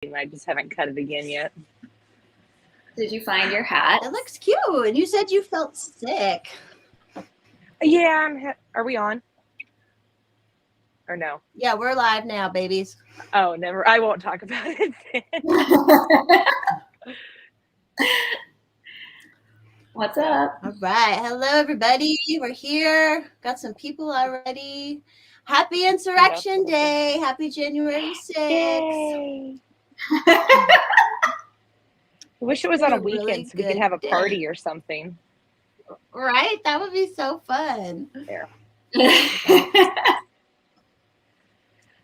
I just haven't cut it again yet. Did you find your hat? It looks cute. And you said you felt sick. Yeah, are we on? Or no? Yeah, we're live now, babies. Oh, never. I won't talk about it then. What's up? All right. Hello, everybody. We're here. Got some people already. Happy Insurrection Day. Happy January 6th. Yay. I wish it was on a weekend really so we could have a good party or something. Right? That would be so fun. There. We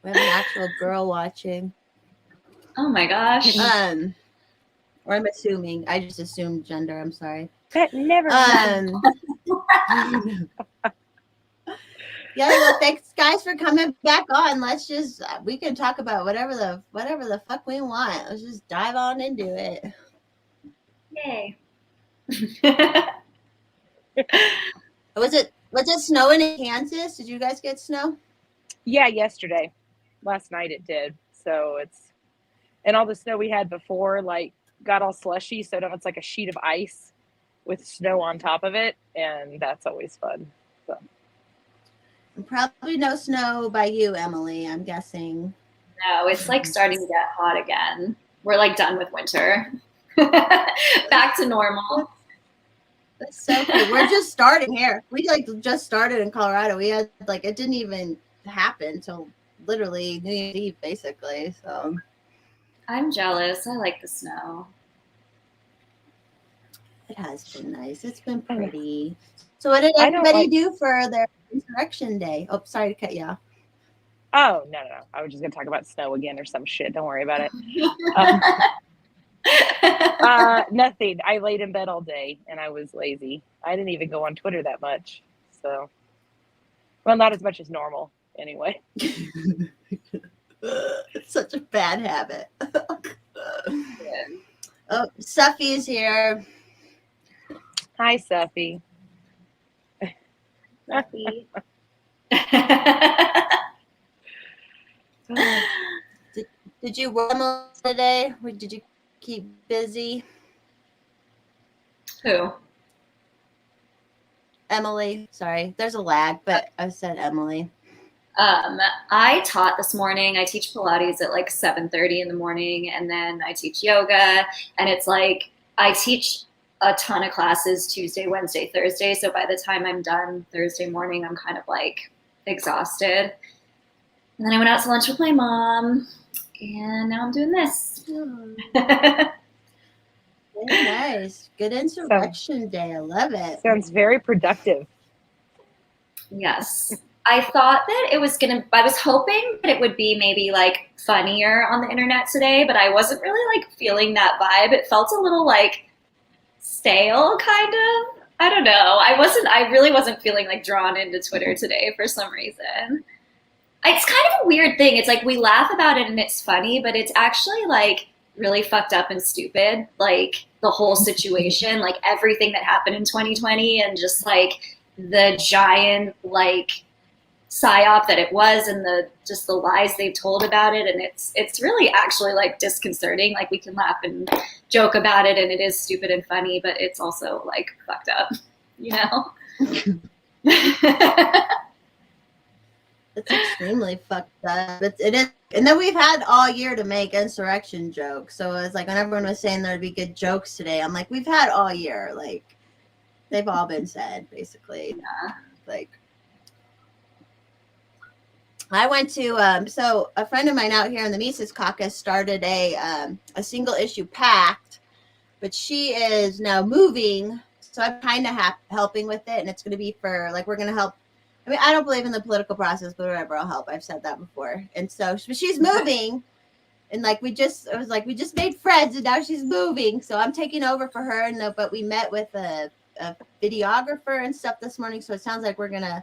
have an actual girl watching. Oh my gosh. Or I'm assuming. I just assumed gender. I'm sorry. That never happened. Yeah, well, thanks guys for coming back on. Let's just we can talk about whatever the fuck we want. Let's just dive on into it. Yay. Was it snowing in Kansas? Did you guys get snow? Yeah, yesterday. Last night it did. So and all the snow we had before got all slushy, so now it's like a sheet of ice with snow on top of it, and that's always fun. So. Probably no snow by you, Emily, I'm guessing. No, it's starting to get hot again. We're done with winter. Back to normal. That's so cool. We're just starting here. We just started in Colorado. We had it didn't even happen till literally New Year's Eve, basically. So I'm jealous. I like the snow. It has been nice. It's been pretty. So what did everybody do for their Insurrection Day? Oh, sorry to cut you off. Oh, no. I was just going to talk about snow again or some shit. Don't worry about it. Nothing. I laid in bed all day and I was lazy. I didn't even go on Twitter that much. So, well, not as much as normal anyway. It's such a bad habit. Oh, Suffy's here. Hi, Suffy. Suffy. Did you work today? Or did you keep busy? Who? Emily. Sorry, there's a lag, but I said Emily. I taught this morning. I teach Pilates at 7:30 in the morning, and then I teach yoga. And it's I teach a ton of classes Tuesday, Wednesday, Thursday. So by the time I'm done Thursday morning, I'm kind of exhausted. And then I went out to lunch with my mom, and now I'm doing this. Very nice. Good Insurrection Day. I love it. Sounds very productive. Yes. I thought that I was hoping that it would be maybe funnier on the internet today, but I wasn't really feeling that vibe. It felt a little stale, kind of. I don't know. I really wasn't feeling drawn into Twitter today for some reason. It's kind of a weird thing. It's we laugh about it and it's funny, but it's actually really fucked up and stupid. The whole situation, everything that happened in 2020 and just the giant psyop that it was and the lies they've told about it. And it's really actually disconcerting. We can laugh and joke about it and it is stupid and funny, but it's also fucked up, you know? It's extremely fucked up. It is. And then we've had all year to make insurrection jokes. So it's when everyone was saying there'd be good jokes today, I'm we've had all year. They've all been said, basically. Yeah. I went to, so a friend of mine out here in the Mises Caucus started a single issue pact, but she is now moving. So I'm kind of helping with it. And it's going to be for, we're going to help. I mean, I don't believe in the political process, but whatever, I'll help. I've said that before. And so she's moving. And we just made friends and now she's moving. So I'm taking over for her. But we met with a videographer and stuff this morning. So it sounds like we're going to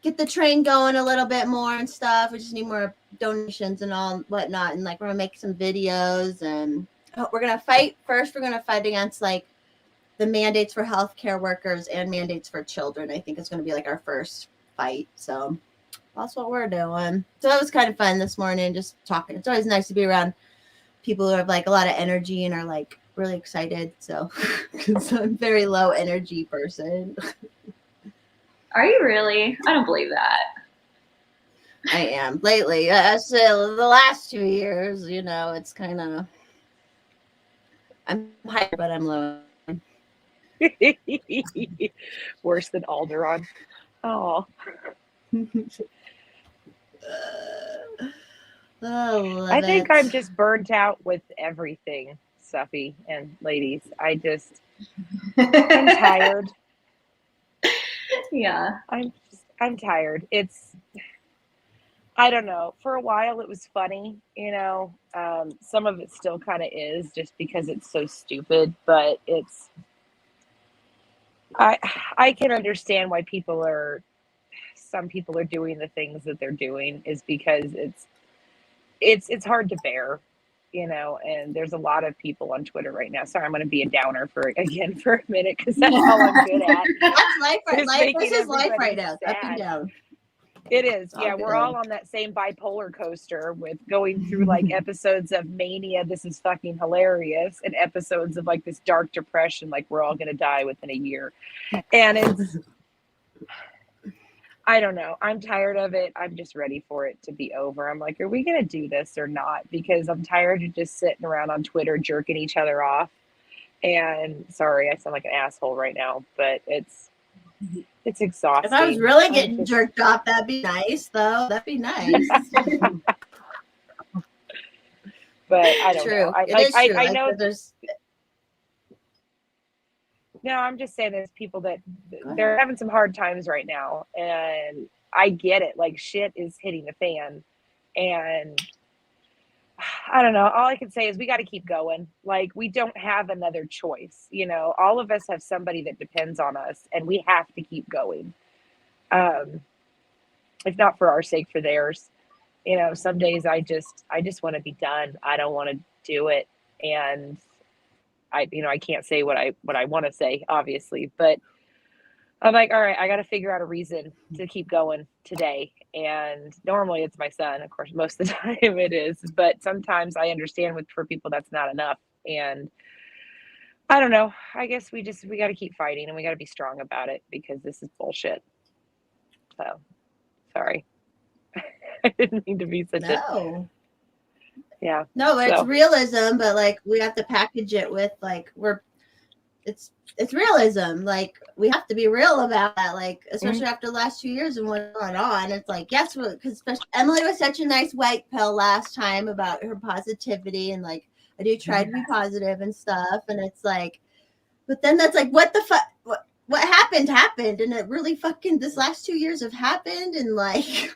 get the train going a little bit more and stuff. We just need more donations and all whatnot. And we're going to make some videos and we're going to fight. First, we're going to fight against the mandates for healthcare workers and mandates for children. I think it's going to be our first fight. So that's what we're doing. So that was kind of fun this morning, just talking. It's always nice to be around people who have like a lot of energy and are like really excited. So, because I'm a very low energy person. Are you really? I don't believe that. I am lately. So the last 2 years, you know, it's kind of. I'm high, but I'm low. Worse than Alderon. Oh. Oh, I think I'm just burnt out with everything, Suffy and ladies. I'm tired. Yeah. I'm tired. I don't know. For a while it was funny, you know. Some of it still kind of is just because it's so stupid, but I can understand why some people are doing the things that they're doing is because it's hard to bear, you know, and there's a lot of people on Twitter right now. Sorry, I'm going to be a downer for a minute because that's all I'm good at. That's life right now. making This is life everybody right now. Up and sad. down. It is. It's all Yeah, we're good. all on that same bipolar coaster with going through like episodes of mania, this is fucking hilarious, and episodes of like this dark depression, like we're all going to die within a year. And I don't know. I'm tired of it. I'm just ready for it to be over. I'm like, are we going to do this or not? Because I'm tired of just sitting around on Twitter jerking each other off. And sorry, I sound like an asshole right now, but it's exhausting. If I was really getting jerked off, that'd be nice, though. That'd be nice. But I don't know. I know there's. No, I'm just saying there's people that they're having some hard times right now, and I get it. Like shit is hitting the fan, and I don't know. All I can say is we got to keep going. Like we don't have another choice. You know, all of us have somebody that depends on us, and we have to keep going. If not for our sake, for theirs. You know, some days I just want to be done. I don't want to do it, and I can't say what I want to say, obviously, but I'm like, all right, I got to figure out a reason to keep going today. And normally it's my son, of course, most of the time it is, but sometimes I understand for people that's not enough. And I don't know. I guess we got to keep fighting and we got to be strong about it because this is bullshit. So, sorry. I didn't mean to be such a. Yeah. No, it's realism, but like we have to package it with like it's realism. Like we have to be real about that. Like especially after the last 2 years and what's going on. It's like yes, because Emily was such a nice white pill last time about her positivity and like I do try to be positive and stuff. And it's like, but then that's like what the fuck. What happened, and it really fucking this last 2 years have happened and like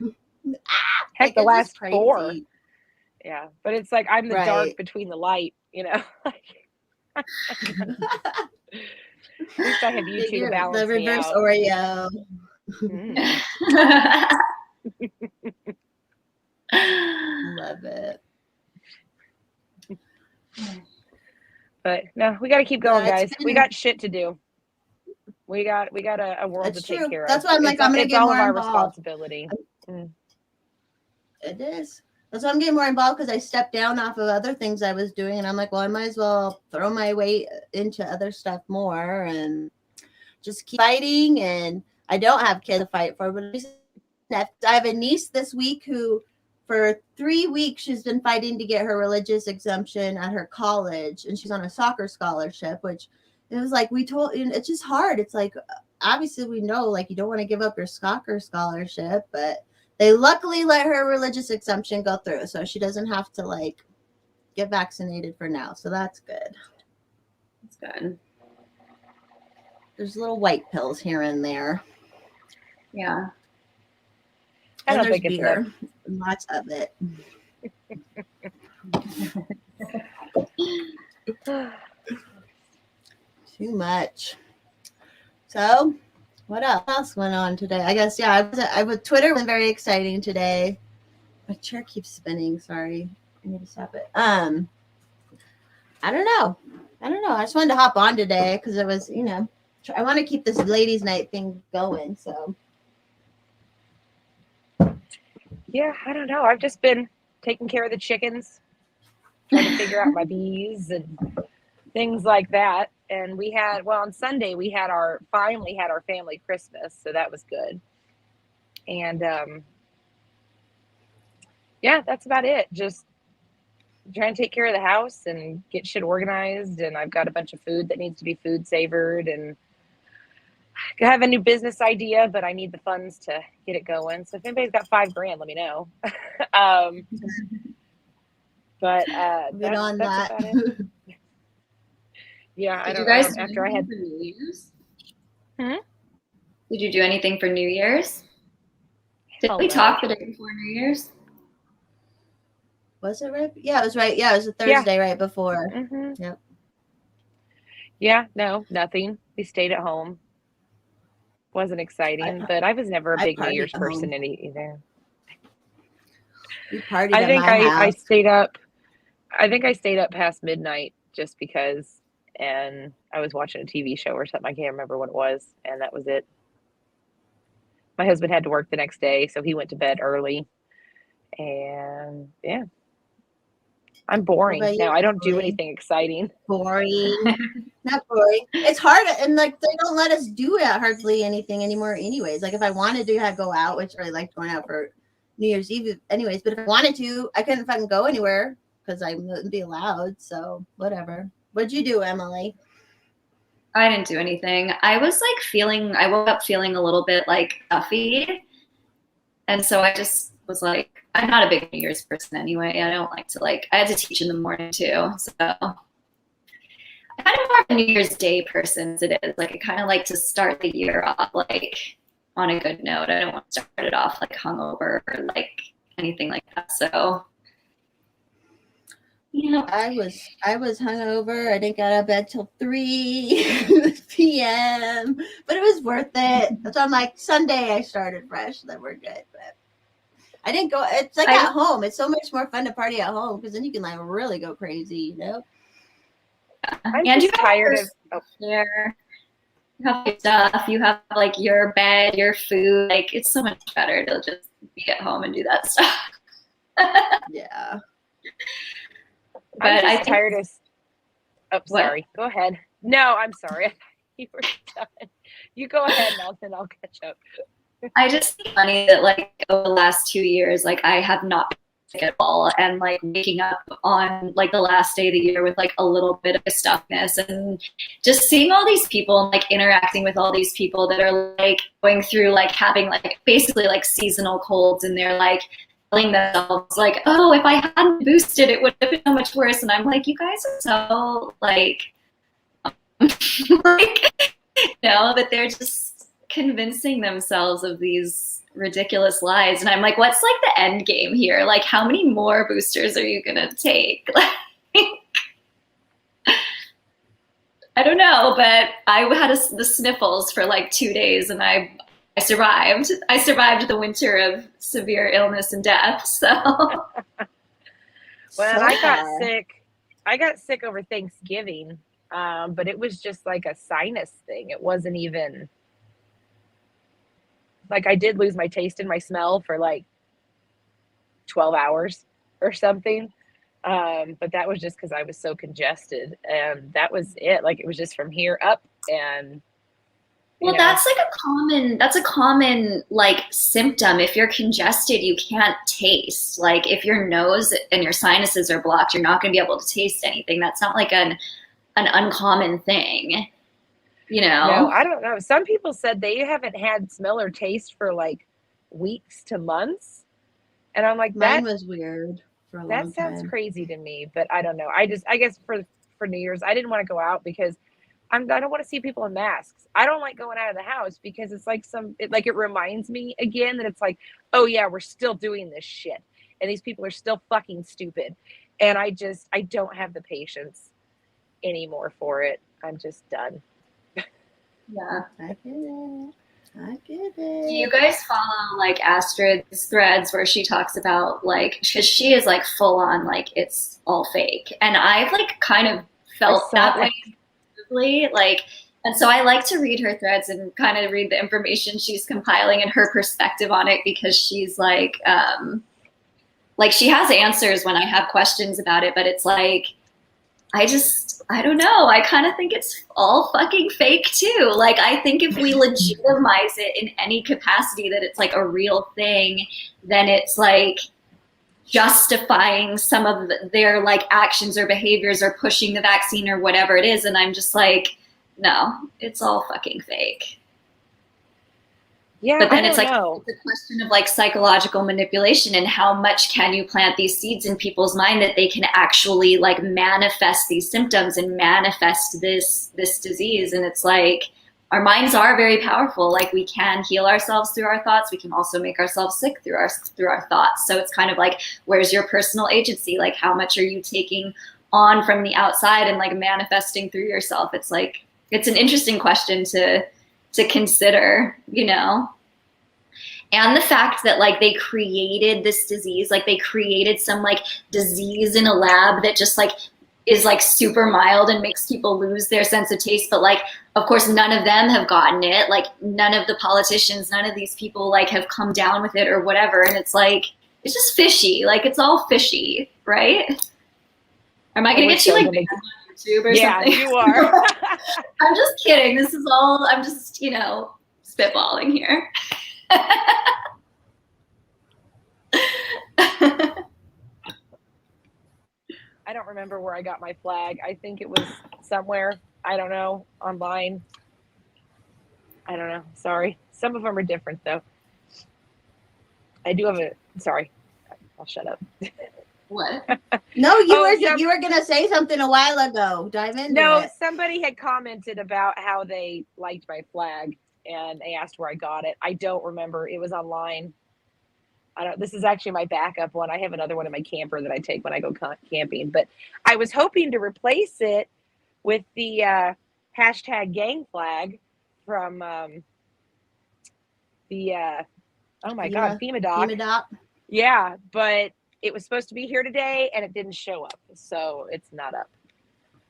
heck, the last 4. Yeah, but it's like I'm the dark between the light, you know. At least I have you two to balance the reverse me out. Oreo. Love it. But no, we got to keep going, guys. We got shit to do. We got a world to take care of. That's why I'm like, I'm going to get more involved. It's all of our responsibility. It is. That's why I'm getting more involved because I stepped down off of other things I was doing. And I'm like, well, I might as well throw my weight into other stuff more and just keep fighting. And I don't have kids to fight for, but I have a niece this week who for 3 weeks, she's been fighting to get her religious exemption at her college. And she's on a soccer scholarship, which it was like, it's just hard. It's like, obviously we know, like, you don't want to give up your soccer scholarship, but they luckily let her religious exemption go through. So she doesn't have to like get vaccinated for now. So that's good. That's good. There's little white pills here and there. Yeah. I don't think it's beer. Lots of it. Too much. So, what else went on today? I guess I was Twitter was very exciting today. My chair keeps spinning. Sorry, I need to stop it. I don't know. I just wanted to hop on today because it was, I want to keep this ladies' night thing going. So. Yeah, I don't know. I've just been taking care of the chickens, trying to figure out my bees and things like that. And we had, well, on Sunday we had finally had our family Christmas, so that was good. And yeah, that's about it. Just trying to take care of the house and get shit organized. And I've got a bunch of food that needs to be food savored, and I have a new business idea, but I need the funds to get it going. So if anybody's got $5,000, let me know. But that's about it. Yeah, I Did don't you guys know. do After I had anything for New Year's? Hmm? Did you do anything for New Year's? Did we talk the day before New Year's? Was it right? Yeah, it was right. Yeah, it was a Thursday right before. Mm-hmm. Yep. Yeah, no, nothing. We stayed at home. Wasn't exciting, but I was never a big New Year's person either. We partied I at think my house. I stayed up. I think I stayed up past midnight just because, and I was watching a TV show or something. I can't remember what it was, and that was it. My husband had to work the next day, so he went to bed early. And yeah, I'm boring now. I don't do anything exciting. Boring. Not boring. It's hard, and like they don't let us do hardly anything anymore anyways. Like if I wanted to, I'd go out, which I really liked going out for New Year's Eve anyways, but if I wanted to, I couldn't fucking go anywhere because I wouldn't be allowed. So whatever. What'd you do, Emily? I didn't do anything. I woke up feeling a little bit like stuffy. And so I just was like, I'm not a big New Year's person anyway. I don't like to I had to teach in the morning too. So I'm kind of more of a New Year's Day person as it is. Like I kind of like to start the year off on a good note. I don't want to start it off hungover or anything like that. So I was hungover. I didn't get out of bed till 3 p.m. But it was worth it. So I'm like, Sunday I started fresh, then we're good. But I didn't go. It's like at home. It's so much more fun to party at home because then you can really go crazy, I'm just tired of you have your stuff. You have your bed, your food. It's so much better to just be at home and do that stuff. Yeah. But I'm just tired of. Oh, sorry. Go ahead. No, I'm sorry. You were done. You go ahead, and I'll catch up. I just think funny that over the last 2 years, I have not been sick at all, and waking up on the last day of the year with a little bit of a stuckness, and just seeing all these people and interacting with all these people that are going through having basically seasonal colds, and they're telling themselves oh, if I hadn't boosted it would have been so much worse, and I'm you guys are so that they're just convincing themselves of these ridiculous lies, and I'm what's the end game here? How many more boosters are you gonna take? I don't know, but I had the sniffles for 2 days, and I survived. I survived the winter of severe illness and death. So, well, I got sick. I got sick over Thanksgiving, but it was just a sinus thing. It wasn't even I did lose my taste and my smell for 12 hours or something. But that was just because I was so congested, and that was it. It was just from here up, and well, that's a common symptom. If you're congested, you can't taste. If your nose and your sinuses are blocked, you're not going to be able to taste anything. That's not an uncommon thing, No, I don't know. Some people said they haven't had smell or taste for weeks to months, and I'm mine was weird for a long time. That sounds crazy to me, but I don't know. I guess for New Year's, I didn't want to go out because I don't want to see people in masks. I don't like going out of the house because it's it reminds me again that it's oh yeah, we're still doing this shit, and these people are still fucking stupid, and I don't have the patience anymore for it. I'm just done. Yeah, I get it. Do you guys follow Astrid's threads where she talks about because she is full on it's all fake, and I've kind of felt that way. And so I like to read her threads and kind of read the information she's compiling and her perspective on it, because she's like she has answers when I have questions about it, but it's like, I don't know. I kind of think it's all fucking fake too. Like, I think if we legitimize it in any capacity that it's like a real thing, then it's like justifying some of their like actions or behaviors or pushing the vaccine or whatever it is. And I'm just like, no, it's all fucking fake. Yeah, but then it's it's a question of like psychological manipulation and how much can you plant these seeds in people's mind that they can actually like manifest these symptoms and manifest this disease. And it's like, our minds are very powerful. Like, we can heal ourselves through our thoughts. We can also make ourselves sick through our thoughts. So it's kind of like, where's your personal agency? Like, how much are you taking on from the outside and like manifesting through yourself? It's like, it's an interesting question to consider, you know? And the fact that like they created this disease, like they created some like disease in a lab that just like is like super mild and makes people lose their sense of taste. But like, of course, none of them have gotten it. Like, none of the politicians, none of these people like have come down with it or whatever. And it's like, it's just fishy. Like, it's all fishy, right? Am I going to get you like banned on YouTube or something? Yeah, you are. I'm just kidding. This is all, I'm just, you know, spitballing here. I don't remember where I got my flag. I think it was somewhere, I don't know, online. I don't know. Sorry. Some of them are different though. I do have sorry. I'll shut up. What? No, you were gonna say something a while ago. Dive into it. Somebody had commented about how they liked my flag and they asked where I got it. I don't remember. It was online. This is actually my backup one. I have another one in my camper that I take when I go camping, but I was hoping to replace it with the hashtag gang flag from FEMA doc. Yeah, but it was supposed to be here today and it didn't show up, so it's not up.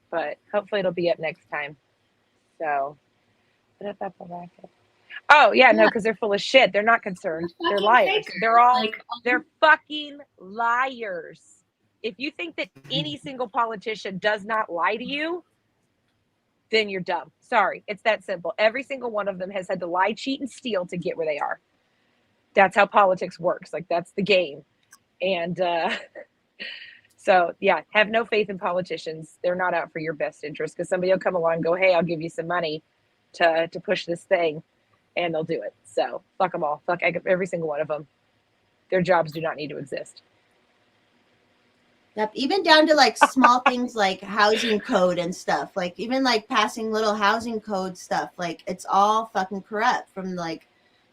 But hopefully it'll be up next time. So, oh yeah, no, because they're full of shit. They're not concerned. They're liars. Fakers. They're fucking liars. If you think that any single politician does not lie to you, then you're dumb. Sorry, it's that simple. Every single one of them has had to lie, cheat, and steal to get where they are. That's how politics works. Like, that's the game. And so yeah, have no faith in politicians. They're not out for your best interest, because somebody will come along and go, hey, I'll give you some money to push this thing, and they'll do it. So fuck them all. Fuck every single one of them. Their jobs do not need to exist. Yep, even down to like small things like housing code and stuff. Like, even like passing little housing code stuff. Like, it's all fucking corrupt from like,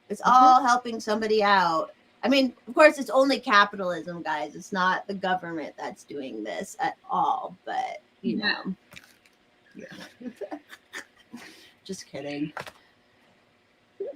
it's all helping somebody out. I mean, of course, it's only capitalism, guys. It's not the government that's doing this at all. But, you know. Yeah. Just kidding.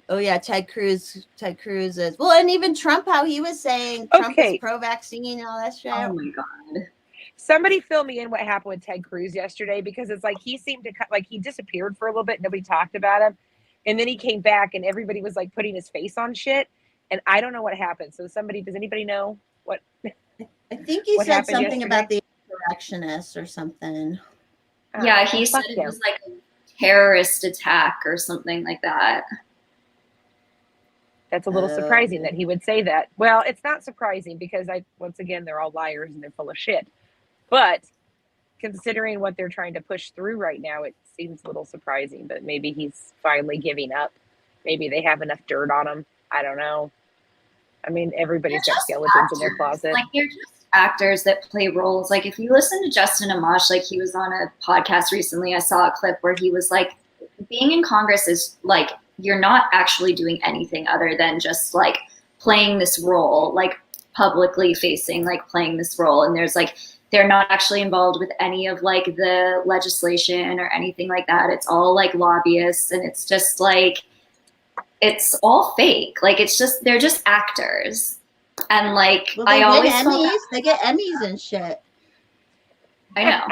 Oh, yeah, Ted Cruz is... Well, and even Trump, how he was saying Trump is pro-vaccine and all that shit. Oh, my God. Somebody fill me in what happened with Ted Cruz yesterday, because it's like he seemed to... Like, he disappeared for a little bit. Nobody talked about him. And then he came back and everybody was, like, putting his face on shit. And I don't know what happened. So does anybody know what? I think he said something about the insurrectionists or something. Yeah, he said it was like a terrorist attack or something like that. That's a little surprising that he would say that. Well, it's not surprising because once again, they're all liars and they're full of shit. But considering what they're trying to push through right now, it seems a little surprising. But maybe he's finally giving up. Maybe they have enough dirt on him. I don't know. I mean, everybody's got skeletons in their closet. Like, they're just actors that play roles. Like, if you listen to Justin Amash, like, he was on a podcast recently. I saw a clip where he was like, being in Congress is like, you're not actually doing anything other than just like playing this role, like publicly facing, like playing this role. And there's like, they're not actually involved with any of like the legislation or anything like that. It's all like lobbyists, and it's just like, it's all fake. Like, it's just, they're just actors. And like, well, they get Emmys and shit. I know.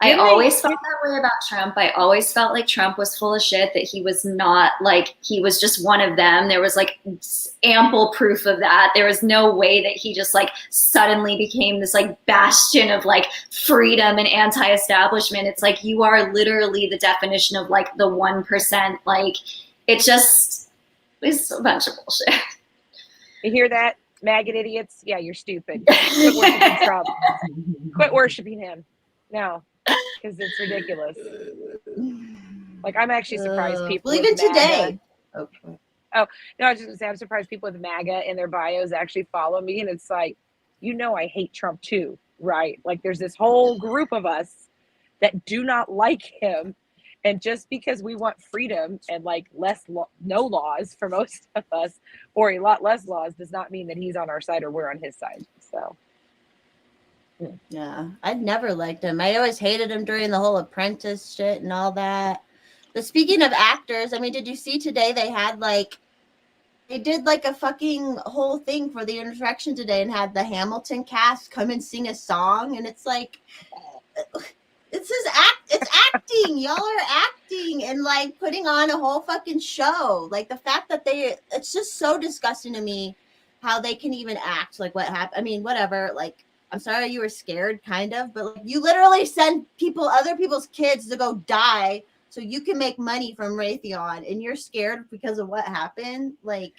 I always felt that way about Trump. I always felt like Trump was full of shit, that he was not, like, he was just one of them. There was like ample proof of that. There was no way that he just like suddenly became this like bastion of like freedom and anti-establishment. It's like, you are literally the definition of like the 1%. Like, it just is a bunch of bullshit. You hear that, maggot idiots? Yeah, you're stupid. Quit worshiping Trump. Quit worshiping him. No, because it's ridiculous. Like, I'm actually surprised people. Well, even today. Oh no, I was just gonna say, I'm surprised people with MAGA in their bios actually follow me, and it's like, I hate Trump too, right? Like, there's this whole group of us that do not like him, and just because we want freedom and like no laws for most of us, or a lot less laws, does not mean that he's on our side or we're on his side. So. Yeah, I'd never liked him. I always hated him during the whole Apprentice shit and all that. But speaking of actors, I mean, did you see today they did like a fucking whole thing for the Insurrection today and had the Hamilton cast come and sing a song, and it's like, it's acting. Y'all are acting and like putting on a whole fucking show. Like, the fact that it's just so disgusting to me how they can even act. Like, what happened? I mean, whatever, like, I'm sorry you were scared, kind of, but like, you literally send other people's kids to go die so you can make money from Raytheon, and you're scared because of what happened. Like,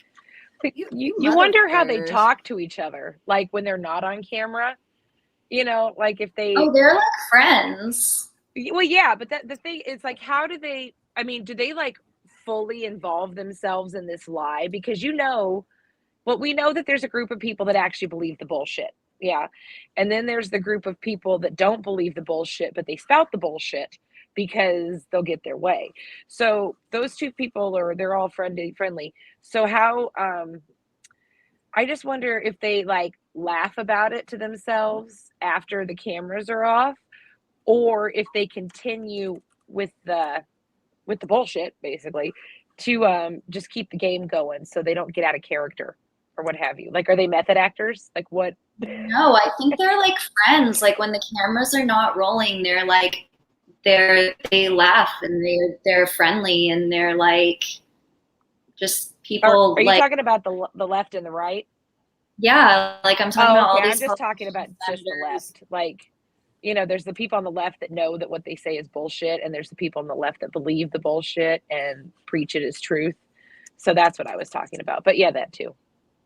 you wonder how they talk to each other, like when they're not on camera. Like if they. Oh, they're like friends. Well, yeah, but the thing is, like, how do they? I mean, do they like fully involve themselves in this lie? Because we know that there's a group of people that actually believe the bullshit. Yeah. And then there's the group of people that don't believe the bullshit, but they spout the bullshit because they'll get their way. So those two people they're all friendly. So how, I just wonder if they like laugh about it to themselves after the cameras are off, or if they continue with the bullshit, basically, to just keep the game going so they don't get out of character or what have you. Like, are they method actors? Like, what? No, I think they're like friends. Like, when the cameras are not rolling, they're like, they laugh and they're friendly, and they're like just people. Are you talking about the left and the right? Yeah, like I'm talking about all these. I'm just talking about just the left. Like, there's the people on the left that know that what they say is bullshit, and there's the people on the left that believe the bullshit and preach it as truth. So that's what I was talking about. But yeah, that too.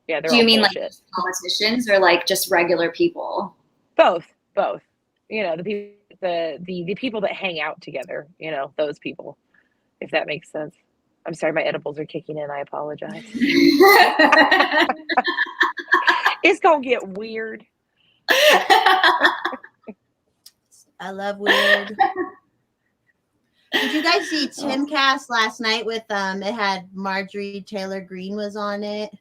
Yeah, they're all bullshit. Do you mean like politicians or like just regular people? Both. The people that hang out together, those people, if that makes sense. I'm sorry, my edibles are kicking in. I apologize. It's gonna get weird. I love weird. Did you guys see Timcast last night with it had Marjorie Taylor Greene was on it?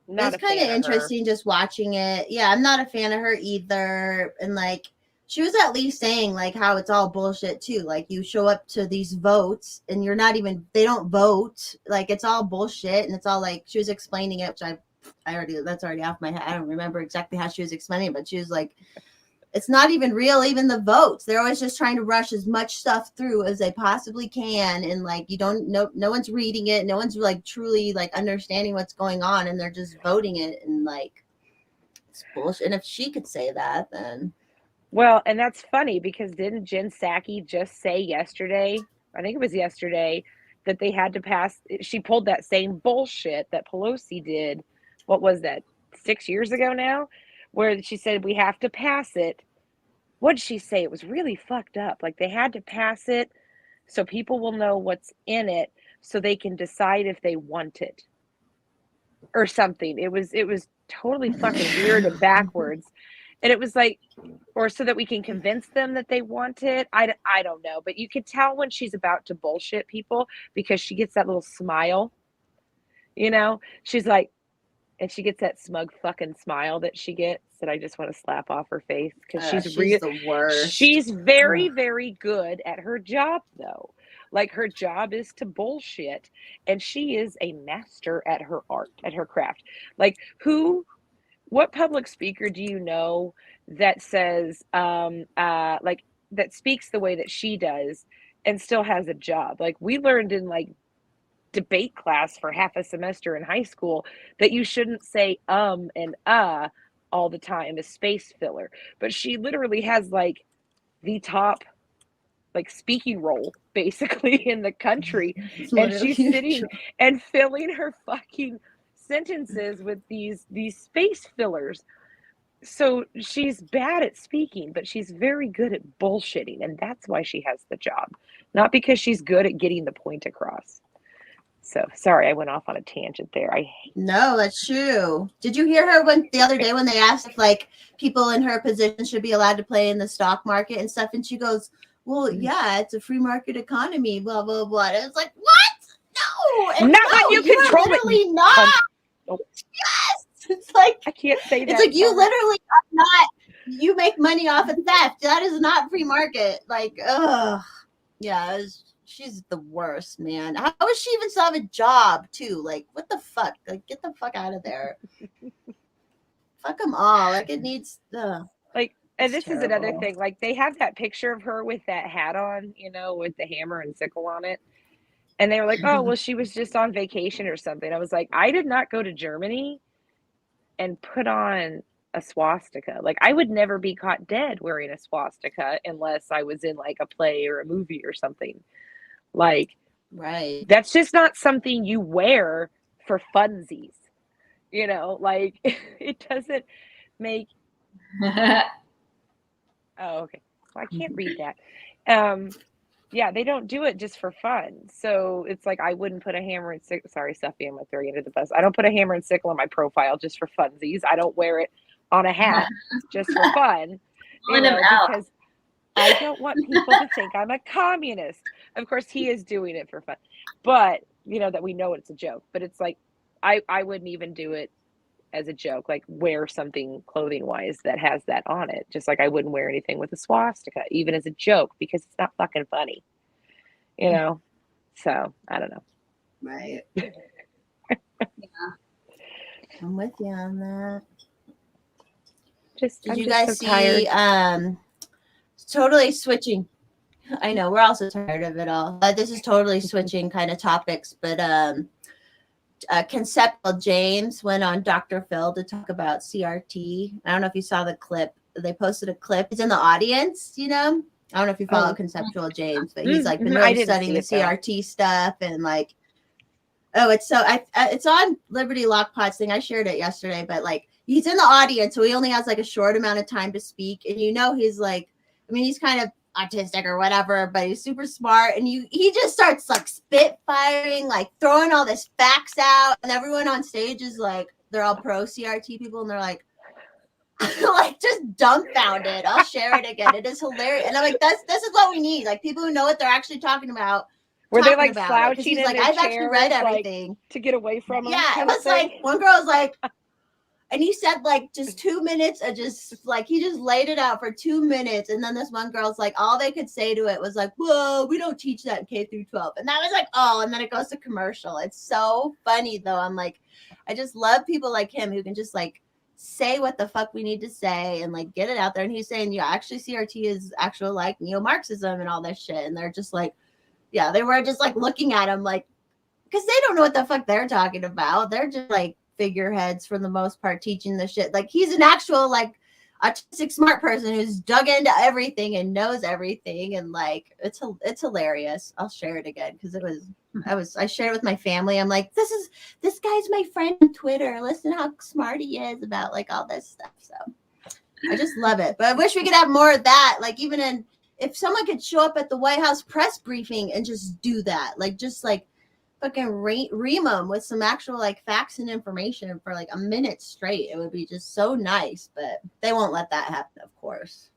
No, it's kind of interesting just watching it. Yeah, I'm not a fan of her either. And like, she was at least saying like how it's all bullshit too. Like, you show up to these votes and they don't vote. Like, it's all bullshit. And it's all like, she was explaining it, which that's already off my head. I don't remember exactly how she was explaining it, but she was like, it's not even real, even the votes. They're always just trying to rush as much stuff through as they possibly can. And like, you don't know, no one's reading it. No one's like truly like understanding what's going on, and they're just voting it. And like, it's bullshit. And if she could say that, then. Well, and that's funny because didn't Jen Psaki just say yesterday, I think it was yesterday, that they had to pass, she pulled that same bullshit that Pelosi did. What was that, 6 years ago now? Where she said, we have to pass it. What did she say? It was really fucked up. Like, they had to pass it so people will know what's in it so they can decide if they want it or something. It was totally fucking weird and backwards. And it was like, or so that we can convince them that they want it. I don't know. But you could tell when she's about to bullshit people because she gets that little smile. She's like, and she gets that smug fucking smile that she gets that I just want to slap off her face because she's the worst. She's very, very good at her job, though. Like, her job is to bullshit, and she is a master at her art, at her craft. Like, what public speaker do you know that says, like, that speaks the way that she does and still has a job. Like, we learned in like debate class for half a semester in high school that you shouldn't say and all the time, a space filler. But she literally has like the top like speaking role basically in the country, and she's sitting and filling her fucking sentences with these space fillers. So she's bad at speaking, but she's very good at bullshitting, and that's why she has the job, not because she's good at getting the point across. So sorry, I went off on a tangent there. No, that's true. Did you hear her the other day when they asked if like people in her position should be allowed to play in the stock market and stuff? And she goes, "Well, yeah, it's a free market economy, blah blah blah." And it's like, what? No, not when you control it. Not. Yes, it's like I can't say that. It's like you literally are not. You make money off of theft. That is not free market. Like, ugh, yeah. She's the worst, man. How does she even still have a job, too? Like, what the fuck? Like, get the fuck out of there. Fuck them all. Like, it needs... like, and this terrible. is another thing. Like, they have that picture of her with that hat on, you know, with the hammer and sickle on it. And they were like, oh, well, she was just on vacation or something. I was like, I did not go to Germany and put on a swastika. Like, I would never be caught dead wearing a swastika unless I was in, like, a play or a movie or something. Like, right, that's just not something you wear for funsies, you know, like it doesn't make oh, okay, well, I can't read that. Yeah, they don't do it just for fun. So it's like, I wouldn't put a hammer and sickle. Sorry, Stuffy, I'm gonna throw you under the bus. I don't put a hammer and sickle on my profile just for funsies. I don't wear it on a hat just for fun, you know, because I don't want people to think I'm a communist. Of course, he is doing it for fun, but you know that we know it's a joke. But it's like, I wouldn't even do it as a joke. Like, wear something clothing wise that has that on it. Just like I wouldn't wear anything with a swastika, even as a joke, because it's not fucking funny, you know. So I don't know. Right. Yeah, I'm with you on that. Did you guys see? Totally switching. I know we're also tired of it all. This is totally switching kind of topics, but Conceptual James went on Dr. Phil to talk about CRT. I don't know if you saw the clip. They posted a clip. He's in the audience, you know. I don't know if you follow Conceptual James, but he's like been really studying the CRT stuff and like, oh, it's so it's on Liberty Lockpot's thing. I shared it yesterday, but like he's in the audience, so he only has like a short amount of time to speak, and you know he's like, I mean, he's kind of autistic or whatever, but he's super smart, and he just starts like spitfiring, like throwing all this facts out, and everyone on stage is like, they're all pro CRT people, and they're like like just dumbfounded. I'll share it again. It is hilarious, and I'm like, this is what we need, like people who know what they're actually talking about. Were they like slouching he's in like, their I've chair, actually read everything like, to get away from him? Yeah, it was like one girl was like, and he said like just 2 minutes of just like he just laid it out for 2 minutes, and then this one girl's like, all they could say to it was like, whoa, we don't teach that in K-12, and that was like, oh, and then it goes to commercial. It's so funny though. I'm like, I just love people like him who can just like say what the fuck we need to say and like get it out there. And he's saying, yeah, actually CRT is actual like neo-Marxism and all this shit, and they're just like, yeah, they were just like looking at him like, because they don't know what the fuck they're talking about. They're just like figureheads for the most part teaching the shit. Like he's an actual like autistic smart person who's dug into everything and knows everything, and like it's hilarious. I'll share it again because I shared it with my family. I'm like, this guy's my friend on Twitter. Listen how smart he is about like all this stuff. So I just love it. But I wish we could have more of that. Like even if someone could show up at the White House press briefing and just do that, like just like fucking ream them with some actual like facts and information for like a minute straight, it would be just so nice. But they won't let that happen, of course.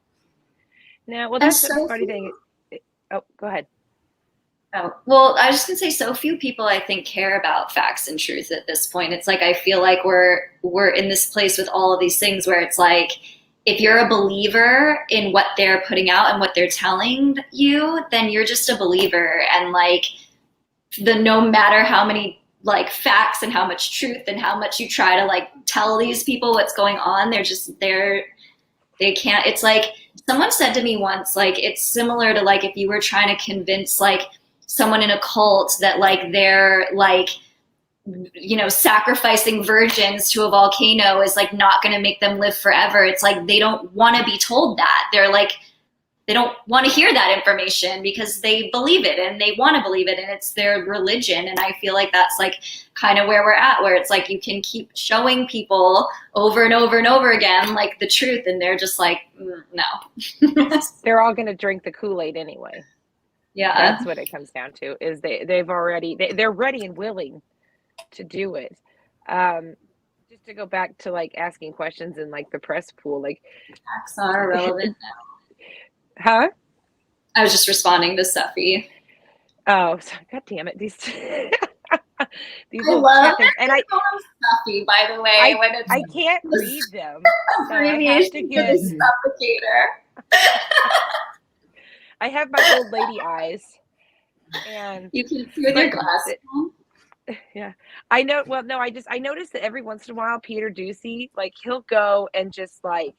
No, well, that's the funny thing. Oh, go ahead. Oh, well, I was just gonna say, so few people I think care about facts and truth at this point. It's like I feel like we're in this place with all of these things where it's like, if you're a believer in what they're putting out and what they're telling you, then you're just a believer. And like no matter how many like facts and how much truth and how much you try to like tell these people what's going on, they can't. It's like Someone said to me once, like, it's similar to like if you were trying to convince like someone in a cult that like they're like, you know, sacrificing virgins to a volcano is like not going to make them live forever. It's like they don't want to be told that. They're like, they don't want to hear that information because they believe it and they want to believe it and it's their religion. And I feel like that's like kind of where we're at, where it's like you can keep showing people over and over and over again like the truth and they're just like, no. They're all going to drink the Kool-Aid anyway. Yeah, that's what it comes down to. Is they're ready and willing to do it. Just to go back to like asking questions in like the press pool, like facts are irrelevant now. Huh? I was just responding to Seffi. Oh, God damn it! These I love things. And I call them Seffi, by the way. I can't read them. So abbreviation for the suffocator. I have my old lady eyes, and you can see with your glasses. Yeah, I know. Well, no, I noticed that every once in a while, Peter Ducey, like he'll go and just like.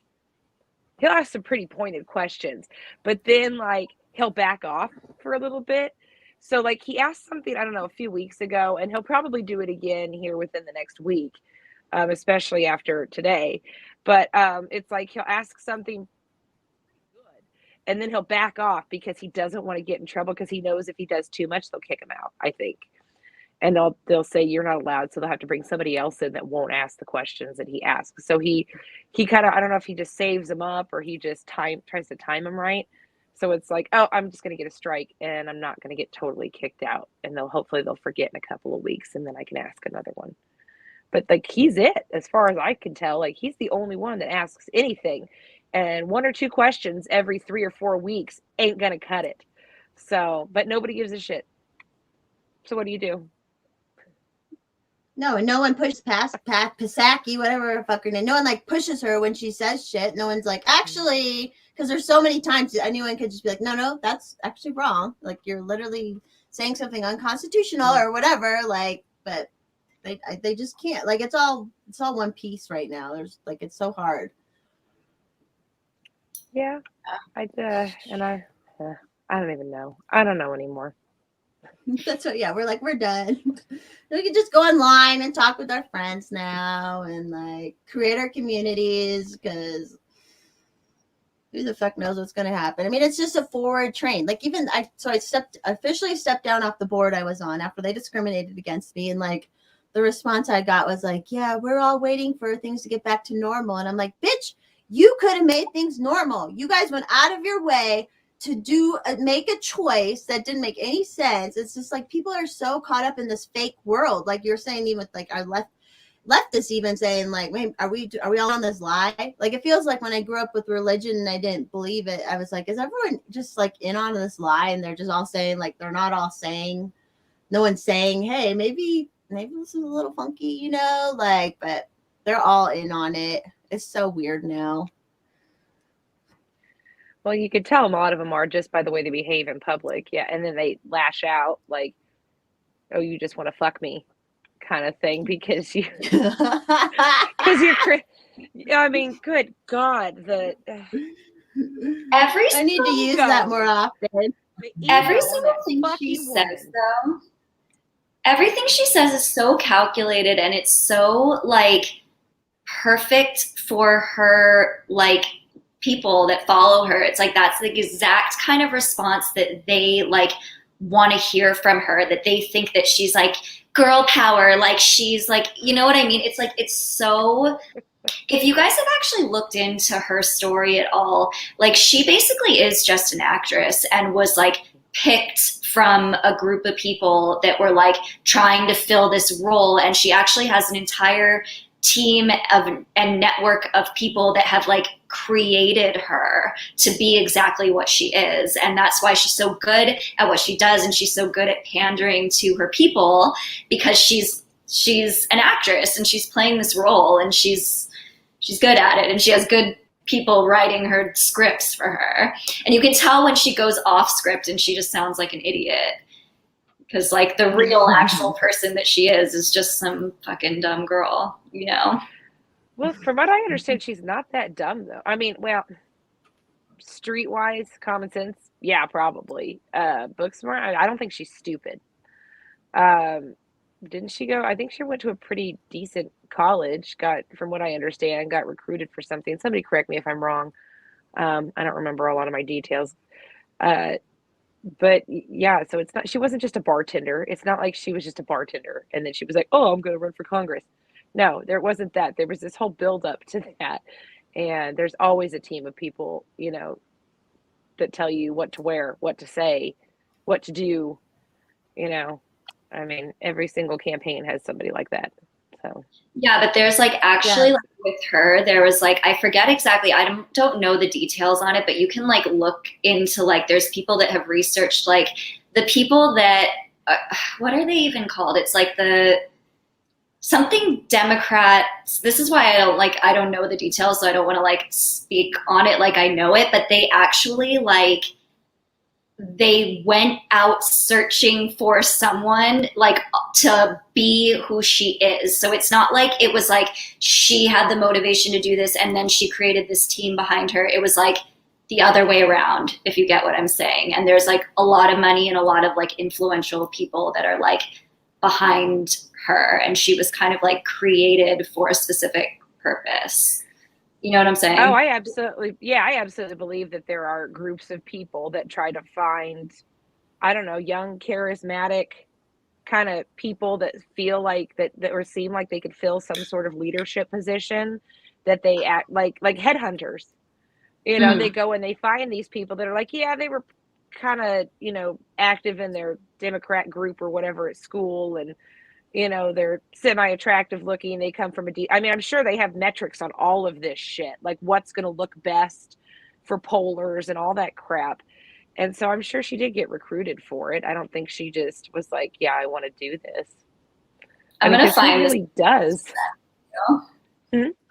He'll ask some pretty pointed questions, but then like he'll back off for a little bit. So like he asked something, I don't know, a few weeks ago, and he'll probably do it again here within the next week, especially after today. But it's like he'll ask something good, and then he'll back off because he doesn't want to get in trouble because he knows if he does too much, they'll kick him out, I think. And they'll say you're not allowed, so they'll have to bring somebody else in that won't ask the questions that he asks. So he kind of, I don't know if he just saves them up or he just tries to time them right. So it's like, oh, I'm just going to get a strike and I'm not going to get totally kicked out. And hopefully they'll forget in a couple of weeks and then I can ask another one. But like he's it, as far as I can tell. Like he's the only one that asks anything, and 1 or 2 questions every 3 or 4 weeks ain't going to cut it. So, but nobody gives a shit. So what do you do? No, and no one pushes past Pat Pisaki, whatever her fucker name. No one like pushes her when she says shit. No one's like, actually, because there's so many times anyone could just be like, no, that's actually wrong. Like you're literally saying something unconstitutional or whatever. Like, but they just can't. Like it's all one piece right now. There's like it's so hard. Yeah, I don't even know. I don't know anymore. That's what, yeah, we're done. We can just go online and talk with our friends now and like create our communities because who the fuck knows what's going to happen. I mean, it's just a forward train. Like even I officially stepped down off the board I was on after they discriminated against me. And like the response I got was like, yeah, we're all waiting for things to get back to normal. And I'm like, bitch, you could have made things normal. You guys went out of your way to make a choice that didn't make any sense. It's just like people are so caught up in this fake world. Like you're saying, even with like our leftists even saying like, wait, are we all on this lie? Like it feels like when I grew up with religion and I didn't believe it, I was like, is everyone just like in on this lie? And they're just all saying like, they're not all saying, no one's saying, hey, maybe this is a little funky, you know, like, but they're all in on it. It's so weird now. Well, you could tell a lot of them are just by the way they behave in public. Yeah. And then they lash out like, oh, you just want to fuck me kind of thing because you're, I mean, good God. I need to use that more often. Every single thing she says, though, everything she says is so calculated and it's so like perfect for her, like, people that follow her. It's like that's the exact kind of response that they like want to hear from her, that they think that she's like girl power, like she's like, you know what I mean? It's like, it's so, if you guys have actually looked into her story at all, like she basically is just an actress and was like picked from a group of people that were like trying to fill this role, and she actually has an entire team and network of people that have like created her to be exactly what she is. And that's why she's so good at what she does, and she's so good at pandering to her people, because she's an actress and she's playing this role and she's good at it, and she has good people writing her scripts for her. And you can tell when she goes off script and she just sounds like an idiot, because like the real actual person that she is just some fucking dumb girl, you know? Well, from what I understand, she's not that dumb though. I mean, well, streetwise, common sense, yeah, probably. Book smart, I don't think she's stupid. Um, didn't she go? I think she went to a pretty decent college. Got, from what I understand, got recruited for something. Somebody correct me if I'm wrong. I don't remember a lot of my details. Uh, but yeah, so it's not. She wasn't just a bartender. It's not like she was just a bartender and then she was like, "Oh, I'm going to run for Congress." No, there wasn't that. There was this whole build up to that, and there's always a team of people, that tell you what to wear, what to say, what to do. You know, I mean, every single campaign has somebody like that. So Yeah, but there's like actually Yeah. like with her, there was like I forget exactly. I don't know the details on it, but you can like look into like there's people that have researched like the people that what are they even called? It's like the something Democrats. This is why I don't know the details, so I don't want to like speak on it like I know it, but they actually like they went out searching for someone like to be who she is. So it's not like it was like she had the motivation to do this and then she created this team behind her. It was like the other way around, if you get what I'm saying. And there's like a lot of money and a lot of like influential people that are like behind her. And she was kind of like created for a specific purpose. You know what I'm saying? oh, I absolutely believe that there are groups of people that try to find, I don't know, young, charismatic kind of people that feel like that or seem like they could fill some sort of leadership position, that they act like headhunters. They go and they find these people that are like, yeah, they were kind of, active in their Democrat group or whatever at school, and they're semi-attractive looking. They come from I mean, I'm sure they have metrics on all of this shit, like what's going to look best for pollers and all that crap. And so I'm sure she did get recruited for it. I don't think she just was like, yeah, I want to do this. I'm going to find this. Really does.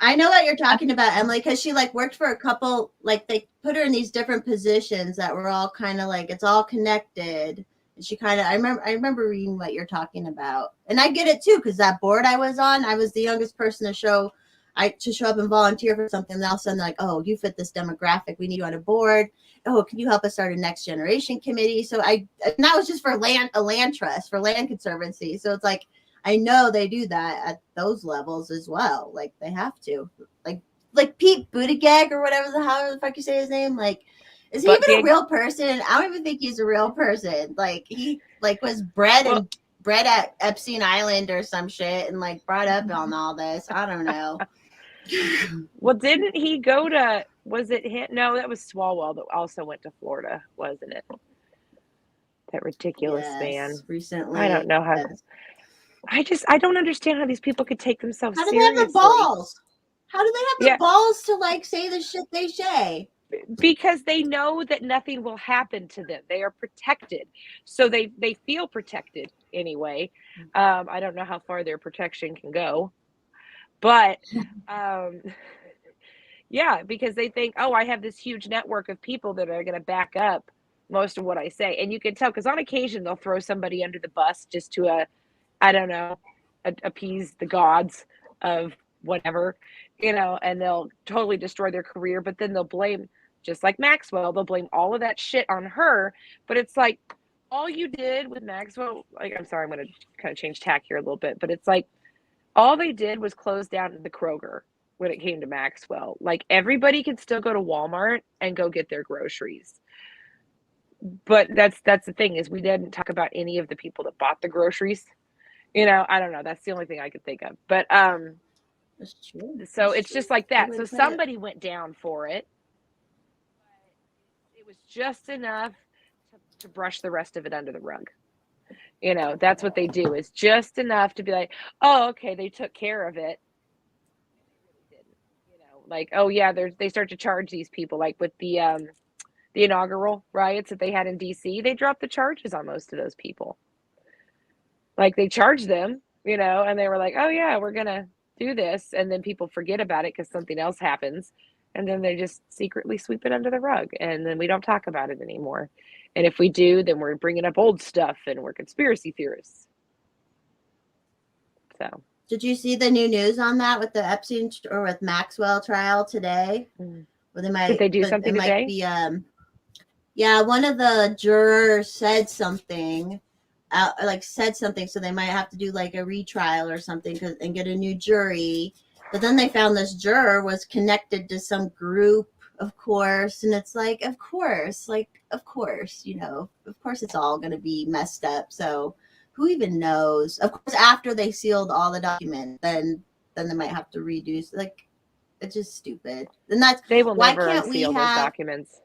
I know what you're talking about, Emily, because she like worked for a couple, like they put her in these different positions that were all kind of like it's all connected. And she kind of, I remember reading what you're talking about, and I get it too because that board I was on, I was the youngest person to show up and volunteer for something. And all of a sudden, like, oh, you fit this demographic, we need you on a board. Oh, can you help us start a next generation committee? So and that was just for a land trust for land conservancy. So it's like, I know they do that at those levels as well. Like they have to, like Pete Buttigieg or whatever the fuck you say his name. Like, is he even a real person? I don't even think he's a real person. Like he was bred at Epstein Island or some shit and like brought up on all this. I don't know. Well, didn't he go to? Was it him? No, that was Swalwell that also went to Florida, wasn't it? That ridiculous man. Recently, I don't know how. Yes. I don't understand how these people could take themselves seriously. How do they have the balls? How do they have the balls to like say the shit they say? Because they know that nothing will happen to them. They are protected. So they feel protected anyway. I don't know how far their protection can go. But yeah, because they think, oh, I have this huge network of people that are going to back up most of what I say. And you can tell because on occasion they'll throw somebody under the bus just to I don't know, appease the gods of whatever, and they'll totally destroy their career. But then they'll blame, just like Maxwell, they'll blame all of that shit on her. But it's like, all you did with Maxwell, like, I'm sorry, I'm going to kind of change tack here a little bit, but it's like, all they did was close down the Kroger when it came to Maxwell. Like, everybody could still go to Walmart and go get their groceries. But that's the thing, is we didn't talk about any of the people that bought the groceries. I don't know. That's the only thing I could think of. But that's true. So it's just like that. So somebody went down for it. But it was just enough to brush the rest of it under the rug. That's what they do, is just enough to be like, oh, okay, they took care of it. They really didn't. Like, oh yeah, they start to charge these people, like with the inaugural riots that they had in DC. They dropped the charges on most of those people. Like, they charged them, and they were like, oh yeah, we're going to do this. And then people forget about it because something else happens. And then they just secretly sweep it under the rug. And then we don't talk about it anymore. And if we do, then we're bringing up old stuff and we're conspiracy theorists. So. Did you see the new news on that with the Epstein or with Maxwell trial today? Well, they might. Did they do but something it might today? be. Yeah, one of the jurors said something. Said something, so they might have to do like a retrial or something and get a new jury. But then they found this juror was connected to some group, of course, and it's like, of course, of course it's all going to be messed up. So who even knows? Of course, after they sealed all the documents, then they might have to redo. Like, it's just stupid. And that's They will why never can't we unseal those have documents.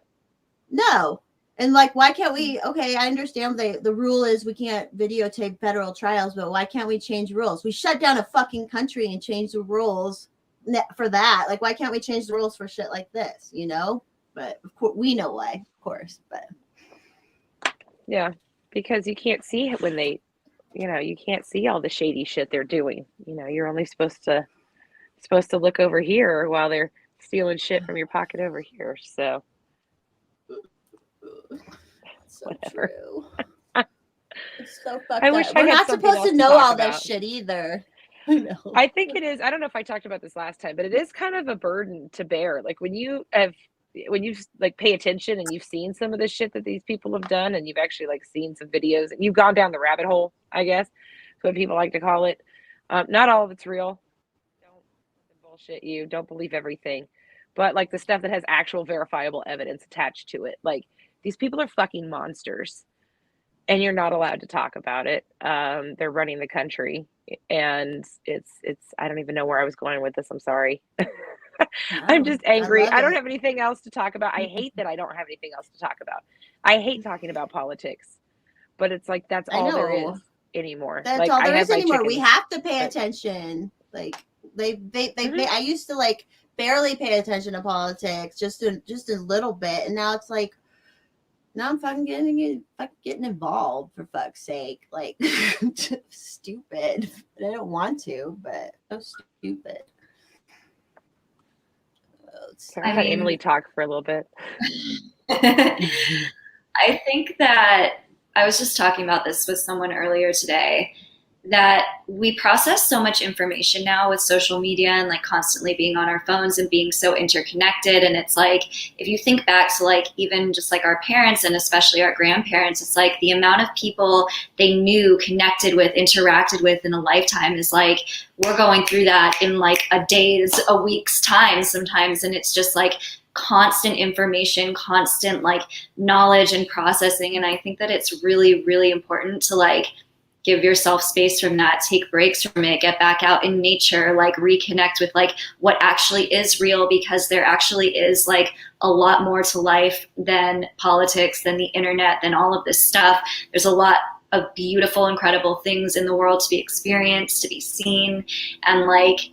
no. And like, why can't we? Okay, I understand the rule is we can't videotape federal trials, but why can't we change rules? We shut down a fucking country and change the rules for that. Like, why can't we change the rules for shit like this? But of course, we know why, of course. But Yeah, because you can't see it when they, you can't see all the shady shit they're doing. You're only supposed to look over here while they're stealing shit from your pocket over here. So so whatever. true. It's so fucked I up. wish I We're had not something supposed else to to know talk all about. this shit either. I know. I think it is. I don't know if I talked about this last time, but it is kind of a burden to bear. Like when you like pay attention and you've seen some of the shit that these people have done, and you've actually like seen some videos and you've gone down the rabbit hole, I guess, is what people like to call it. Not all of it's real. Don't bullshit you. Don't believe everything. But like the stuff that has actual verifiable evidence attached to it, like these people are fucking monsters, and you're not allowed to talk about it. They're running the country, and it's. I don't even know where I was going with this. I'm sorry. I'm just angry. I don't have anything else to talk about. I hate that I don't have anything else to talk about. I hate talking about politics, but it's like that's all there is anymore. That's like all there I is anymore. We have to pay attention. Like they I used to like barely pay attention to politics, just a little bit, and now it's like now I'm fucking getting involved, for fuck's sake. Like stupid. I don't want to, but so stupid. So I let Emily talk for a little bit. I think that I was just talking about this with someone earlier today, that we process so much information now with social media and like constantly being on our phones and being so interconnected. And it's like, if you think back to like even just like our parents and especially our grandparents, it's like the amount of people they knew, connected with, interacted with in a lifetime is like, we're going through that in like a week's time sometimes. And it's just like constant information, constant like knowledge and processing. And I think that it's really, really important to like give yourself space from that, take breaks from it, get back out in nature, like reconnect with like what actually is real, because there actually is like a lot more to life than politics, than the internet, than all of this stuff. There's a lot of beautiful, incredible things in the world to be experienced, to be seen. And like,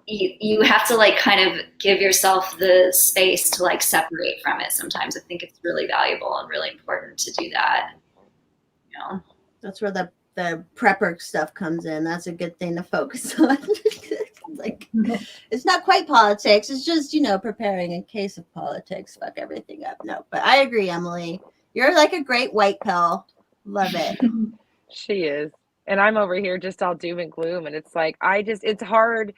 you have to like kind of give yourself the space to like separate from it sometimes. I think it's really valuable and really important to do that. That's where the prepper stuff comes in. That's a good thing to focus on. Like, it's not quite politics. It's just, preparing in case of politics. Fuck everything up. No, but I agree, Emily. You're like a great white pill. Love it. She is. And I'm over here just all doom and gloom. And it's like, it's hard.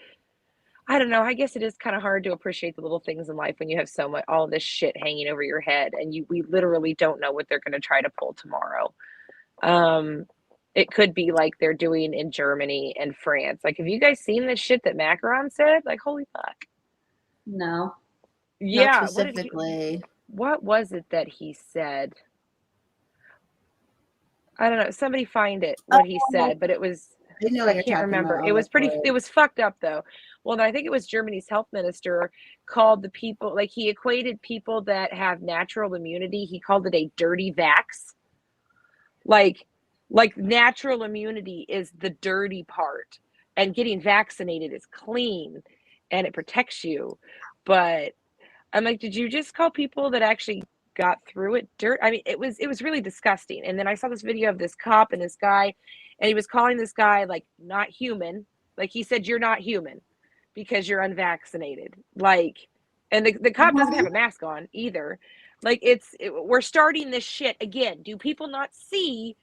I don't know. I guess it is kind of hard to appreciate the little things in life when you have so much, all this shit hanging over your head, and we literally don't know what they're going to try to pull tomorrow. It could be like they're doing in Germany and France. Like, have you guys seen this shit that Macron said? Like, holy fuck. No. Yeah. Not specifically. What was it that he said? I don't know. Somebody find it, what he said, but it was, I can't remember. It was it was fucked up though. Well, I think it was Germany's health minister called the people, like he equated people that have natural immunity. He called it a dirty vax. Like natural immunity is the dirty part, and getting vaccinated is clean and it protects you. But I'm like, did you just call people that actually got through it dirt? I mean, it was really disgusting. And then I saw this video of this cop and this guy, and he was calling this guy like not human. Like he said, you're not human because you're unvaccinated. Like, and the cop doesn't have a mask on either. Like we're starting this shit again. Do people not see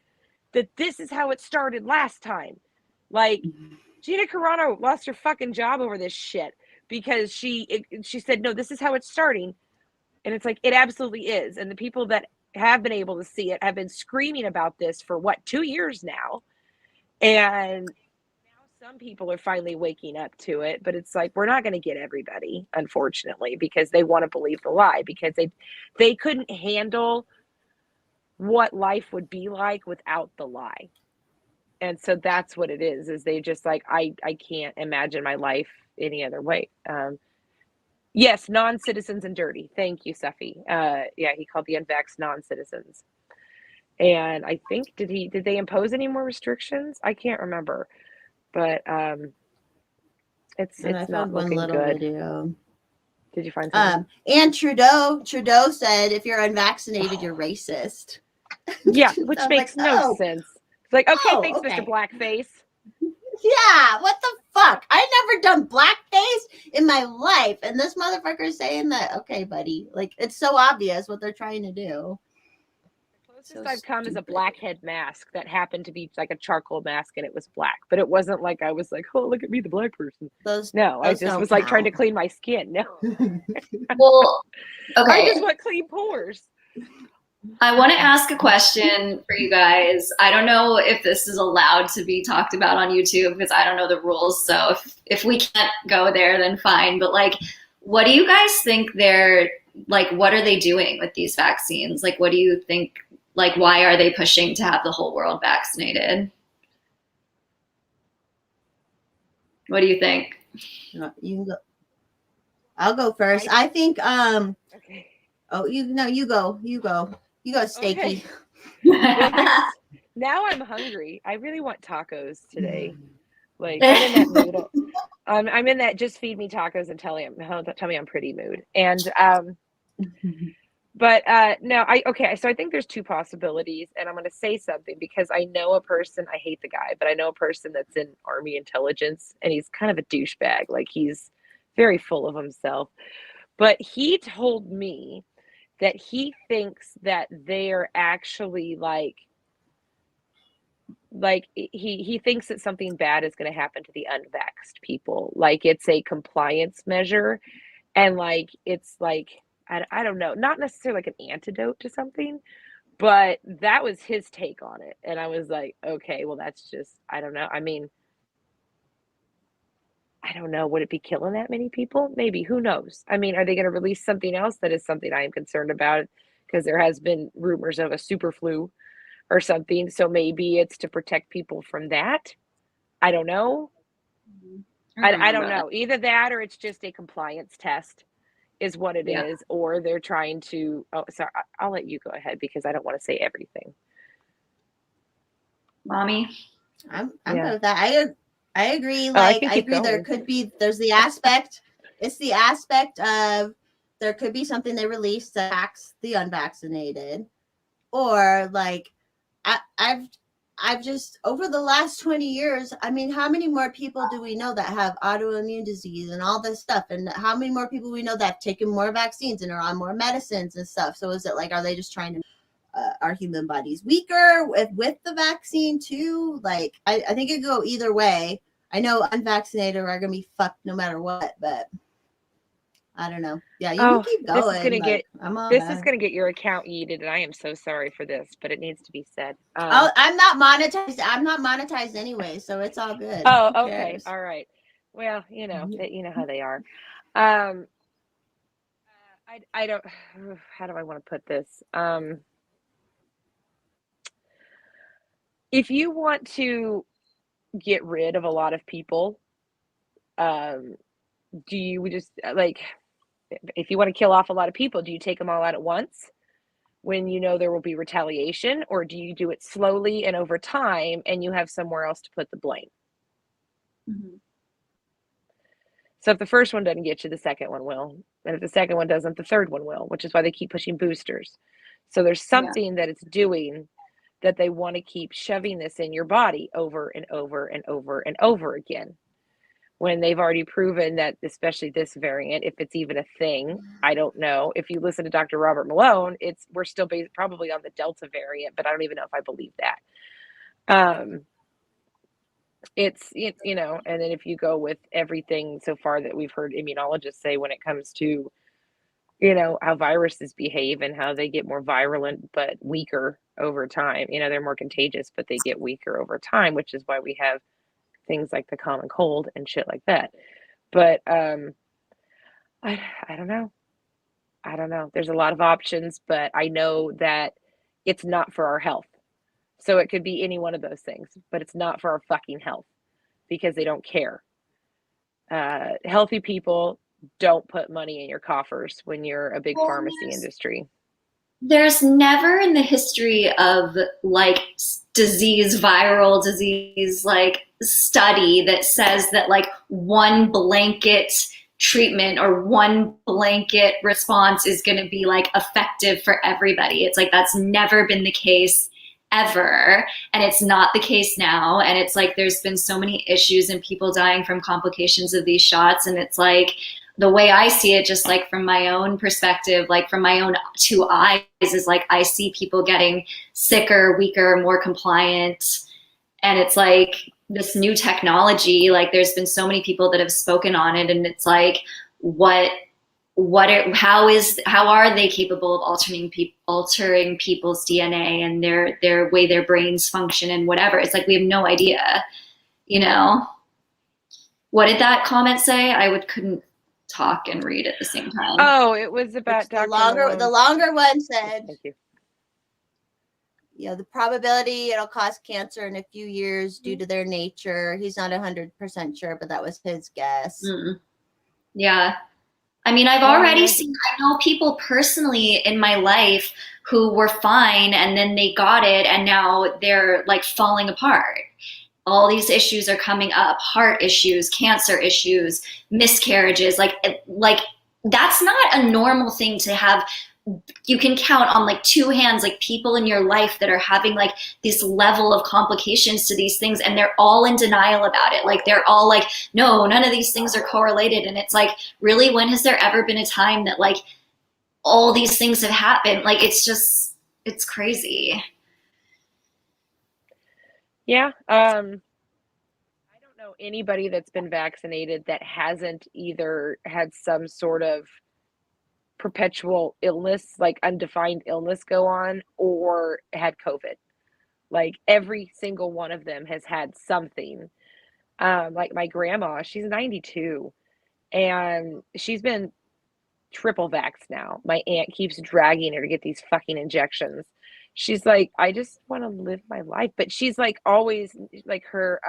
that this is how it started last time? Like Gina Carano lost her fucking job over this shit. because she said, no, this is how it's starting. And it's like, it absolutely is. And the people that have been able to see it have been screaming about this for 2 years now. And now some people are finally waking up to it, but it's like, we're not going to get everybody, unfortunately, because they want to believe the lie, because they couldn't handle what life would be like without the lie. And so that's what it is they just like, I can't imagine my life any other way. Yes, non-citizens and dirty. Thank you, Seffi. Yeah, he called the unvaxxed non-citizens. And I think, did they impose any more restrictions? I can't remember. But it's not looking good. Video. Did you find something? And Trudeau said, if you're unvaccinated, you're racist. Yeah, which makes no sense. It's like, okay, thanks, okay. Mr. Blackface. Yeah, what the fuck? I never done blackface in my life, and this motherfucker is saying that. Okay, buddy, like, it's so obvious what they're trying to do. The closest I've come is a blackhead mask that happened to be like a charcoal mask, and it was black, but it wasn't like I was like, oh, look at me, the black person. I just was like trying to clean my skin. No. Well, okay. I just want clean pores. I want to ask a question for you guys. I don't know if this is allowed to be talked about on YouTube because I don't know the rules. So if we can't go there, then fine. But like, what do you guys think what are they doing with these vaccines? Like, what do you think, like, why are they pushing to have the whole world vaccinated? What do you think? You can go. I'll go first. I think, okay. Oh, you go. You go, Steaky. Okay. Now I'm hungry. I really want tacos today. Like, I'm in that mood. I'm in that just feed me tacos and tell me I'm pretty mood. And but no, so I think there's two possibilities, and I'm going to say something because I know a person. I hate the guy, but I know a person that's in Army intelligence, and he's kind of a douchebag. Like, he's very full of himself. But he told me that he thinks that they're actually like he thinks that something bad is going to happen to the unvaxxed people. Like, it's a compliance measure, and like, it's like, I don't know, not necessarily like an antidote to something, but that was his take on it. And I was like, okay, well, that's just, I don't know. I mean, I don't know. Would it be killing that many people? Maybe. Who knows? I mean, are they going to release something else? That is something I am concerned about, because there has been rumors of a super flu or something. So maybe it's to protect people from that. I don't know. I don't know. Either that, or it's just a compliance test is what it is. Or they're trying to, sorry, I'll let you go ahead because I don't want to say everything. Mommy? I'm good with that. I agree. Like, I agree. There's the aspect. It's the aspect of there could be something they release that attacks the unvaccinated, or like I've just, over the last 20 years, I mean, how many more people do we know that have autoimmune disease and all this stuff? And how many more people we know that have taken more vaccines and are on more medicines and stuff? So is it like, are they just trying to our human bodies weaker with the vaccine too? Like, I think it could go either way. I know unvaccinated are going to be fucked no matter what, but I don't know. Yeah, you can keep going. This is going to get your account yeeted, and I am so sorry for this, but it needs to be said. I'm not monetized. I'm not monetized anyway, so it's all good. Oh, okay, all right. Well, you know how they are. I don't. How do I want to put this? If you want to get rid of a lot of people, do you just, like, if you want to kill off a lot of people, do you take them all out at once when you know there will be retaliation, or do you do it slowly and over time and you have somewhere else to put the blame? Mm-hmm. So if the first one doesn't get you, the second one will. And if the second one doesn't, the third one will, which is why they keep pushing boosters. So there's something that it's doing that they want to keep shoving this in your body over and over and over and over again, when they've already proven that, especially this variant, if it's even a thing, I don't know. If you listen to Dr. Robert Malone, we're still probably on the Delta variant, but I don't even know if I believe that. you know, and then if you go with everything so far that we've heard immunologists say when it comes to, you know, how viruses behave and how they get more virulent but weaker over time. You know, they're more contagious, but they get weaker over time, which is why we have things like the common cold and shit like that. But I don't know. I don't know. There's a lot of options, but I know that it's not for our health. So it could be any one of those things, but it's not for our fucking health because they don't care. Healthy people don't put money in your coffers when you're a big Well, pharmacy industry. there's never in the history of like disease, viral disease, like study that says that like one blanket treatment or one blanket response is going to be like effective for everybody. It's like that's never been the case ever, and it's not the case now. And it's like there's been so many issues and people dying from complications of these shots, and it's like the way I see it, just like from my own perspective, like from my own two eyes, is like I see people getting sicker, weaker, more compliant. And it's like this new technology, like there's been so many people that have spoken on it, and it's like how are they capable of altering people's DNA and their way their brains function and whatever. It's like we have no idea, you know. What did that comment say? I couldn't talk and read at the same time. Oh, it was about the longer one said, thank you. You know, the probability it'll cause cancer in a few years due to their nature. He's not 100% sure, but that was his guess. Yeah. I mean, I've already seen, I know people personally in my life who were fine and then they got it and now they're like falling apart. All these issues are coming up, heart issues, cancer issues, miscarriages, like that's not a normal thing to have. You can count on like two hands, like people in your life that are having like this level of complications to these things, and they're all in denial about it. Like they're all like, no, none of these things are correlated. And it's like, really, when has there ever been a time that like all these things have happened? Like it's crazy. Yeah. I don't know anybody that's been vaccinated that hasn't either had some sort of perpetual illness, like undefined illness go on, or had COVID. Like every single one of them has had something. Like my grandma, she's 92 and she's been triple vaxxed now. My aunt keeps dragging her to get these fucking injections. She's like, I just want to live my life. But she's like always like her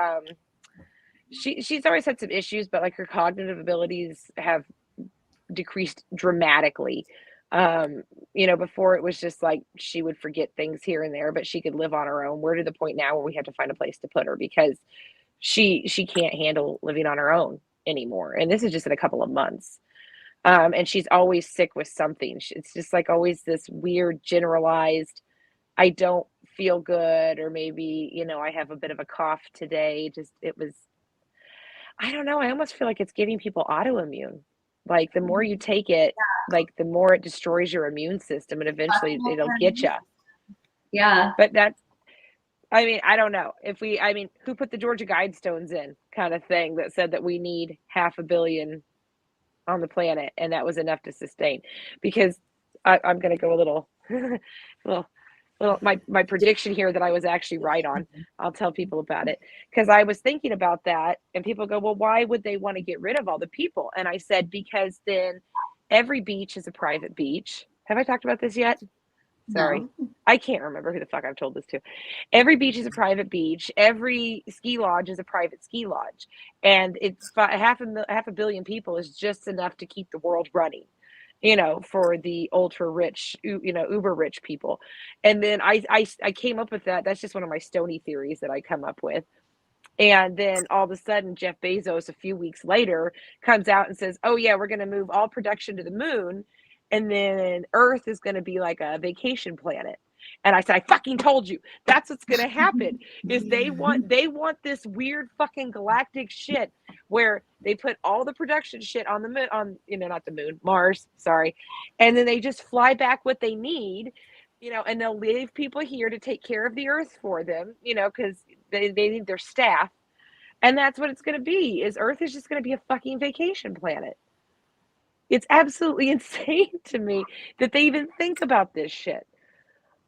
she's always had some issues, but like her cognitive abilities have decreased dramatically. You know, before it was just like she would forget things here and there, but she could live on her own. We're to the point now where we have to find a place to put her because she can't handle living on her own anymore. And this is just in a couple of months. And she's always sick with something. It's just like always this weird generalized, I don't feel good, or maybe, you know, I have a bit of a cough today. I don't know. I almost feel like it's giving people autoimmune. Like the more you take it, like the more it destroys your immune system, and eventually it'll get you. Yeah. But I mean, I don't know who put the Georgia Guidestones in kind of thing that said that we need 500 million on the planet, and that was enough to sustain. Because I'm going to go a little, my prediction here that I was actually right on. I'll tell people about it because I was thinking about that, and people go, well, why would they want to get rid of all the people? And I said, because then every beach is a private beach. Have I talked about this yet? Sorry. No. I can't remember who the fuck I've told this to. Every beach is a private beach. Every ski lodge is a private ski lodge. And it's half a billion people is just enough to keep the world running, you know, for the ultra rich, you know, uber rich people. And then I came up with that. That's just one of my stony theories that I come up with. And then all of a sudden, Jeff Bezos, a few weeks later, comes out and says, oh, yeah, we're going to move all production to the moon. And then Earth is going to be like a vacation planet. And I said, I fucking told you. That's what's going to happen. Is they want this weird fucking galactic shit where they put all the production shit on the moon, on, you know, not the moon, Mars, sorry. And then they just fly back what they need, you know, and they'll leave people here to take care of the Earth for them, you know, because they need their staff. And that's what it's going to be, is Earth is just going to be a fucking vacation planet. It's absolutely insane to me that they even think about this shit.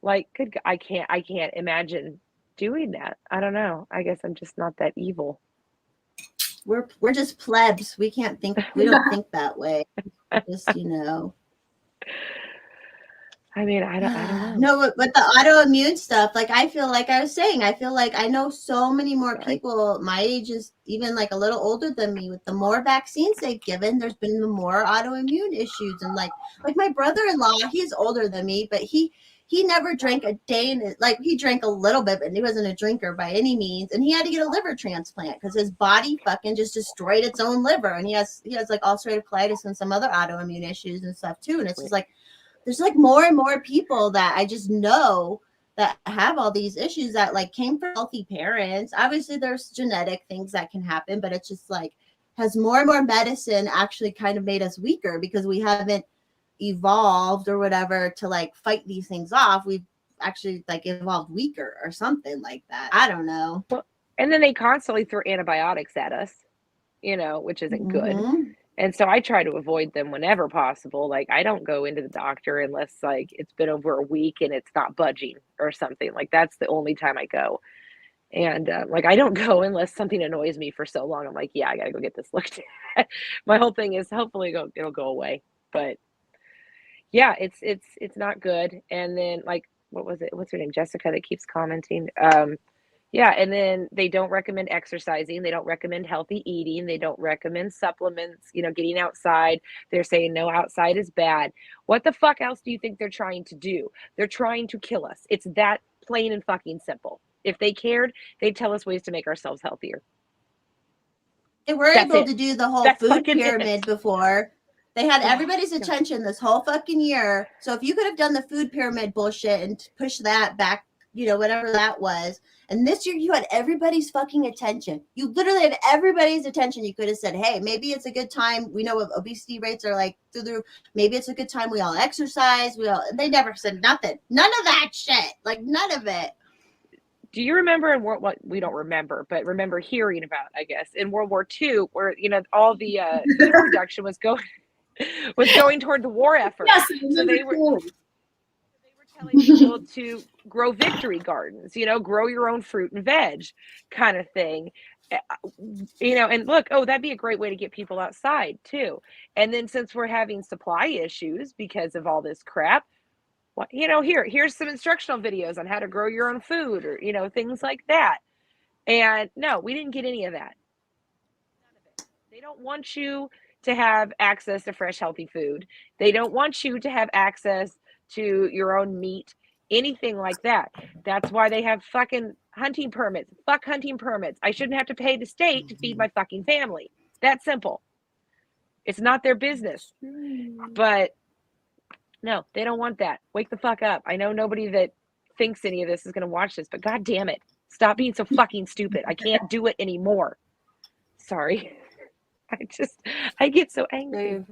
Like, I can't imagine doing that. I don't know. I guess I'm just not that evil. We're just plebs. We can't think. We don't think that way. Just, you know. I mean, I don't know. No, but the autoimmune stuff, like I feel like I was saying, I feel like I know so many more people my age is even like a little older than me. With the more vaccines they've given, there's been the more autoimmune issues. And like my brother-in-law, he's older than me, but he never drank a day in it. Like he drank a little bit, but he wasn't a drinker by any means. And he had to get a liver transplant because his body fucking just destroyed its own liver. And he has like ulcerative colitis and some other autoimmune issues and stuff too. And it's just like, there's like more and more people that I just know that have all these issues that like came from healthy parents. Obviously there's genetic things that can happen, but it's just like has more and more medicine actually kind of made us weaker because we haven't evolved or whatever to like fight these things off. We've actually like evolved weaker or something like that. I don't know. And then they constantly throw antibiotics at us, you know, which isn't good. And so I try to avoid them whenever possible. Like I don't go into the doctor unless like it's been over a week and it's not budging or something. Like that's the only time I go. And like I don't go unless something annoys me for so long. I'm like, yeah, I gotta go get this looked at. My whole thing is hopefully it'll go away. But yeah, it's not good. And then like what was it? What's her name? Jessica that keeps commenting. Yeah, and then they don't recommend exercising. They don't recommend healthy eating. They don't recommend supplements, you know, getting outside. They're saying no, outside is bad. What the fuck else do you think they're trying to do? They're trying to kill us. It's that plain and fucking simple. If they cared, they'd tell us ways to make ourselves healthier. They were able to do the whole food pyramid before. They had everybody's attention this whole fucking year. So if you could have done the food pyramid bullshit and push that back, you know, whatever that was. And this year you had everybody's fucking attention. You literally had everybody's attention. You could have said, hey, maybe it's a good time. We know obesity rates are like through the roof. Maybe it's a good time we all exercise. They never said nothing. None of that shit. Like none of it. Do you remember in what we don't remember, but remember hearing about, I guess, in World War II, where, you know, all the food production was going toward the war effort. Yes, so they were telling people to grow victory gardens, you know, grow your own fruit and veg kind of thing, you know, and look, that'd be a great way to get people outside too. And then since we're having supply issues because of all this crap, you know, here's some instructional videos on how to grow your own food or, you know, things like that. And no, we didn't get any of that. None of it. They don't want you to have access to fresh, healthy food. They don't want you to have access to your own meat, anything like that. That's why they have fucking hunting permits. Fuck hunting permits. I shouldn't have to pay the state to feed my fucking family. That simple. It's not their business. But no, they don't want that. Wake the fuck up. I know nobody that thinks any of this is going to watch this, but god damn it. Stop being so fucking stupid. I can't do it anymore. Sorry. I get so angry.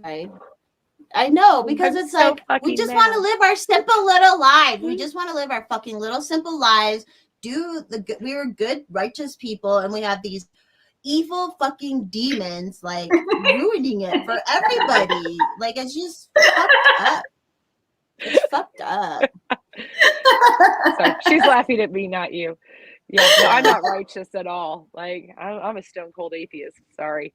I know, because it's so like we just want to live our simple little lives. We just want to live our fucking little simple lives. We were good, righteous people, and we have these evil fucking demons like ruining it for everybody. Like it's just fucked up. It's fucked up. Sorry, she's laughing at me, not you. Yeah, no, I'm not righteous at all. Like I'm a stone cold atheist. Sorry.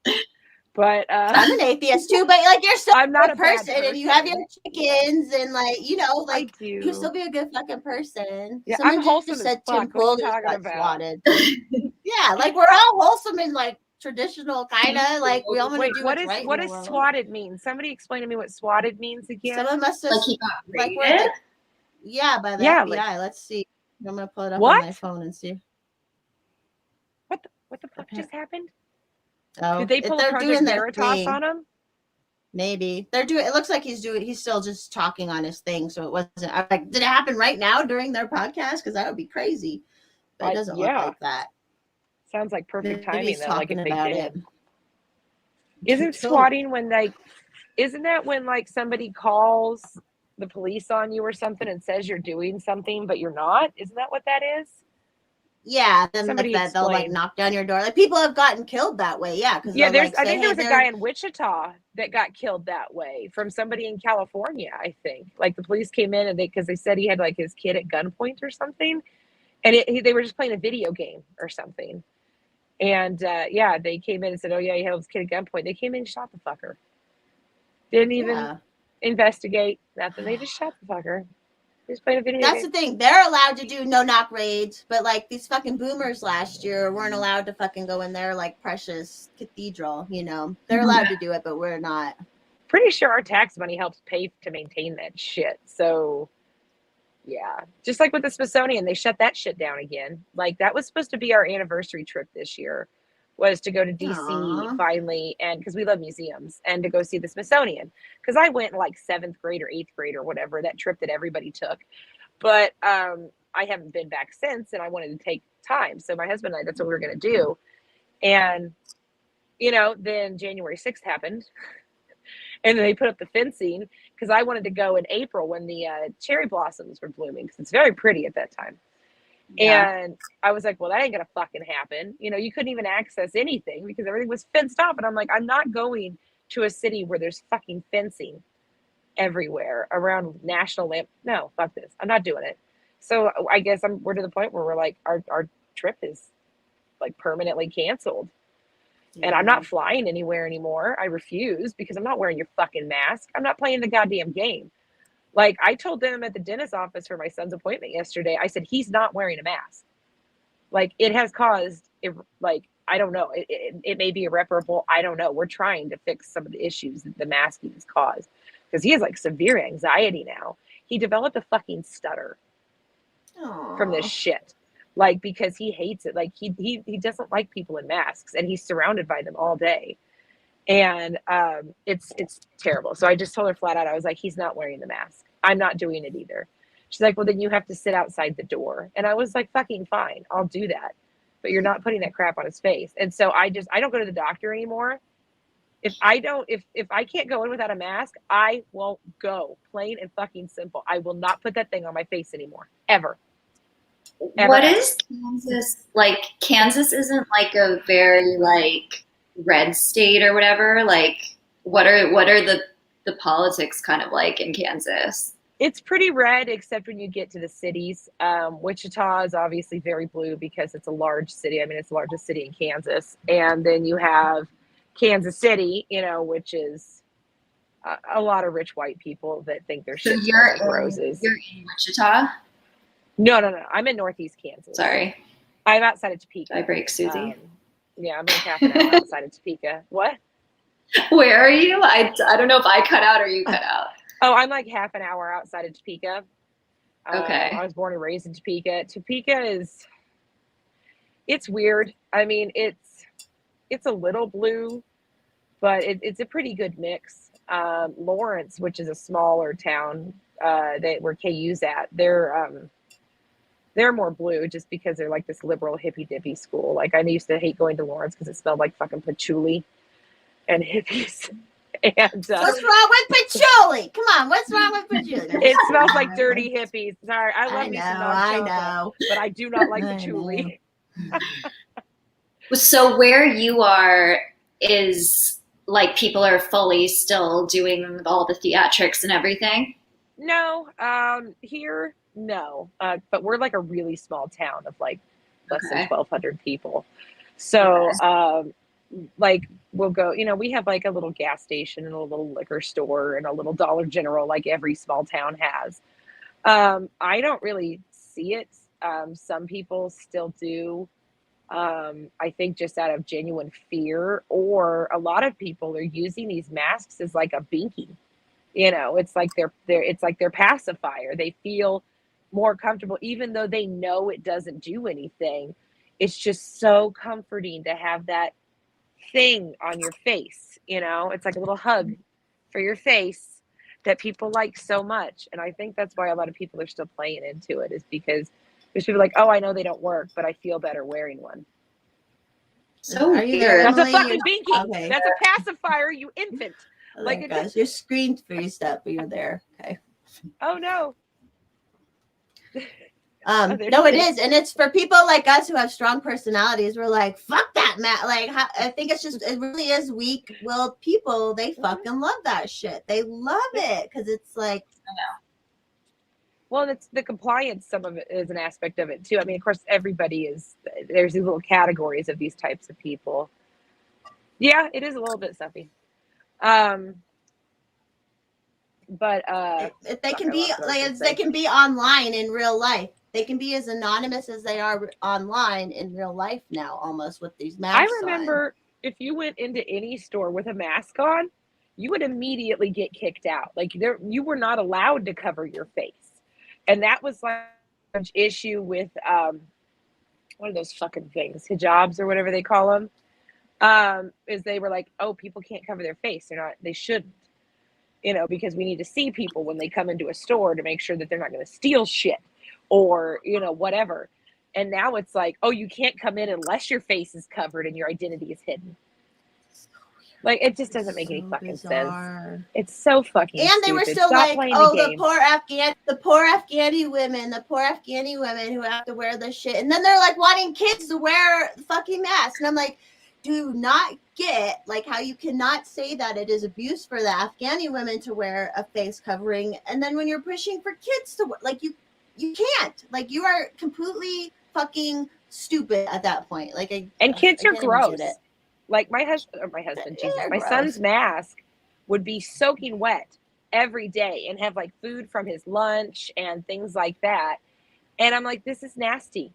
But I'm an atheist too, but like you're still I'm not a person and you have your chickens and like, you know, like you still be a good fucking person. Yeah, someone I'm wholesome just said as fuck. Tim Pool's got swatted. Yeah, like we're all wholesome and like traditional kind of like we all want to do what's right. What does swatted mean? Somebody explain to me what swatted means again. Someone must have like he got raided. By the FBI. Let's see. I'm gonna pull it up on my phone and see. What the fuck just happened? Oh, did they pull a Project Veritas on him? Maybe they're doing. It looks like he's still just talking on his thing. So it wasn't. I'm like, did it happen right now during their podcast? Because that would be crazy. But it doesn't look like that. Sounds like perfect timing though. Like if they did. Isn't swatting when isn't that when like somebody calls the police on you or something and says you're doing something but you're not? Isn't that what that is? Yeah, then Somebody like that, they'll like explain. knock down your door. Like people have gotten killed that way. Yeah, because Yeah, they'll like I say, think there "Hey, was a they're guy in Wichita that got killed that way from somebody in California, I think. Like the police came in and because they said he had like his kid at gunpoint or something, and they were just playing a video game or something. And yeah, they came in and said, "Oh yeah, he held his kid at gunpoint." They came in and shot the fucker. Didn't even yeah." investigate nothing. They just shot the fucker. They just played a video That's game. the thing. They're allowed to do no knock raids, but like these fucking boomers last year weren't allowed to fucking go in there like Precious Cathedral. You know, they're allowed to do it, but we're not. Pretty sure our tax money helps pay to maintain that shit. So yeah, just like with the Smithsonian, they shut that shit down again. Like that was supposed to be our anniversary trip this year, was to go to DC Aww. finally, and because we love museums, and to go see the Smithsonian. Because I went in like 7th grade or 8th grade or whatever, that trip that everybody took. But I haven't been back since, and I wanted to take time. So my husband and I, that's what we were going to do. And then January 6th happened, and then they put up the fencing because I wanted to go in April when the cherry blossoms were blooming because it's very pretty at that time. Yeah. And I was like, well, that ain't gonna fucking happen. You couldn't even access anything because everything was fenced off. And I'm like, I'm not going to a city where there's fucking fencing everywhere around national lamp. No, fuck this. I'm not doing it. So I guess we're to the point where we're like, our trip is like permanently canceled. And I'm not flying anywhere anymore. I refuse because I'm not wearing your fucking mask. I'm not playing the goddamn game. Like I told them at the dentist office for my son's appointment yesterday, I said, he's not wearing a mask. Like it has caused, like, I don't know. It may be irreparable. I don't know. We're trying to fix some of the issues that the masking has caused because he has like severe anxiety now. He developed a fucking stutter from this Aww. shit. Like because he hates it. Like he doesn't like people in masks and he's surrounded by them all day. And it's terrible. So I just told her flat out, I was like, he's not wearing the mask. I'm not doing it either. She's like, well, then you have to sit outside the door. And I was like, fucking fine, I'll do that. But you're not putting that crap on his face. And so I don't go to the doctor anymore. If I can't go in without a mask, I won't go. Plain and fucking simple. I will not put that thing on my face anymore. Ever. What is Kansas like? Kansas isn't like a very like red state or whatever. Like, what are the politics kind of like in Kansas? It's pretty red, except when you get to the cities. Wichita is obviously very blue because it's a large city. I mean, it's the largest city in Kansas. And then you have Kansas City, which is a lot of rich white people that think they're shit like roses. You're in Wichita? No. I'm in Northeast Kansas. Sorry. I'm outside of Topeka. Did I break Susie? Yeah, I'm like half an hour outside of Topeka. What? Where are you? I don't know if I cut out or you cut out. Oh, I'm like half an hour outside of Topeka. Okay. I was born and raised in Topeka. Topeka it's weird. I mean, it's a little blue, but it's a pretty good mix. Lawrence, which is a smaller town, where KU's at, they're more blue just because they're like this liberal hippy dippy school. Like I used to hate going to Lawrence because it smelled like fucking patchouli and hippies. And what's wrong with patchouli? Come on, what's wrong with patchouli? It smells like dirty hippies. Sorry, I love me some I chocolate, know, but I do not like patchouli. So where you are is like people are fully still doing all the theatrics and everything? No, here, no. But we're like a really small town of like less than 1,200 people. So, like we'll go, we have like a little gas station and a little liquor store and a little Dollar General like every small town has. I don't really see it. Some people still do. I think just out of genuine fear, or a lot of people are using these masks as like a binky. It's like it's like their pacifier. They feel more comfortable, even though they know it doesn't do anything. It's just so comforting to have that thing on your face. It's like a little hug for your face that people like so much. And I think that's why a lot of people are still playing into it, is because there's people like, oh, I know they don't work, but I feel better wearing one. So weird. That's a fucking binky. Okay. That's a pacifier, you infant. Oh my gosh, your screen freezed up, but you're there. Okay. Oh no. No, it is. And it's for people like us who have strong personalities. We're like, fuck that, Matt. Like, I think it's just, it really is weak-willed people. They fucking love that shit. They love it because it's like, I know. Well, it's the compliance. Some of it is an aspect of it too. I mean, of course, everybody is. There's these little categories of these types of people. Yeah, it is a little bit stuffy. But they can be like, they can be online in real life. They can be as anonymous as they are online in real life now, almost with these masks. I remember if you went into any store with a mask on, you would immediately get kicked out. Like you were not allowed to cover your face. And that was like an issue with what are those fucking things, hijabs or whatever they call them, is they were like, oh, people can't cover their face. They shouldn't, because we need to see people when they come into a store to make sure that they're not going to steal shit or, whatever. And now it's like, oh, you can't come in unless your face is covered and your identity is hidden. Like, it just doesn't make any fucking sense. It's so fucking And stupid. They were still Stop like, oh, the poor Afghani women who have to wear this shit. And then they're like wanting kids to wear fucking masks. And I'm like, do not get like how you cannot say that it is abuse for the Afghani women to wear a face covering. And then when you're pushing for kids to wear, like you can't, like you are completely fucking stupid at that point. Like, and kids are gross. Like my son's mask would be soaking wet every day and have like food from his lunch and things like that. And I'm like, this is nasty.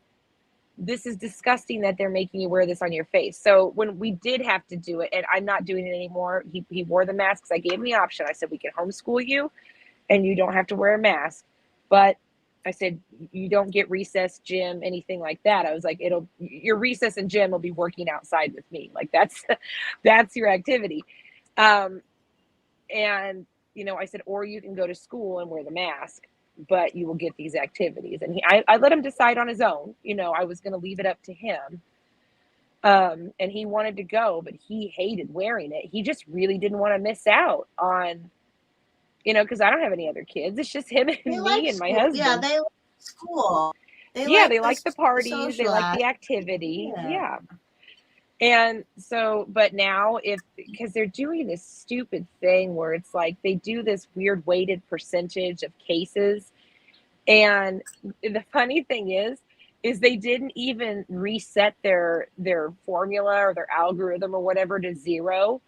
This is disgusting that they're making you wear this on your face. So when we did have to do it, and I'm not doing it anymore, he wore the masks. I gave him the option. I said, we can homeschool you and you don't have to wear a mask. But I said, you don't get recess, gym, anything like that. I was like, your recess and gym will be working outside with me. Like that's your activity. And I said, or you can go to school and wear the mask, but you will get these activities. And I let him decide on his own. I was going to leave it up to him. And he wanted to go, but he hated wearing it. He just really didn't want to miss out on, because I don't have any other kids. It's just him and me and my husband. Yeah, they like school. They like the parties. They like the activity. Yeah. And so, but now because they're doing this stupid thing where it's like they do this weird weighted percentage of cases. And the funny thing is they didn't even reset their formula or their algorithm or whatever to 0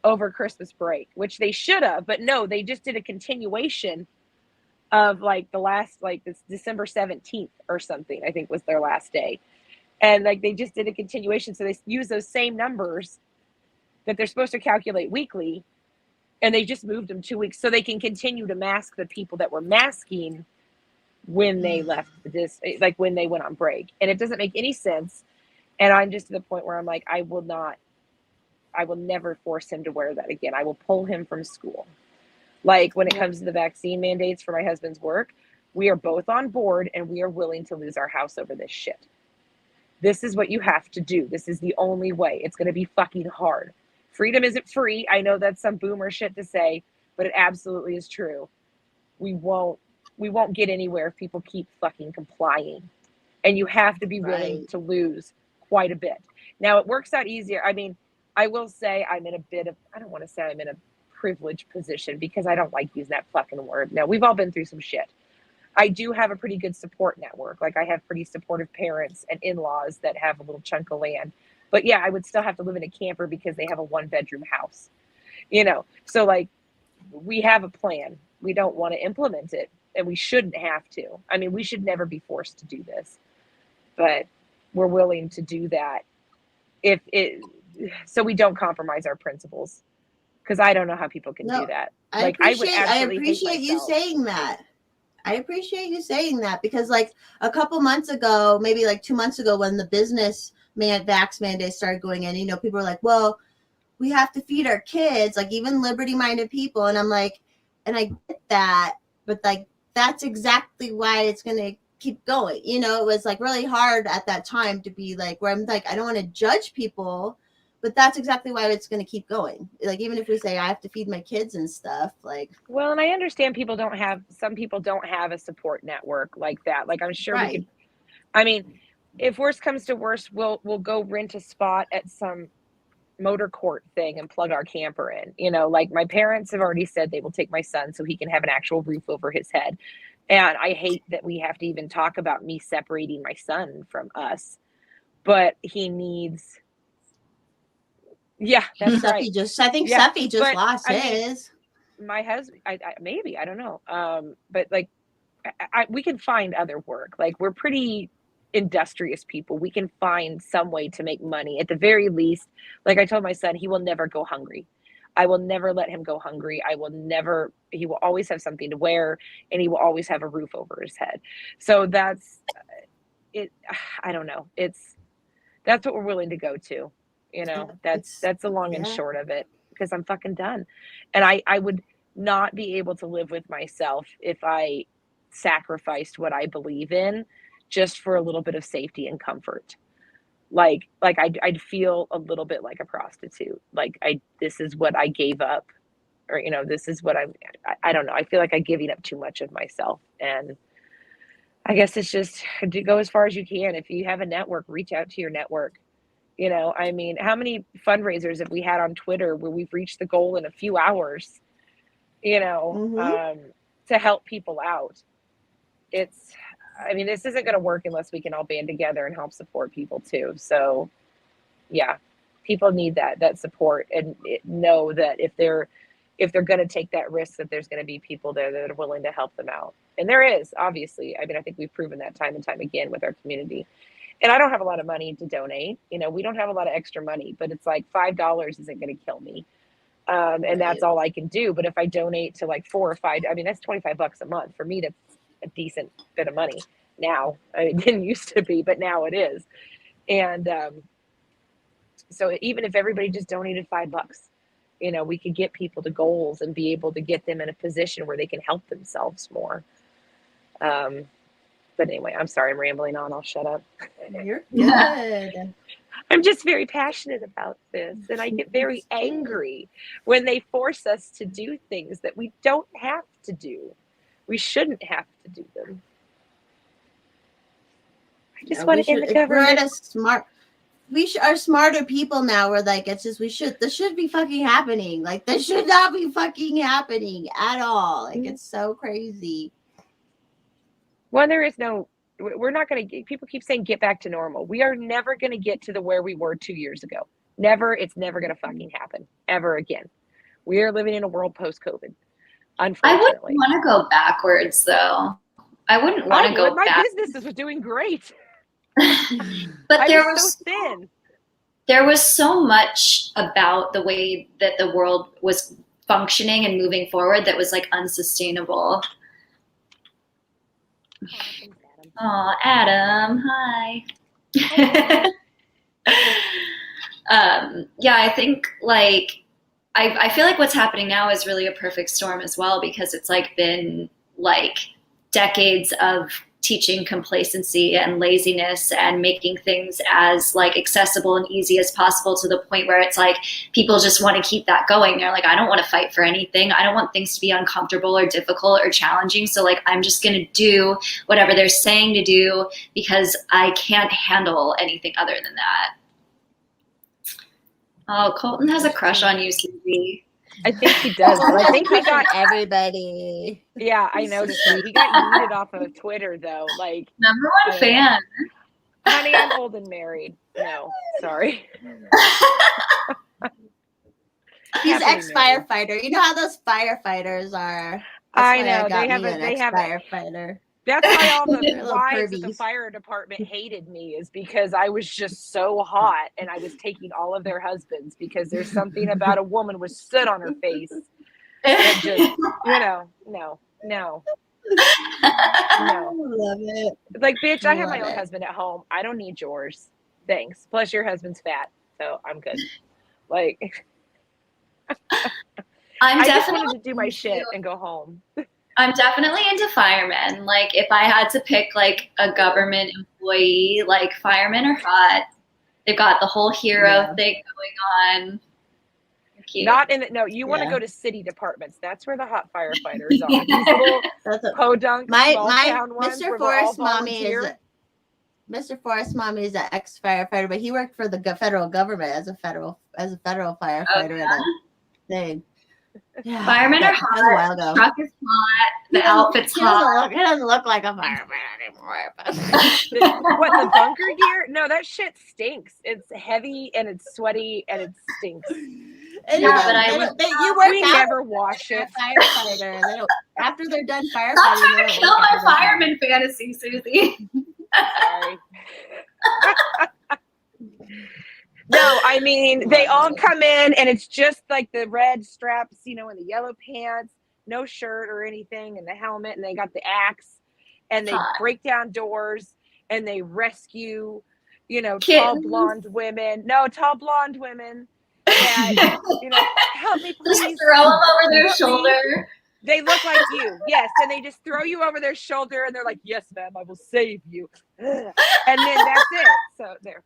over Christmas break, which they should have, but no, they just did a continuation of like the last, like this December 17th or something, I think was their last day. And like, they just did a continuation. So they use those same numbers that they're supposed to calculate weekly. And they just moved them 2 weeks so they can continue to mask the people that were masking when they left like when they went on break. And it doesn't make any sense. And I'm just to the point where I'm like, I will never force him to wear that again. I will pull him from school. Like when it comes to the vaccine mandates for my husband's work, we are both on board and we are willing to lose our house over this shit. This is what you have to do. This is the only way. It's going to be fucking hard. Freedom isn't free. I know that's some boomer shit to say, but it absolutely is true. We won't get anywhere if people keep fucking complying. And you have to be willing to lose quite a bit. Now it works out easier. I mean, I will say I'm in a bit of, I don't want to say I'm in a privileged position because I don't like using that fucking word. No, we've all been through some shit. I do have a pretty good support network. Like I have pretty supportive parents and in-laws that have a little chunk of land. But yeah, I would still have to live in a camper because they have a 1-bedroom house. So like we have a plan. We don't want to implement it and we shouldn't have to. I mean, we should never be forced to do this. But we're willing to do that so we don't compromise our principles. Because I don't know how people can do that. I appreciate you saying that. I appreciate you saying that because like a couple months ago, maybe like 2 months ago when the business vax mandate started going in, people were like, well, we have to feed our kids, like even liberty-minded people. And I'm like, and I get that, but like, that's exactly why it's going to keep going. It was like really hard at that time to be like, where I'm like, I don't want to judge people, but that's exactly why it's going to keep going. Like, even if we say I have to feed my kids and stuff, like. Well, and I understand some people don't have a support network like that. Like, I'm sure we could, I mean, if worst comes to worst, we'll go rent a spot at some motor court thing and plug our camper in. You know, like my parents have already said they will take my son so he can have an actual roof over his head. And I hate that we have to even talk about me separating my son from us, but he needs. Yeah, that's right. I think Seffi just lost his. My husband, maybe, I don't know. But like, we can find other work. Like, we're pretty industrious people. We can find some way to make money. At the very least, like I told my son, he will never go hungry. I will never let him go hungry. He will always have something to wear, and he will always have a roof over his head. So that's it. I don't know. That's what we're willing to go to. You know, that's the long and short of it, because I'm fucking done. And I would not be able to live with myself if I sacrificed what I believe in just for a little bit of safety and comfort. Like I'd feel a little bit like a prostitute. Like, this is what I gave up, or, you know, this is what I don't know. I feel like I'm giving up too much of myself. And I guess it's just to go as far as you can. If you have a network, reach out to your network. You know, I mean, how many fundraisers have we had on Twitter where we've reached the goal in a few hours, you know, to help people out? I mean, this isn't going to work unless we can all band together and help support people too. So yeah, people need that support, and know that if they're going to take that risk, that there's going to be people there that are willing to help them out. And there is, obviously. I mean, I think we've proven that time and time again with our community. And I don't have a lot of money to donate. You know, we don't have a lot of extra money, but it's like $5 isn't going to kill me. And that's all I can do. But if I donate to like 4 or 5, I mean, that's $25 a month. For me, that's a decent bit of money now. It didn't used to be, but now it is. And so even if everybody just donated $5, you know, we could get people to goals and be able to get them in a position where they can help themselves more. But anyway, I'm sorry, I'm rambling on. I'll shut up. You're good. I'm just very passionate about this, and I get very angry when they force us to do things that we don't have to do. We shouldn't have to do them. I just want to end the government. We are smarter people now. We're like, it's just, this should be fucking happening. Like, this should not be fucking happening at all. Like, it's so crazy. Well, we're not going to, people keep saying get back to normal. We are never going to get to where we were 2 years ago. Never. It's never going to fucking happen ever again. We are living in a world post-COVID. Unfortunately. I wouldn't want to go backwards, though. I wouldn't want to go back. My business was doing great. But there was so thin. There was so much about the way that the world was functioning and moving forward that was like unsustainable. Oh, Adam, hi. Yeah, I think like I feel like what's happening now is really a perfect storm as well, because it's like been like decades of teaching complacency and laziness and making things as like accessible and easy as possible, to the point where it's like people just want to keep that going. They're like, I don't want to fight for anything. I don't want things to be uncomfortable or difficult or challenging. So like, I'm just going to do whatever they're saying to do because I can't handle anything other than that. Oh, Colton has a crush on you, Susie. I think he does. But I think he got everybody. Yeah, I noticed that. He got yeeted off of Twitter, though. Like, #1 fan. Honey, I'm old and married. No, sorry. He's ex-firefighter. You know how those firefighters are. I know. They have firefighter. That's why all the wives at the fire department hated me, is because I was just so hot and I was taking all of their husbands, because there's something about a woman with soot on her face that just, no. I love it. Like, bitch, I have my own husband at home. I don't need yours. Thanks. Plus, your husband's fat, so I'm good. Like, I just wanted to do my shit and go home. I'm definitely into firemen. Like, if I had to pick like a government employee, like firemen are hot. They've got the whole hero thing going on. Cute. Not in the, no, you want to go to city departments. That's where the hot firefighters are. These little podunk small town ones Mr. where Forest they're all Mommy is Mr. Forest Mommy is an ex-firefighter, but he worked for the federal government as a federal firefighter at a thing. Yeah, firemen are hot. A while ago. Truck is hot. The outfit's hot. He doesn't look like a fireman anymore. But. What, the bunker gear? No, that shit stinks. It's heavy and it's sweaty and it stinks. And you work we out never wash it. Firefighter. They don't, after they're done firefighting. Stop trying to kill my fireman fantasy, Susie. Sorry. No, I mean, they all come in and it's just like the red straps, you know, and the yellow pants, no shirt or anything, and the helmet, and they got the axe, and they break down doors, and they rescue, you know, tall blonde women. That, you know, help me please. Just throw them over their shoulder. They look like you, yes, and they just throw you over their shoulder, and they're like, "Yes, ma'am, I will save you," and then that's it. So there.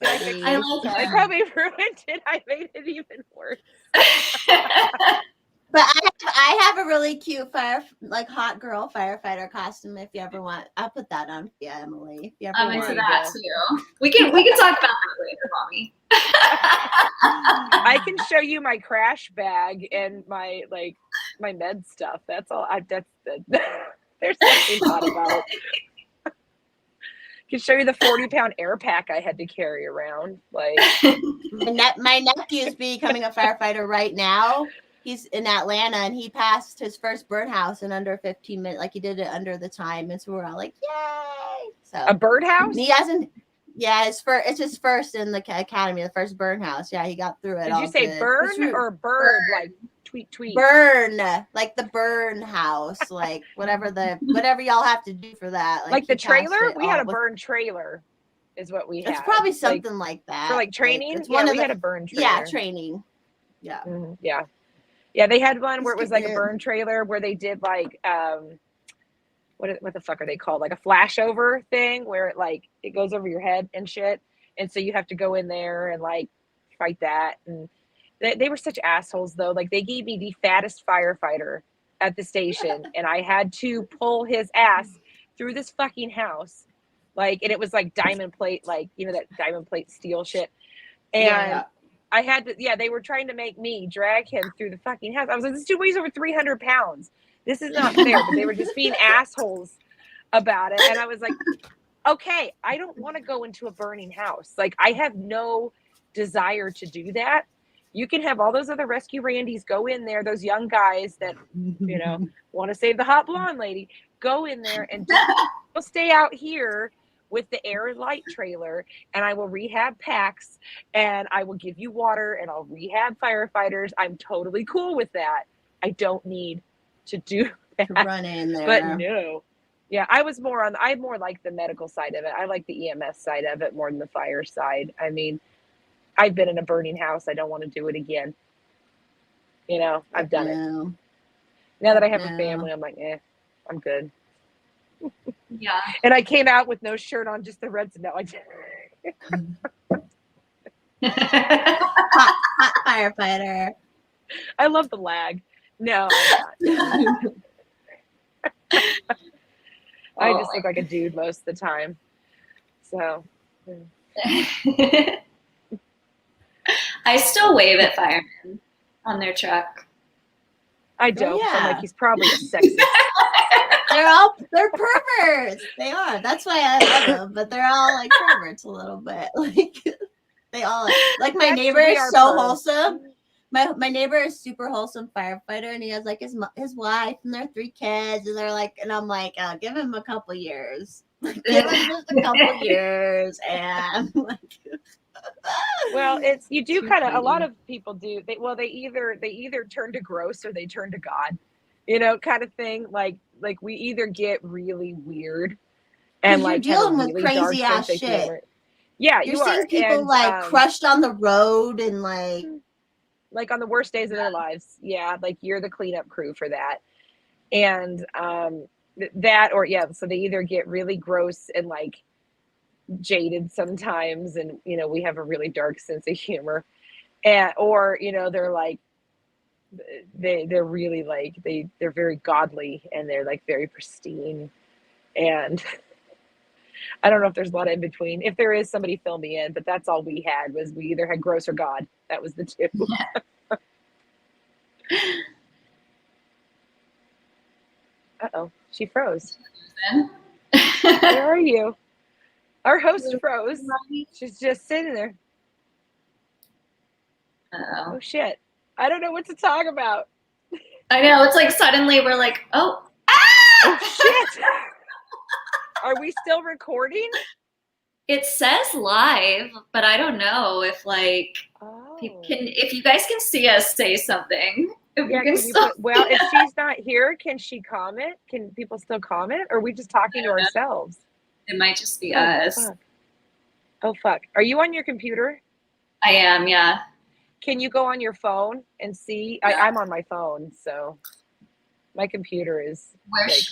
I probably ruined it. I made it even worse. But I have a really cute hot girl firefighter costume. If you ever want, I'll put that on for you, Emily. If you ever I'm into that too. We can talk about that later, Mommy. I can show you my crash bag and my med stuff. That's all. There's nothing hot about it. I can show you the 40-pound air pack I had to carry around. Like my nephew's becoming a firefighter right now. He's in Atlanta and he passed his first birdhouse in under 15 minutes. Like he did it under the time, and so we're all like, "Yay!" So a birdhouse? He hasn't. Yeah, it's his first in the academy, the first birdhouse. Yeah, he got through it. Did you say burn or bird? Like tweet? Burn, like the burn house, like whatever y'all have to do for that. Like the trailer? We had a burn trailer, is what we had. It's probably something like that. For like training? We had a burn trailer. Yeah, training. Yeah. Mm-hmm. Yeah. Yeah, they had one where it was like a burn trailer where they did like what the fuck are they called? Like a flashover thing where it goes over your head and shit. And so you have to go in there and like fight that. And they were such assholes though. Like they gave me the fattest firefighter at the station and I had to pull his ass through this fucking house. Like, and it was like diamond plate, like, you know, that diamond plate steel shit. And I had to, they were trying to make me drag him through the fucking house. I was like, this dude weighs over 300 pounds. This is not fair. But they were just being assholes about it. And I was like, okay, I don't want to go into a burning house. Like, I have no desire to do that. You can have all those other rescue Randys go in there, those young guys that, you know, want to save the hot blonde lady. Go in there and don't stay out here with the air light trailer, and I will rehab packs, and I will give you water, and I'll rehab firefighters. I'm totally cool with that. I don't need to do that. To run in there. But no. Yeah, I more like the medical side of it. I like the EMS side of it more than the fire side. I mean, I've been in a burning house. I don't want to do it again. You know, I've done it. Now that I have a family, I'm like, I'm good. Yeah. And I came out with no shirt on, just the reds. No, I didn't. hot firefighter. I love the lag. No, I'm not. I just look like a dude most of the time. So. I still wave at firemen on their truck. I don't. So I'm like, he's probably a sexist. They're perverts. They are. That's why I love them. But they're all like perverts a little bit. Like they all like my neighbor is so wholesome. My neighbor is super wholesome firefighter, and he has like his wife and their 3 kids, and they're like, and I'm like, give him a couple years. Like, give him just a couple years, and like. Well, it's you do kind of a lot of people do. They either turn to gross or they turn to God, you know, kind of thing. Like we either get really weird and like you're dealing with crazy ass shit. Humor. Yeah, you're seeing people like crushed on the road and like on the worst days of their lives. Yeah, like you're the cleanup crew for that, and that or so they either get really gross and like jaded sometimes, and we have a really dark sense of humor, and or they're like they're really like they're very godly, and they're like very pristine, and I don't know if there's a lot in between. If there is, somebody fill me in, but that's all we had. Was we either had gross or God. That was the two. Uh-oh, she froze. Where are you? Our host froze. She's just sitting there. Uh-oh. Oh shit. I don't know what to talk about. I know, it's like suddenly we're like, oh. Oh shit. Are we still recording? It says live, but I don't know if like if you guys can see us, say something. If she's not here, can she comment? Can people still comment? Or are we just talking to ourselves? It might just be us. Fuck. Oh fuck. Are you on your computer? I am, yeah. Can you go on your phone and see? I'm on my phone, so my computer is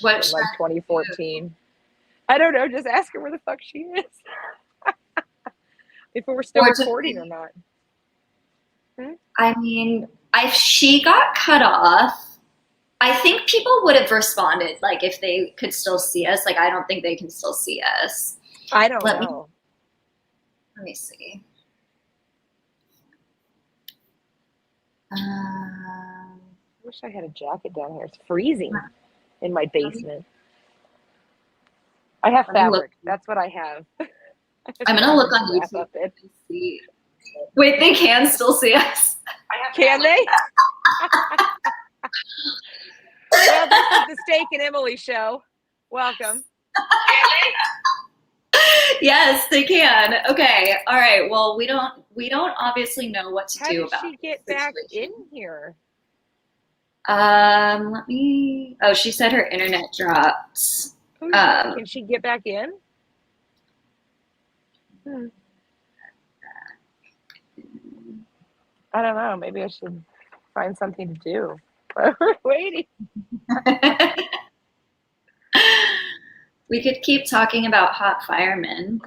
like 2014. I don't know. Just ask her where the fuck she is. If we're still recording or not. I mean, if she got cut off, I think people would have responded, like, if they could still see us. Like, I don't think they can still see us. I don't know. Let me see. I wish I had a jacket down here. It's freezing in my basement. I have fabric. That's what I have. I'm going to look on YouTube and see. Wait, they can still see us. Can they? Well, this is the Steak and Emily show. Welcome. Yes, they can. Okay. All right. Well, we don't obviously know what to do about it. How did she get back in here? Let me. Oh, she said her internet dropped. Can she get back in? I don't know. Maybe I should find something to do. We're waiting. We could keep talking about hot firemen.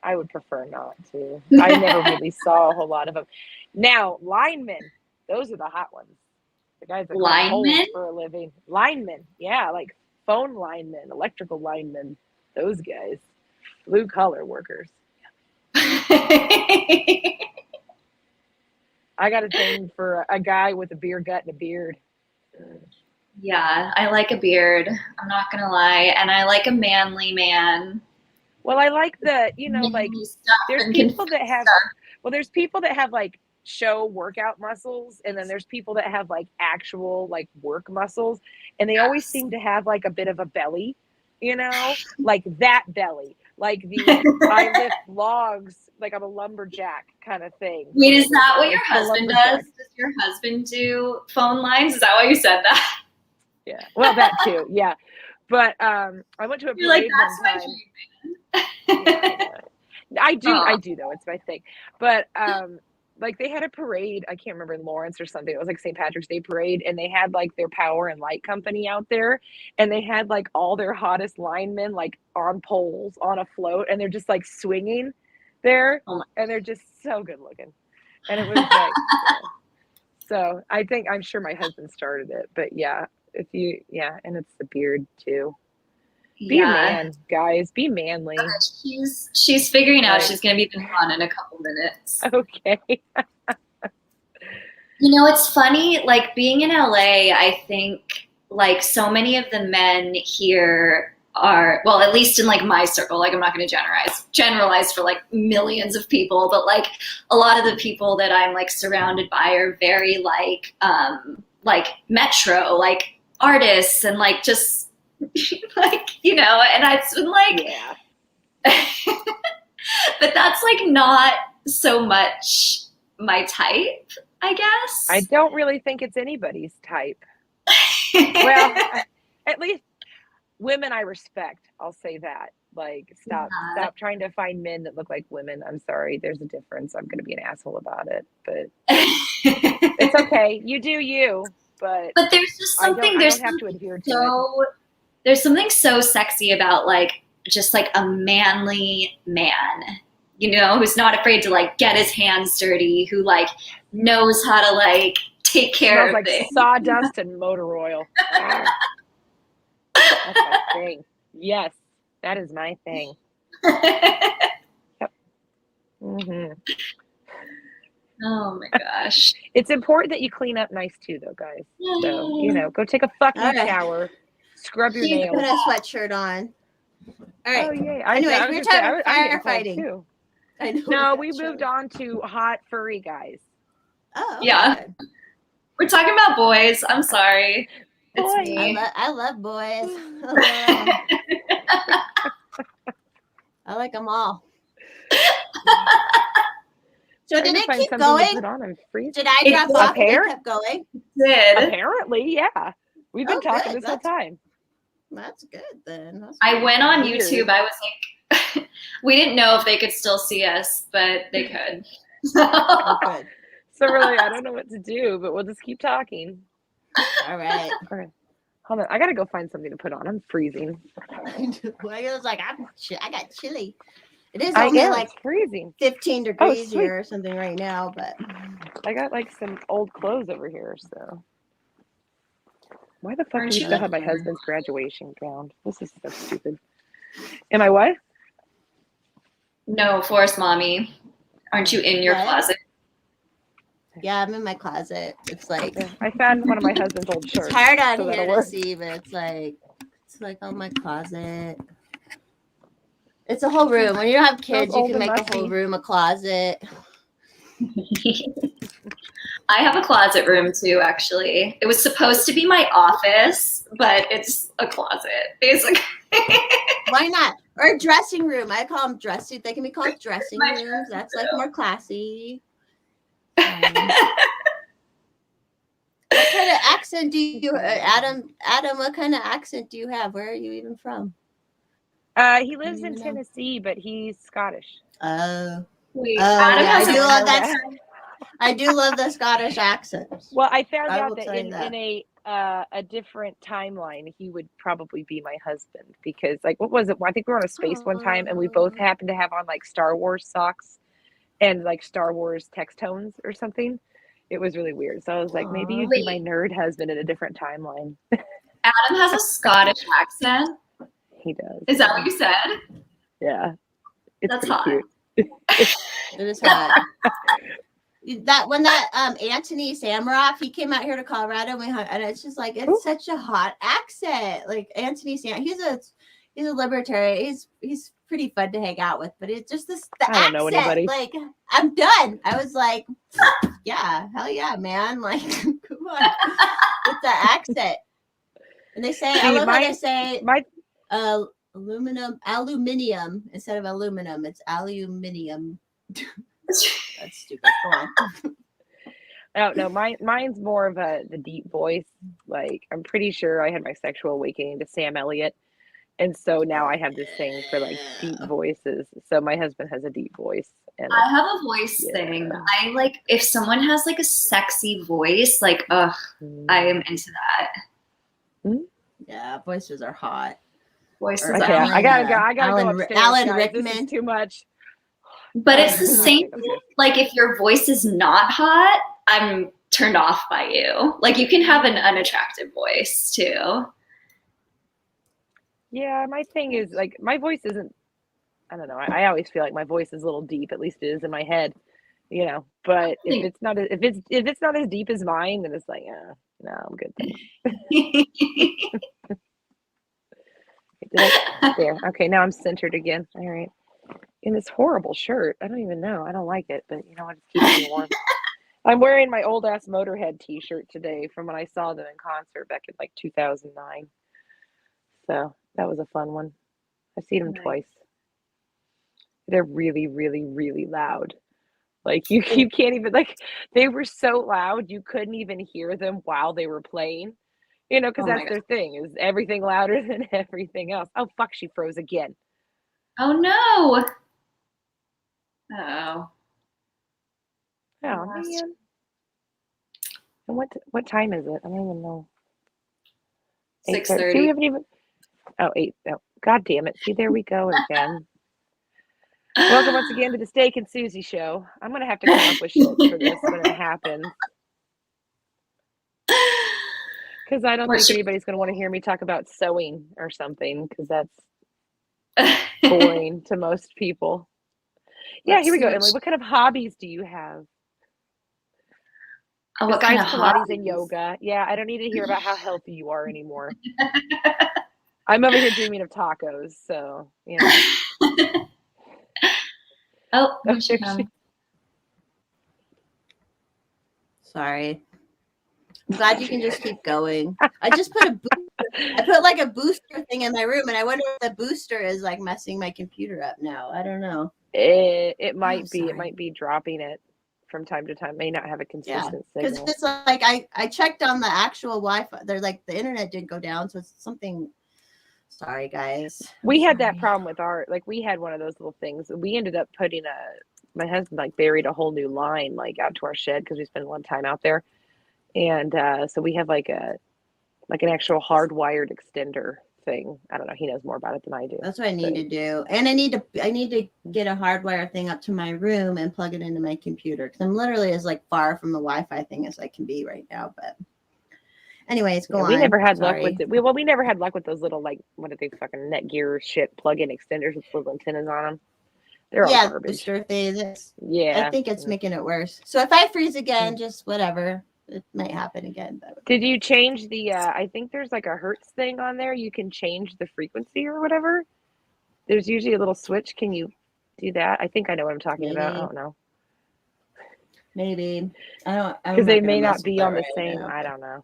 I would prefer not to. I never really saw a whole lot of them. Now, linemen, those are the hot ones. The guys that linemen for a living. Linemen, yeah, like phone linemen, electrical linemen, those guys, blue collar workers. I got a thing for a guy with a beer gut and a beard. Yeah, I like a beard. I'm not going to lie. And I like a manly man. Well, I like the, like, there's people that have, there's people that have, like, show workout muscles. And then there's people that have, like, actual, like, work muscles. And they always seem to have, like, a bit of a belly, like that belly. Like the I lift logs, like I'm a lumberjack kind of thing. Wait, is that what your husband does? Does your husband do phone lines? Is that why you said that? Yeah. Well, that too. Yeah. But I went to a parade one time. I do though. It's my thing. But like they had a parade, I can't remember, in Lawrence or something. It was like St. Patrick's Day parade, and they had like their power and light company out there, and they had like all their hottest linemen like on poles on a float, and they're just like swinging there, and they're just so good looking. And it was like so I'm sure my husband started it, but yeah, and it's the beard too. Be a man, guys. Be manly. She's figuring out she's going to be the one in a couple minutes. Okay. It's funny, like being in LA, I think like so many of the men here are, well, at least in like my circle, like I'm not going to generalize for like millions of people, but like a lot of the people that I'm like surrounded by are very like metro, like artists and like just like, and I've been like, but that's like not so much my type, I guess. I don't really think it's anybody's type. Well, at least women I respect. I'll say that. Like, stop trying to find men that look like women. I'm sorry. There's a difference. I'm going to be an asshole about it, but it's okay. You do you, but there's just something, I don't have to adhere to it. There's something so sexy about like just like a manly man, you know, who's not afraid to like get his hands dirty, who like knows how to like take care Smells of like things. sawdust and motor oil. Ah, that's my thing. Yes, that is my thing. Hmm. Oh my gosh. It's important that you clean up nice too, though, guys. So, you know, go take a fucking All right. shower, scrub your She nails. put a sweatshirt on. All right. Oh, yay. Anyways, I was we're gonna say, talking I'm getting cold, firefighting. too. I know No, got we moved on to hot, furry guys. Oh, okay, Yeah. good. We're talking about boys. I'm sorry. It's Boys. me. I love boys. I like them all. So Trying did to it find keep something to going? put on. I'm freezing. Did I It drop did. off and it Apparent- kept going? Did. Apparently, yeah. We've been Oh, talking good. this whole time. That's good then. That's I good. went on Weird. YouTube. I was like, we didn't know if they could still see us, but they could. Oh, good. So we're like, I don't know what to do, but we'll just keep talking. All right. All right. Hold on. I got to go find something to put on. I'm freezing. Well, I was like, I got chilly. It is I only am. like It's freezing. 15 degrees sweet. here or something right now, but I got like some old clothes over here, so. Why the fuck Aren't do we you still have my lucky? husband's graduation gown? This is so stupid. Am I what? No, Forest Mommy. Aren't you in your What? closet? yeah, I'm in my closet. It's like Yeah, I found one of my husband's old shirts. it's hard on so here that'll to work. see, but it's like on my closet. It's a whole room. When you don't have kids, you old can and make a whole musty. room a closet. I have a closet room too, actually. It was supposed to be my office, but it's a closet, basically. Why not? Or a dressing room. I call them dressing. They can be called dressing My rooms. That's like room. more classy. What kind of accent do you, Adam? Adam, what kind of accent do you have? Where are you even from? He lives in even know. Tennessee, but he's Scottish. Oh, Wait, Oh, Adam yeah, I has do a love that. I do love the Scottish accents. Well, I found I out will that tell you in that. a different timeline, he would probably be my husband because, like, what was it? I think we were on a space one time, and we both happened to have on like Star Wars socks and like Star Wars text tones or something. It was really weird. So I was like, maybe you'd be my nerd husband in a different timeline. Adam has a Scottish accent. He does. Is that what you said? Yeah. It's That's pretty hot. cute. It is hot. That when that Anthony Samaroff, he came out here to Colorado, and, and it's just like it's such a hot accent. Like Anthony Sam, he's a libertarian. He's pretty fun to hang out with, but it's just the I don't know accent. anybody. Like I'm done. I was like, yeah, hell yeah, man. Like come on, with the accent. And they say, I love how they say aluminium instead of aluminum. It's aluminium. That's stupid. Go on. Oh no, mine's more of the deep voice. Like I'm pretty sure I had my sexual awakening to Sam Elliott, and so now I have this thing for like deep voices. So my husband has a deep voice, and I have a voice thing. I like if someone has like a sexy voice, like ugh, I am into that. Yeah, voices are hot. Voices Okay, are I gotta go upstairs. Alan guys. Rickman. This is too much. But it's the same thing. Like if your voice is not hot, I'm turned off by you. Like you can have an unattractive voice too. Yeah, my thing is like my voice isn't. I don't know. I always feel like my voice is a little deep. At least it is in my head, you know. But if it's not as deep as mine, then it's like, no, I'm good. There. Okay, now I'm centered again. All right. In this horrible shirt. I don't even know. I don't like it, but you know what? It keeps me warm. I'm wearing my old ass Motorhead t-shirt today from when I saw them in concert back in like 2009. So that was a fun one. I've seen them twice. They're really, really, really loud. Like you can't even like they were so loud you couldn't even hear them while they were playing. You know, because that's their thing is everything louder than everything else. Oh fuck, she froze again. Oh no. Oh. Oh man. And what time is it? I don't even know. 6:30. We haven't even. Oh, 8. Oh, God damn it. See, there we go again. Welcome once again to the Steak and Susie show. I'm going to have to come up with shit for this when it happens. Because I don't think anybody's going to want to hear me talk about sewing or something, because that's boring to most people. Yeah, here we go, Emily. What kind of hobbies do you have? What Besides kind of Pilates hobbies? and yoga. Yeah, I don't need to hear about how healthy you are anymore. I'm over here dreaming of tacos, so, you know. Oh, here she comes. Sorry. I'm glad you can just keep going. I just put I put like a booster thing in my room, and I wonder if the booster is like messing my computer up now. I don't know. It might be. It might be dropping it from time to time. May not have a consistent signal. Because it's like I checked on the actual Wi-Fi. They're like the internet didn't go down, so it's something. Sorry, guys. We had that problem with we had one of those little things. We ended up putting my husband like buried a whole new line like out to our shed because we spent a lot of time out there. And so we have like an actual hardwired extender thing. I don't know. He knows more about it than I do. That's what I need to do. And I need to get a hardwire thing up to my room and plug it into my computer, because I'm literally as like far from the Wi-Fi thing as I can be right now. But anyways, go on. We never had luck with it. We never had luck with those little like what are they fucking Netgear shit plug-in extenders with little antennas on them. They're all garbage. Booster things. Yeah. I think it's making it worse. So if I freeze again, just whatever. It might happen again. Did you change the I think there's like a hertz thing on there. You can change the frequency or whatever. There's usually a little switch. Can you do that? I think I know what I'm talking about. I don't know. Maybe. I don't, because they may not be on the same. Now, I don't know.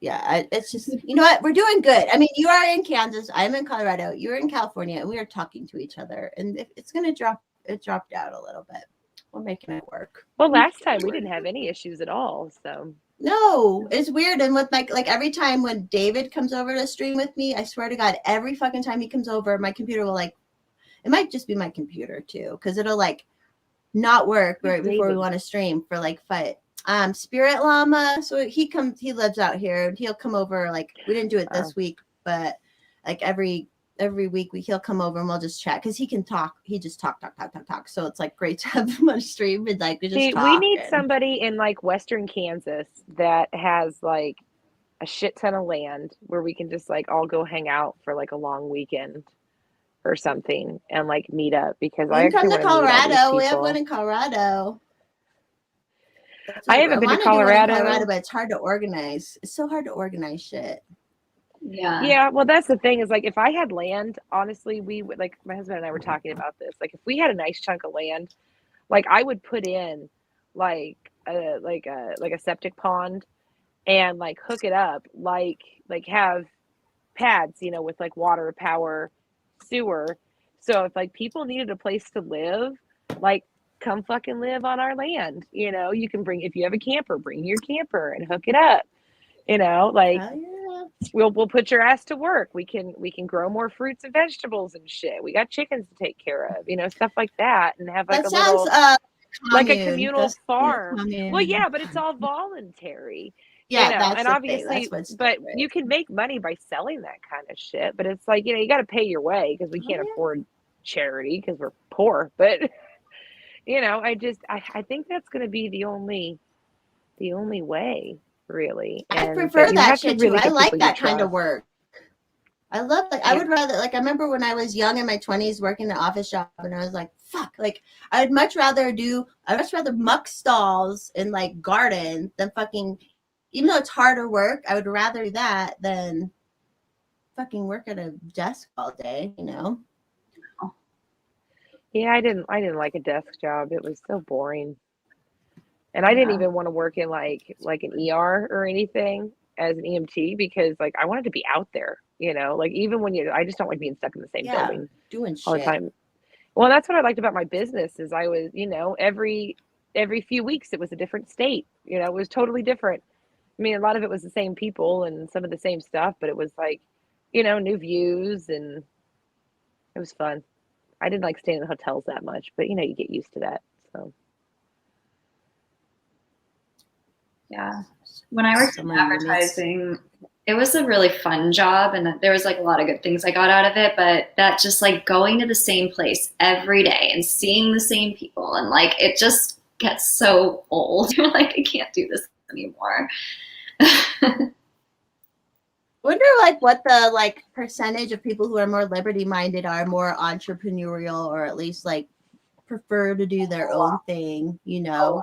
Yeah, it's just, you know what? We're doing good. I mean, you are in Kansas. I'm in Colorado. You're in California, and we are talking to each other. And if it's going to drop, it dropped out a little bit. We're making it work. Well, last time we didn't have any issues at all. So no, it's weird. And with like every time when David comes over to stream with me, I swear to God, every fucking time he comes over, my computer will like, it might just be my computer too, because it'll like not work right before we want to stream for like fight. Spirit Llama. So he lives out here, and he'll come over. Like we didn't do it this week, but like every week he'll come over and we'll just chat, because he can talk. He just talk. So it's like great to have him on stream and like we just talk. We need somebody in like Western Kansas that has like a shit ton of land where we can just like all go hang out for like a long weekend or something and like meet up, because I actually want to meet all these people. We have one in Colorado. I haven't been to Colorado, but it's hard to organize. It's so hard to organize shit. Yeah. Well, that's the thing is like if I had land, honestly, we would like my husband and I were talking about this. Like if we had a nice chunk of land, like I would put in like a septic pond and like hook it up, like have pads, you know, with like water, power, sewer. So if like people needed a place to live, like come fucking live on our land. You know, you can bring, if you have a camper, bring your camper and hook it up. You know, like we'll put your ass to work. We can grow more fruits and vegetables and shit. We got chickens to take care of, you know, stuff like that, and have like little like a communal farm. Well, yeah, but it's all voluntary. Yeah, you know, and obviously, but you can make money by selling that kind of shit. But it's like, you know, you got to pay your way, because we can't afford charity because we're poor. But you know, I think that's going to be the only way. Really, I prefer that shit too. I like that kind of work. I love like I would rather like I remember when I was young in my 20s working the office job, and I was like, fuck, like I'd much rather muck stalls in like garden than fucking, even though it's harder work, I would rather that than fucking work at a desk all day, you know. Yeah, I didn't like a desk job. It was so boring. And I didn't even want to work in like an ER or anything as an EMT, because like I wanted to be out there, you know, like even when I just don't like being stuck in the same building doing all the time. Well, that's what I liked about my business is I was, you know, every few weeks it was a different state, you know, it was totally different. I mean, a lot of it was the same people and some of the same stuff, but it was like, you know, new views, and it was fun. I didn't like staying in hotels that much, but you know, you get used to that. So. Yeah. When I worked in advertising, it was a really fun job, and there was like a lot of good things I got out of it, but that just like going to the same place every day and seeing the same people, and like it just gets so old. You're like, I can't do this anymore. Wonder like what the like percentage of people who are more liberty minded are more entrepreneurial, or at least like prefer to do their own thing, you know.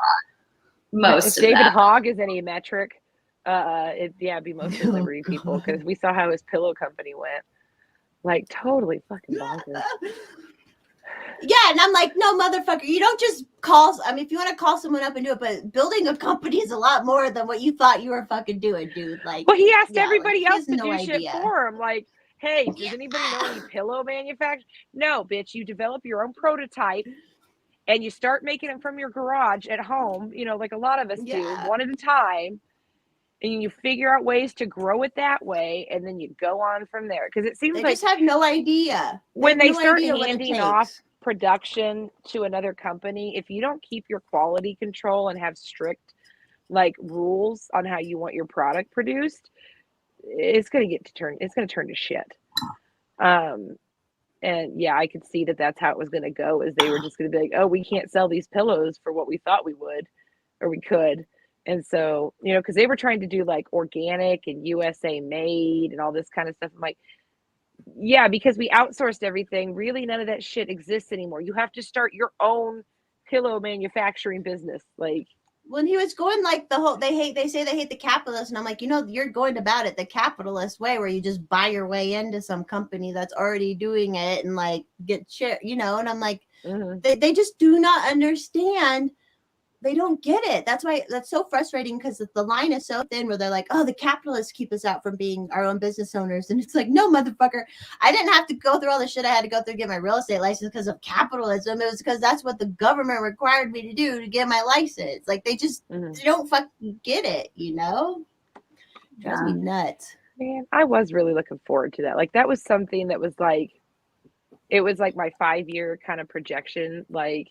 Most if of David them. Hogg is any metric, it'd be mostly Liberty people, because we saw how his pillow company went. Like totally fucking bonkers. Yeah, and I'm like, no, motherfucker, you don't just call. I mean, if you want to call someone up and do it, but building a company is a lot more than what you thought you were fucking doing, dude. Like, well, he asked yeah, everybody like, else to do shit for him. Like, hey, does anybody know any pillow manufacturers? No, bitch, you develop your own prototype and you start making them from your garage at home, you know, like a lot of us do, one at a time. And you figure out ways to grow it that way, and then you go on from there. Because it seems they like just have no idea. When they start handing off production to another company, if you don't keep your quality control and have strict like rules on how you want your product produced, it's going to turn to shit. And yeah, I could see that that's how it was going to go, is they were just going to be like, oh, we can't sell these pillows for what we thought we would, or we could. And so, you know, because they were trying to do like organic and USA made and all this kind of stuff. I'm like, yeah, because we outsourced everything. Really, none of that shit exists anymore. You have to start your own pillow manufacturing business. Like, when he was going like the whole, they say they hate the capitalists, and I'm like, you know, you're going about it the capitalist way, where you just buy your way into some company that's already doing it and like get shit, you know. And I'm like, they just do not understand. They don't get it. That's why that's so frustrating, because the line is so thin where they're like, oh, the capitalists keep us out from being our own business owners. And it's like, no, motherfucker, I didn't have to go through all the shit I had to go through to get my real estate license because of capitalism. It was because that's what the government required me to do to get my license. Like, they just they don't fucking get it, you know? Drives me nuts. Man, I was really looking forward to that. Like, that was something that was like, it was like my 5-year kind of projection, like,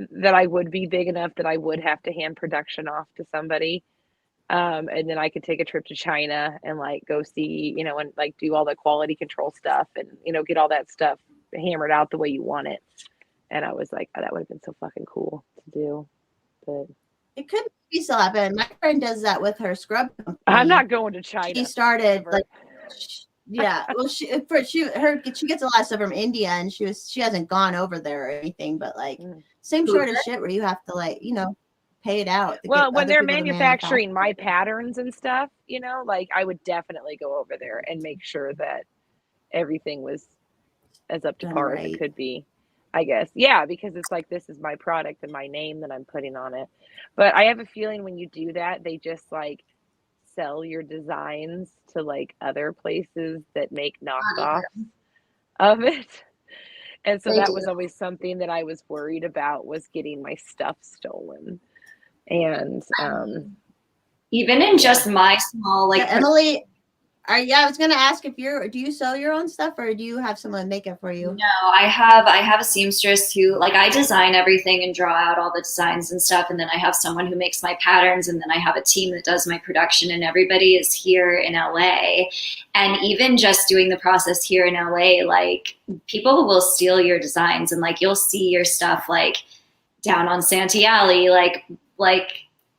that I would be big enough that I would have to hand production off to somebody. And then I could take a trip to China and like go see, you know, and like do all the quality control stuff and, you know, get all that stuff hammered out the way you want it. And I was like, oh, that would have been so fucking cool to do. But it could be still happen. My friend does that with her scrub company. I'm not going to China. She started like, yeah, well, she gets a lot of stuff from India, and she hasn't gone over there or anything, but like same sort of shit where you have to like, you know, pay it out. Well, when they're manufacturing my patterns and stuff, you know, like I would definitely go over there and make sure that everything was as up to par as it could be, I guess. Yeah, because it's like, this is my product and my name that I'm putting on it. But I have a feeling when you do that, they just like sell your designs to like other places that make knockoffs of it. And so that was always something that I was worried about, was getting my stuff stolen. And even in just my small, like, Emily, I was gonna ask if do you sew your own stuff, or do you have someone make it for you? No, I have a seamstress who, like, I design everything and draw out all the designs and stuff, and then I have someone who makes my patterns, and then I have a team that does my production, and everybody is here in LA. And even just doing the process here in LA, like, people will steal your designs, and like you'll see your stuff like down on Santee Alley, like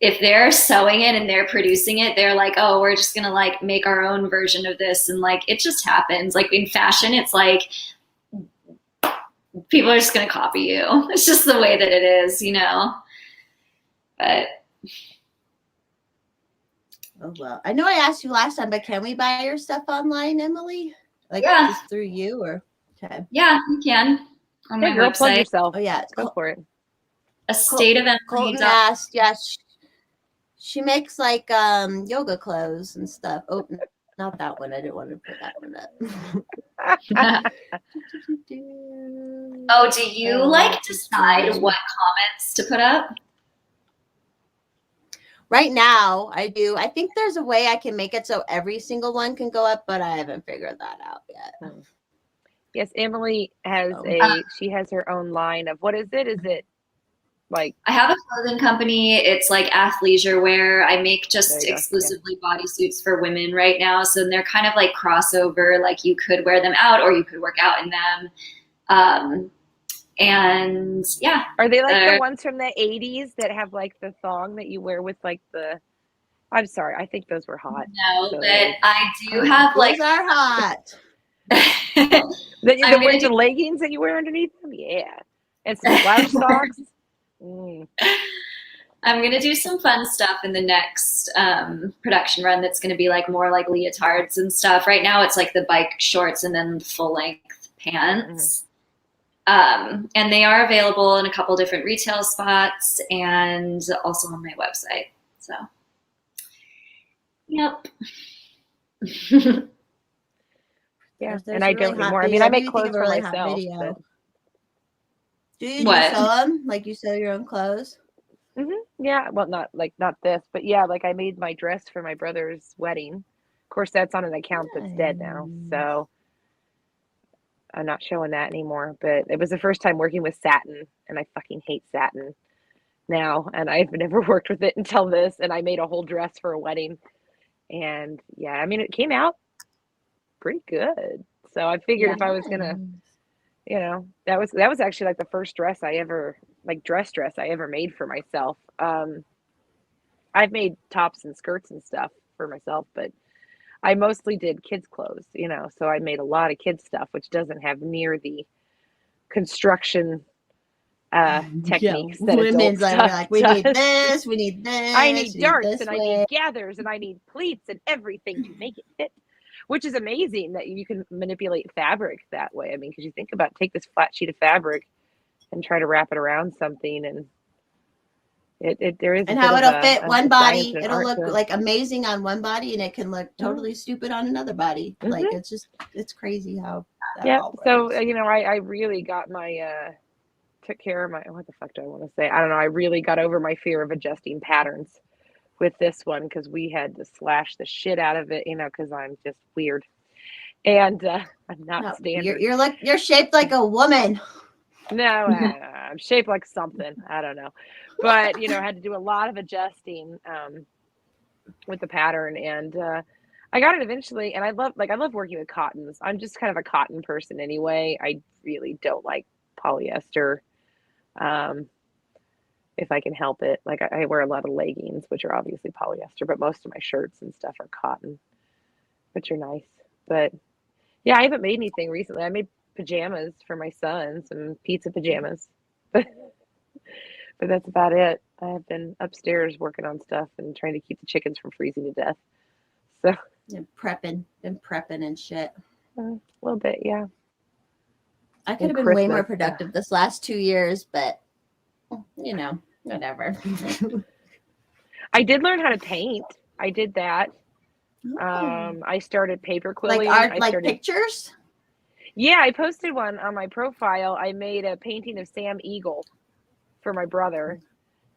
if they're sewing it and they're producing it, they're like, oh, we're just going to like make our own version of this. And like, it just happens. Like in fashion, it's like, people are just going to copy you. It's just the way that it is, you know? But. Oh, well, I know I asked you last time, but can we buy your stuff online, Emily? Like, just through you, or? Okay. Yeah, you can. On my website. Plug yourself. Oh yeah. Go for it. A state of Colton asked, yes. She makes like yoga clothes and stuff. Oh, not that one. I didn't want to put that one up. Oh, do you like decide what comments to put up? Right now, I do. I think there's a way I can make it so every single one can go up, but I haven't figured that out yet. Yes, Emily has she has her own line of, what is it? Is it Like, I have a clothing company. It's like athleisure wear. I make There just you go. exclusively bodysuits for women right now. So they're kind of like crossover. Like you could wear them out or you could work out in them. And yeah, are they like the they're- ones from the 80s that have like the thong that you wear with like the, I'm sorry, I think those were hot. no, So but I do have Those like are hot. the leggings that you wear underneath them? Yeah. And some slouch socks. Mm. I'm going to do some fun stuff in the next production run that's going to be like more like leotards and stuff. Right now it's like the bike shorts and then full length pants. And they are available in a couple different retail spots and also on my website. So, yep. Yeah, There's and I a really don't hot anymore. I video. mean, I I make do think clothes of a for really hot myself. video. But, Do you What? sew them? Like you sew your own clothes? yeah, well, not this, but yeah, like I made my dress for my brother's wedding. Of course, that's on an account that's dead now, so I'm not showing that anymore. But it was the first time working with satin, and I fucking hate satin now, and I've never worked with it until this, and I made a whole dress for a wedding, and yeah, I mean, it came out pretty good. So I figured if I was gonna, that was actually like the first dress I ever dress I ever made for myself. I've made tops and skirts and stuff for myself, but I mostly did kids clothes, so I made a lot of kids stuff, which doesn't have near the construction techniques that adult women's stuff like, we does. need this, we need this. I need we darts this and way. I need gathers and I need pleats and everything to make it fit, which is amazing that you can manipulate fabric that way. I mean, because you think about take this flat sheet of fabric and try to wrap it around something, and there is and how it'll fit one body. and It'll art look to it. like amazing on one body, and it can look totally stupid on another body. Like it's crazy how. That all works. So I really got my took care of my, what the fuck do I want to say? I don't know. I really got over my fear of adjusting patterns with this one because we had to slash the shit out of it, because I'm just weird and I'm not standard. You're shaped like a woman. No, I'm shaped like something. I don't know, but I had to do a lot of adjusting with the pattern, and I got it eventually. And I love working with cottons. I'm just kind of a cotton person anyway. I really don't like polyester. If I can help it. Like I wear a lot of leggings, which are obviously polyester, but most of my shirts and stuff are cotton, which are nice. But yeah, I haven't made anything recently. I made pajamas for my son, some pizza pajamas, but that's about it. I have been upstairs working on stuff and trying to keep the chickens from freezing to death. So been prepping and shit. A little bit, yeah. I could have been way more productive this last 2 years, but whatever. I did learn how to paint. I did that. I started paper quilling. Like art, pictures? Yeah, I posted one on my profile. I made a painting of Sam Eagle for my brother.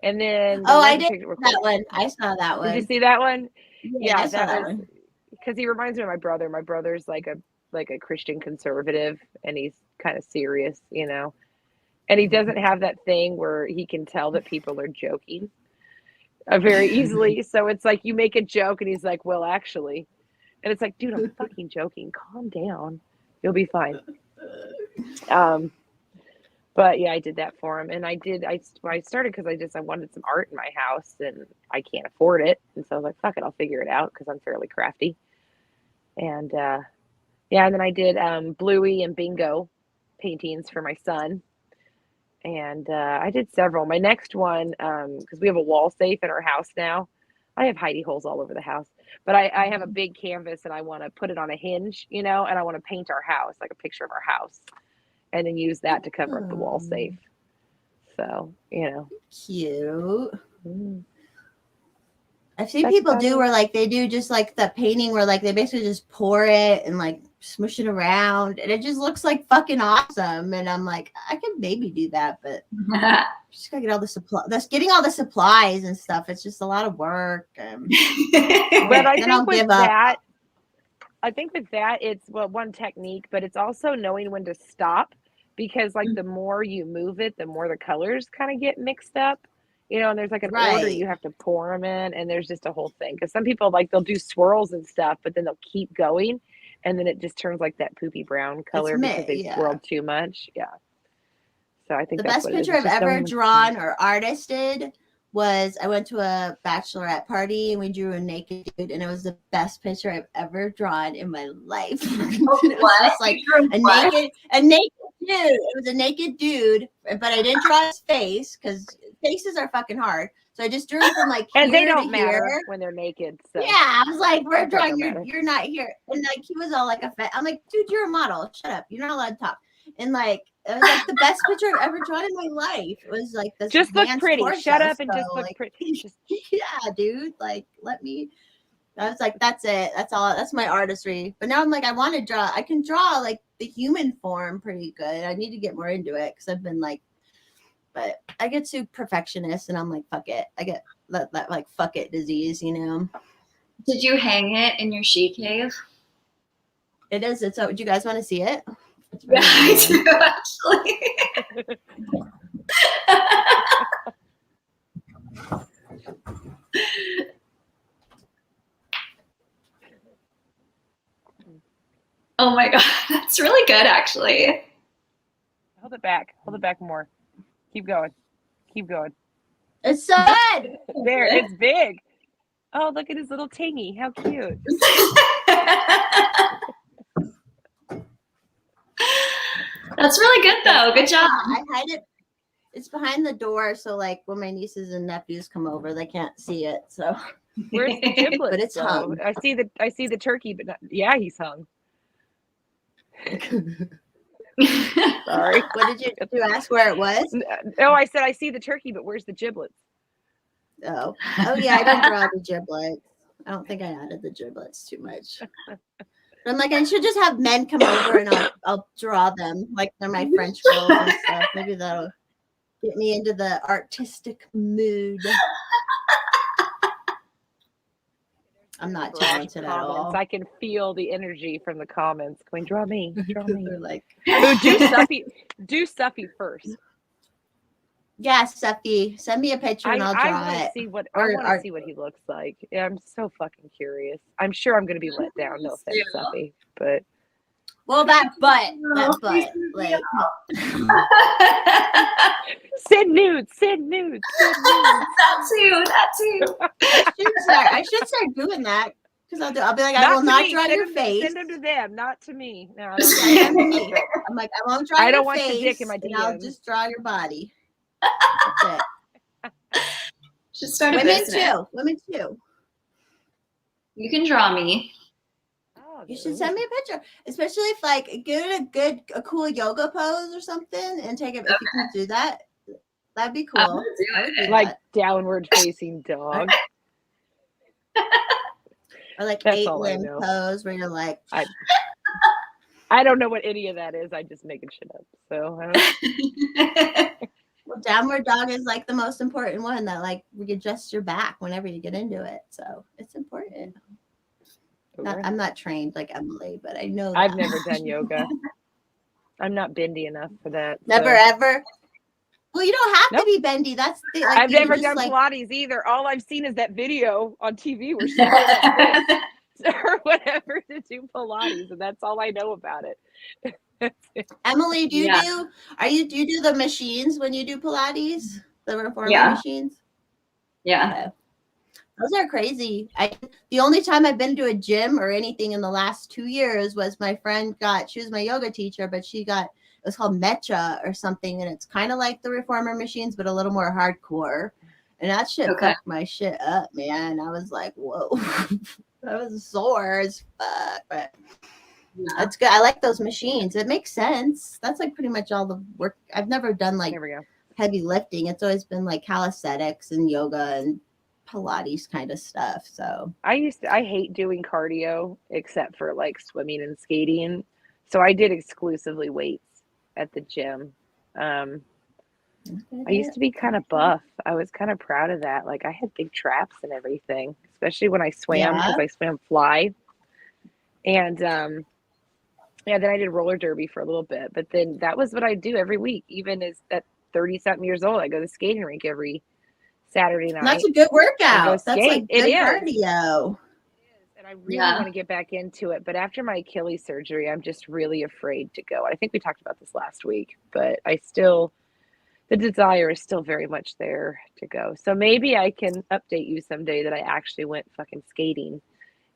And then I did that one. I saw that one. Did you see that one? Yeah, I saw that one. Because he reminds me of my brother. My brother's like a Christian conservative, and he's kind of serious, and he doesn't have that thing where he can tell that people are joking very easily. So it's like you make a joke and he's like, well, actually, and it's like, dude, I'm fucking joking. Calm down. You'll be fine. But yeah, I did that for him. And I started because I wanted some art in my house and I can't afford it. And so I was like, fuck it, I'll figure it out because I'm fairly crafty. And and then I did Bluey and Bingo paintings for my son. And I did several. My next one, because we have a wall safe in our house now. I have hidey holes all over the house. But I have a big canvas and I want to put it on a hinge, and I want to paint our house, like a picture of our house, and then use that to cover up the wall safe. So, Cute. I've seen people do where like they do just like the painting where like they basically just pour it and like smush it around and it just looks like fucking awesome. And I'm like, I could maybe do that, but just gotta get all the getting all the supplies and stuff. It's just a lot of work. But I think with that, it's one technique, but it's also knowing when to stop because like the more you move it, the more the colors kind of get mixed up, and there's like an order Right. you have to pour them in, and there's just a whole thing. Because some people like they'll do swirls and stuff, but then they'll keep going, and then it just turns like that poopy brown color because they've swirled too much. Yeah. So I think the that's best what it is. picture It's I've just ever so drawn or artisted was I went to a bachelorette party and we drew a naked dude, and it was the best picture I've ever drawn in my life. It was just like a naked dude. It was a naked dude, but I didn't draw his face because faces are fucking hard. So I just drew him from like and here they don't to matter here. when they're naked. So. Yeah, I was like, we're That don't drawing. matter. You're not here, and like he was all like I'm like, dude, you're a model. Shut up. You're not allowed to talk. And like it was like the best picture I've ever drawn in my life. It was like this. Just look man's pretty. torso, Shut up and so, just look like, pretty. Just... yeah, dude. Like, let me. I was like, that's it. That's all. That's my artistry. But now I'm like, I want to draw. I can draw like the human form pretty good. I need to get more into it because I've been like, but I get too perfectionist, and I'm like, fuck it. I get that like fuck it disease, Did you hang it in your she cave? It is. It's. Do you guys want to see it? Yeah, I do, actually. Oh my god, that's really good, actually. Hold it back. Hold it back more. Keep going. Keep going. It's so good. There, it's big. Oh, look at his little tingy. How cute. That's really good, though. Good job. I hide it. It's behind the door, so like when my nieces and nephews come over, they can't see it. So where's the giblets? But it's hung. I see the turkey, but not, yeah, he's hung. Sorry. What did you ask where it was? Oh, I said I see the turkey, but where's the giblets? Oh yeah, I didn't draw the giblets. I don't think I added the giblets too much. But I'm like, I should just have men come over and I'll draw them like they're my French girls and stuff. Maybe that'll get me into the artistic mood. I'm not talented at all. I can feel the energy from the comments going, draw me, draw me. They're like, do Stuffy first. Yeah, Steffi, send me a picture and I'll draw it. I want to see what he looks like. Yeah, I'm so fucking curious. I'm sure I'm going to be let down. No offense, Stuffy, but well, that butt, like send nudes. That too. I should start doing that because I'll be like, I will not draw your face. Send them to them, not to me. No, I'm like, I won't draw your face. I don't want the dick in my DMs. I'll just draw your body. That's it. Should start a Women business. Women too. You can draw me. Oh, you should send me a picture, especially if like get a cool yoga pose or something, and take it. If you can do that, that'd be cool. I'm gonna do it. Like downward facing dog. Or like that's 8-limb pose where you're like. I don't know what any of that is. I'm just making shit up. So. Well, downward dog is like the most important one that like we adjust your back whenever you get into it. So it's important. I'm not trained like Emily, but I know that. I've never done yoga. I'm not bendy enough for that. Never ever. Well, you don't have to be bendy. That's the like, I've never done Pilates either. All I've seen is that video on TV where she or whatever to do Pilates, and that's all I know about it. Emily, do you do the machines when you do Pilates? The reformer machines? Yeah. Okay. Those are crazy. The only time I've been to a gym or anything in the last 2 years was my friend she was my yoga teacher, but it was called Mecha or something, and it's kind of like the reformer machines, but a little more hardcore. And that shit fucked my shit up, man. I was like, whoa. I was sore as fuck, but that's good. I like those machines. It makes sense. That's like pretty much all the work. I've never done like heavy lifting. It's always been like calisthenics and yoga and Pilates kind of stuff. So I hate doing cardio except for like swimming and skating. So I did exclusively weights at the gym. I used to be kind of buff. I was kind of proud of that. Like I had big traps and everything, especially when I swam because I swam fly. And Yeah, then I did roller derby for a little bit, but then that was what I do every week. Even as at 30 something years old, I go to the skating rink every Saturday That's night a good and go workout. That's skate. like It good is. cardio. And I really Yeah. want to get back into it, but after my Achilles surgery, I'm just really afraid to go. I think we talked about this last week, but the desire is still very much there to go. So maybe I can update you someday that I actually went fucking skating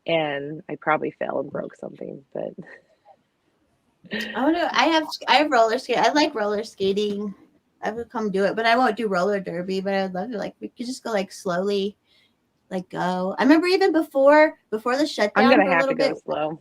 and I probably fell and broke something, but I have roller skate. I like roller skating. I would come do it, but I won't do roller derby. But I'd love to, like, we could just go like slowly, like go. I remember even before the I'm shutdown gonna for a have little to go bit, slow.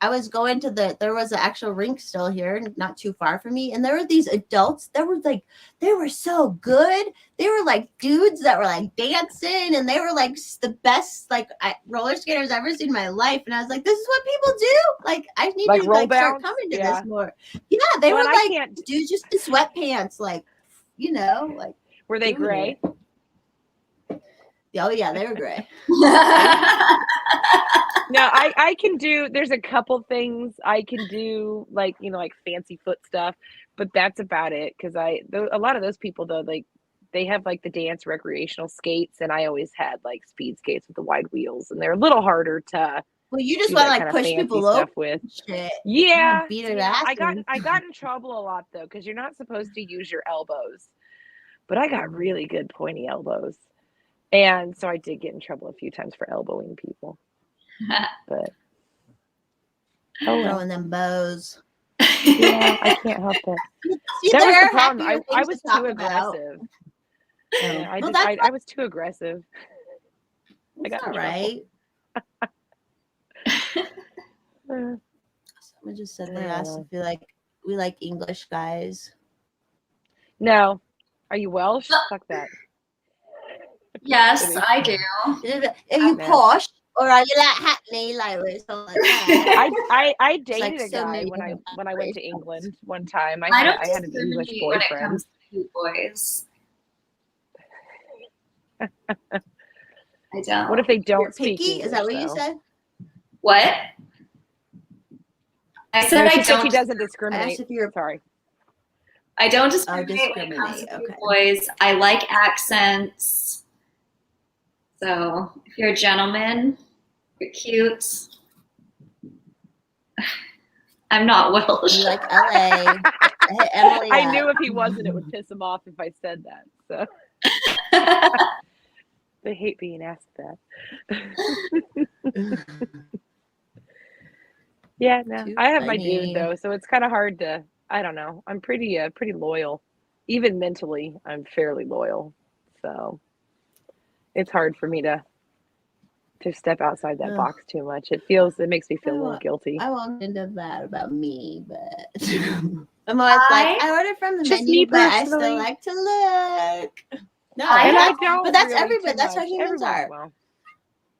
I was going to there was an actual rink still here, not too far from me. And there were these adults that were like, they were so good. They were like dudes that were like dancing, and they were like the best, like roller skaters I've ever seen in my life. And I was like, this is what people do. Like, I need Like to roll like start bounce? coming to Yeah. this more. Yeah, they Well, were and I like can't. dudes just in sweatpants, like, like Were they doing gray? it. Oh yeah, they were gray. No, I can do. There's a couple things I can do, like like fancy foot stuff, but that's about it. Because a lot of those people though, like they have like the dance recreational skates, and I always had like speed skates with the wide wheels, and they're a little harder to Well, you just do want to that like kind of push fancy people over stuff with. and shit. You wanna Yeah, beat their yeah. I got asses. I got in trouble a lot though, because you're not supposed to use your elbows, but I got really good pointy elbows, and so I did get in trouble a few times for elbowing people. But oh well. Throwing them bows. Yeah, I can't help it. See, That was there the are problem. happier I things was to too talk about. aggressive. Oh. Yeah, Well, that's I was too aggressive. I got all in trouble. right. Someone just said they asked if we like English guys. No. Are you Welsh? Fuck that. Yes, I do. Are you No. posh or are you like Hackney, like something like that? I It's like dated a so guy many when I went to generations. England one time. I don't I had an English discriminate when it boyfriend. comes to cute boys. I don't. What if they don't You're speak picky? English? Is that what you though? said? What? I said No, she I said she don't. doesn't I asked discriminate. if you're Sorry. I don't discriminate when it comes to cute Okay. boys. I like accents. So if you're a gentleman, you're cute. I'm not Welsh. You like LA. Emily, I knew if he wasn't, it would piss him off if I said that. So they hate being asked that. Yeah, no. Too I have my funny. dude though, so it's kind of hard to. I don't know. I'm pretty loyal. Even mentally, I'm fairly loyal. So it's hard for me to step outside that Ugh. box too much. It makes me feel a little guilty. I won't get into that about me, but I'm always like, I ordered from the Just menu, me but I still personally. like to look. No, And I that's, don't. but that's really everybody. too That's how much. humans Every once in are. a while.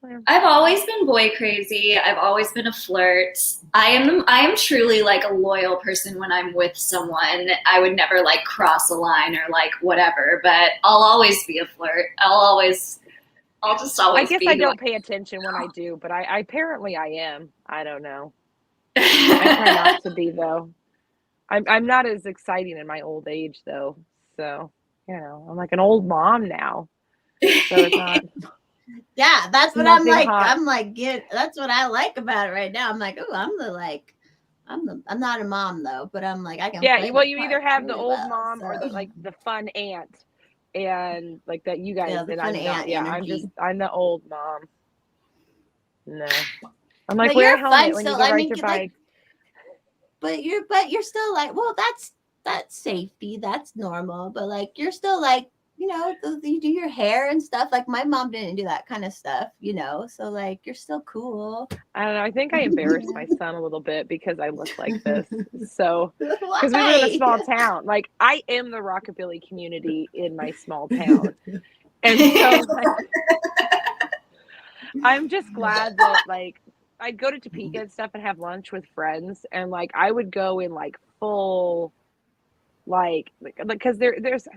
Yeah. I've always been boy crazy. I've always been a flirt. I am truly like a loyal person when I'm with someone. I would never like cross a line or like whatever, but I'll always be a flirt. I'll just always I guess be I who don't pay attention when I do, but I apparently I am. I don't know. I try not to be though. I'm not as exciting in my old age though. So, I'm like an old mom now. So it's not. Yeah, that's what Nothing I'm like. hot. I'm like, that's what I like about it right now. I'm like, oh, I'm not a mom though, but I'm like, I can. Yeah, play well, the you part either have the really old well, mom or so. the fun aunt, and like that you guys. Yeah, the and fun I'm not. aunt Yeah, energy. I'm the old mom. No, I'm like But wear a you're helmet fun when still. you go I ride mean, your like, bike. but you're still like, well, that's safety. That's normal. But like, you're still like, you do your hair and stuff. Like my mom didn't do that kind of stuff, So like, you're still cool. I don't know. I think I embarrassed my son a little bit because I look like this. So, Why? because we live in a small town, like I am the rockabilly community in my small town, and so like, I'm just glad that like I'd go to Topeka and stuff and have lunch with friends, and like I would go in like full, like because there's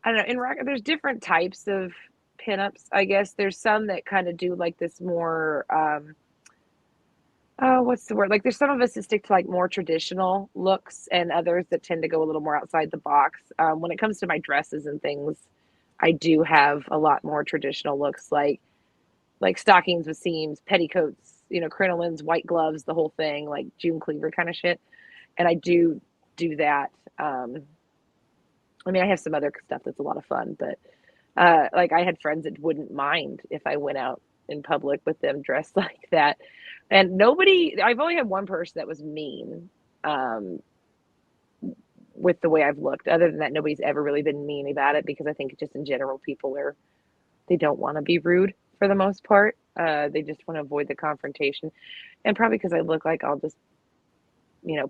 I don't know in rock there's different types of pinups. I guess there's some that kind of do like this more oh, what's the word? Like, there's some of us that stick to like more traditional looks, and others that tend to go a little more outside the box. When it comes to my dresses and things, I do have a lot more traditional looks, like stockings with seams, petticoats, crinolines, white gloves, the whole thing, like June Cleaver kind of shit. And I do that. I mean, I have some other stuff that's a lot of fun, but like I had friends that wouldn't mind if I went out in public with them dressed like that. And nobody, I've only had one person that was mean um, with the way I've looked. Other than that, nobody's ever really been mean about it because I think just in general, people they don't want to be rude for the most part. They just want to avoid the confrontation. And probably because I look like I'll just,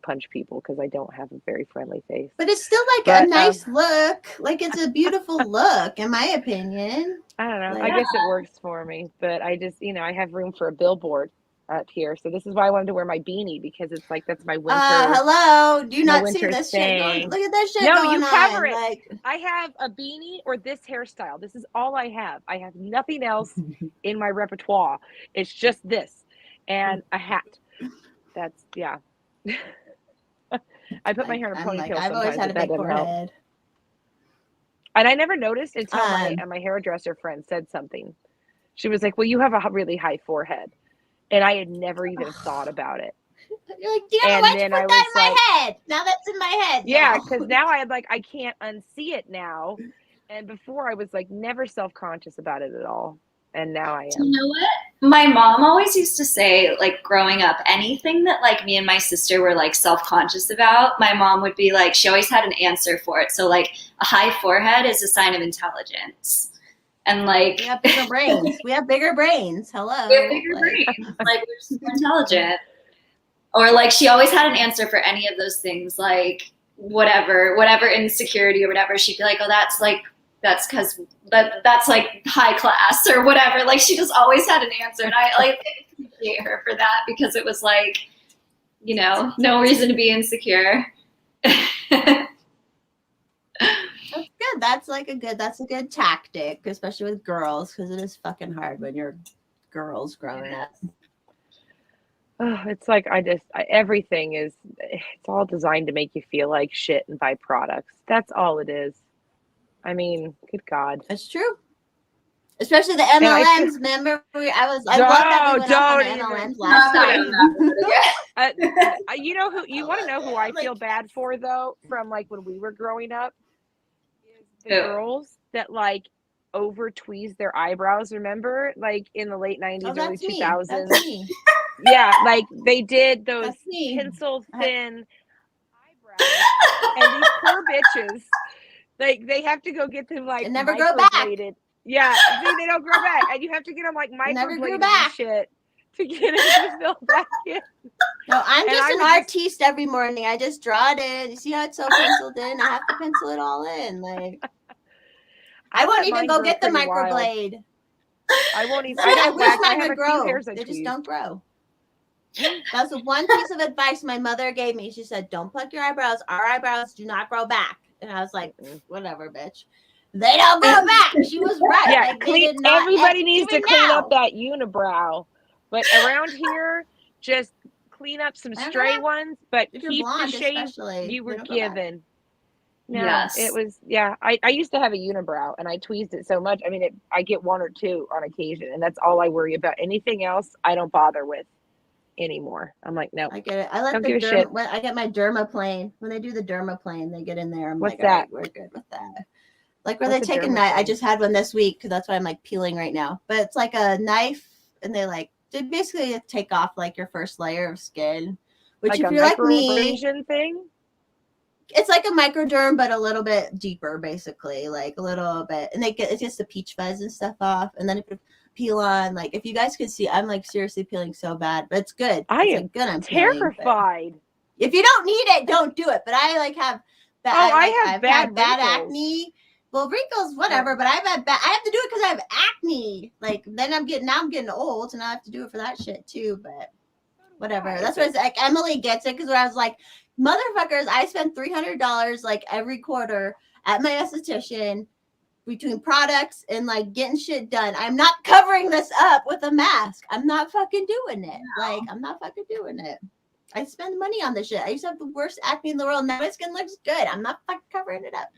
punch people because I don't have a very friendly face. But it's still like a nice look. Like it's a beautiful look, in my opinion. I don't know. Like, I guess it works for me, but I just, I have room for a billboard up here. So this is why I wanted to wear my beanie because it's like that's my winter. Hello. Do you not see winter this thing. shit going? Look at that shit No, going you cover on. it. Like, I have a beanie or this hairstyle. This is all I have. I have nothing else in my repertoire. It's just this and a hat. That's yeah. I put my hair in a ponytail. I've always had a big forehead. And I never noticed until my hairdresser friend said something. She was like, "Well, you have a really high forehead," and I had never even thought about it. You're like, damn, why'd you put that in my head? Now that's in my head. Yeah, because now I can't unsee it now. And before I was like never self-conscious about it at all. And now I am. You know what? My mom always used to say, like, growing up, anything that, like, me and my sister were, like, self-conscious about, my mom would be like, she always had an answer for it. So, like, a high forehead is a sign of intelligence. And, like... We have bigger brains. We have bigger brains. Hello. We have bigger brains. Like, we're super intelligent. Or, like, she always had an answer for any of those things, like, whatever insecurity or whatever. She'd be like, oh, that's because that's like high class or whatever. Like she just always had an answer, and I like appreciate her for that because it was like, no reason to be insecure. That's good. That's a good tactic, especially with girls, because it is fucking hard when you're girls growing up. Oh, it's like everything it's all designed to make you feel like shit and buy products. That's all it is. I mean, good God. That's true. Especially the MLMs. Remember, I love that we went off on the MLMs last time. You know who? You want to know who I feel bad for though? From like when we were growing up, is the girls that like over tweeze their eyebrows. Remember, like in the late '90s, early 2000s. That's me. Yeah, like they did those pencil thin eyebrows, and these poor bitches. Like they have to go get them like and never grow back. Yeah, see, they don't grow back, and you have to get them like microbladed and shit to get it to fill back in. No, I'm just an artiste every morning. I just draw it in. You see how it's so penciled in? I have to pencil it all in. Like I won't even go get the microblade. I won't even. I wish mine would grow. They just don't grow. That's the one piece of advice my mother gave me. She said, "Don't pluck your eyebrows. Our eyebrows do not grow back." And I was like, whatever, bitch. They don't grow back. She was right. Yeah, like, everybody needs to clean up that unibrow. But around here, just clean up some stray ones, but keep the shape you were given. No, yes. It was, I used to have a unibrow, and I tweezed it so much. I mean, I get one or two on occasion, and that's all I worry about. Anything else, I don't bother with anymore. I'm like, no. I get it. I like I get my dermaplane. When they do the dermaplane, they get in there. I'm What's like, that? All right, we're good with that. Like where they take a knife. I just had one this week because that's what I'm like peeling right now. But it's like a knife, and they basically take off like your first layer of skin. Which like if you're like me, thing. It's like a microderm, but a little bit deeper, basically, like a little bit. And it's just the peach fuzz and stuff off, and then if you peel on, like if you guys could see, I'm like seriously peeling so bad, but it's good. I am good. I'm terrified. If you don't need it, don't do it. But I like have bad. I've had bad acne. Well, wrinkles, whatever. But I have to do it because I have acne. Like then I'm getting old, and I have to do it for that shit too. But whatever. That's what it's like. Emily gets it because I was like, motherfuckers, I spend $300 like every quarter at my esthetician. between products and like getting shit done. I'm not covering this up with a mask. I'm not fucking doing it. No. Like, I'm not fucking doing it. I spend money on this shit. I used to have the worst acne in the world. Now my skin looks good. I'm not fucking covering it up.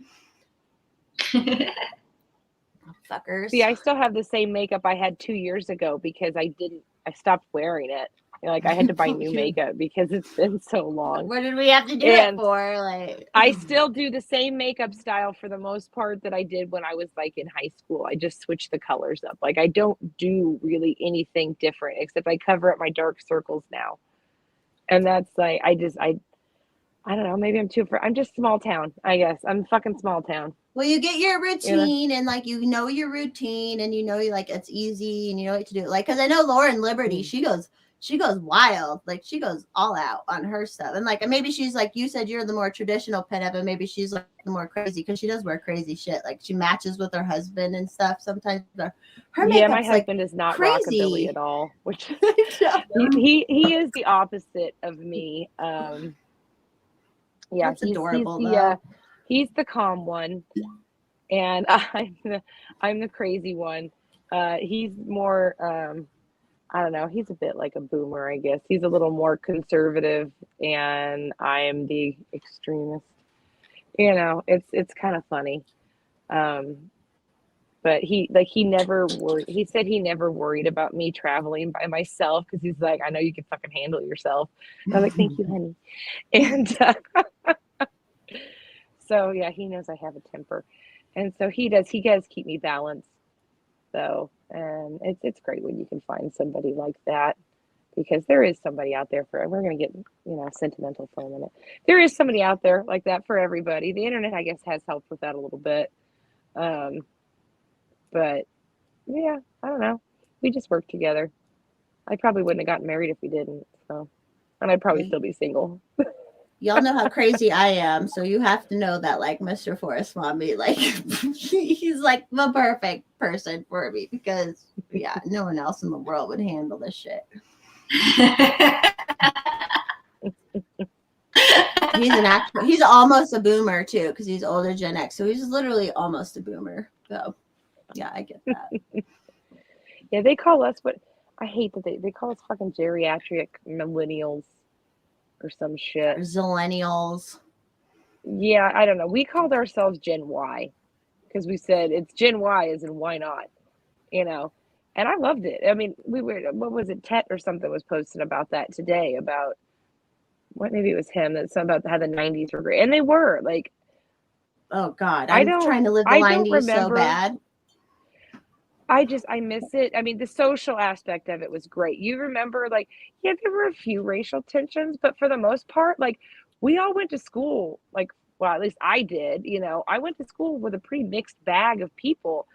Fuckers. See, I still have the same makeup I had 2 years ago because I stopped wearing it. Like, I had to buy new makeup because it's been so long. What did we have to do it for? Like, I still do the same makeup style for the most part that I did when I was like in high school. I just switch the colors up. Like, I don't do really anything different except I cover up my dark circles now. And that's like, I don't know, maybe I'm I'm just small town, I guess. I'm fucking small town. well, you get your routine and like, you know, your routine and you know, like it's easy and you know what to do. Like, cause I know Lauren Liberty, she goes wild. Like she goes all out on her stuff. And like, maybe she's like, you said you're the more traditional pinup and maybe she's like the more crazy because she does wear crazy shit. Like she matches with her husband and stuff. Sometimes her makeup's my husband like is not crazy. rockabilly at all, which he is the opposite of me. Yeah, that's adorable. He's the calm one, and I'm the crazy one. He's more I don't know. He's a bit like a boomer, I guess. He's a little more conservative, and I am the extremist. You know, it's kind of funny. But he never worried. He said he never worried about me traveling by myself because he's like, I know you can fucking handle yourself. And I'm like, thank you, honey. And so yeah, he knows I have a temper, and so he does keep me balanced. So, and it's great when you can find somebody like that, because there is somebody out there for, we're going to get, sentimental for a minute. There is somebody out there like that for everybody. The internet, I guess, has helped with that a little bit. But yeah, I don't know. We just work together. I probably wouldn't have gotten married if we didn't. So, and I'd probably still be single. Y'all know how crazy I am, so you have to know that, like, Mr. Forrest Mommy, like, he's like the perfect person for me because, yeah, no one else in the world would handle this shit. He's an actor. He's almost a boomer too, because he's older Gen X, so he's literally almost a boomer. So, yeah, I get that. Yeah, they call us I hate that they call us fucking geriatric millennials. Or some shit. Zillennials. Yeah, I don't know. We called ourselves Gen Y because we said it's Gen Y as in why not, And I loved it. I mean, what was it? Tet or something was posting about that today about maybe it was him that's about how the 90s were great. And they were like, oh God, I'm trying to live the 90s so bad. I miss it. I mean, the social aspect of it was great. You remember, like, yeah, there were a few racial tensions, but for the most part, like, we all went to school, like, well, at least I did, I went to school with a pretty mixed bag of people,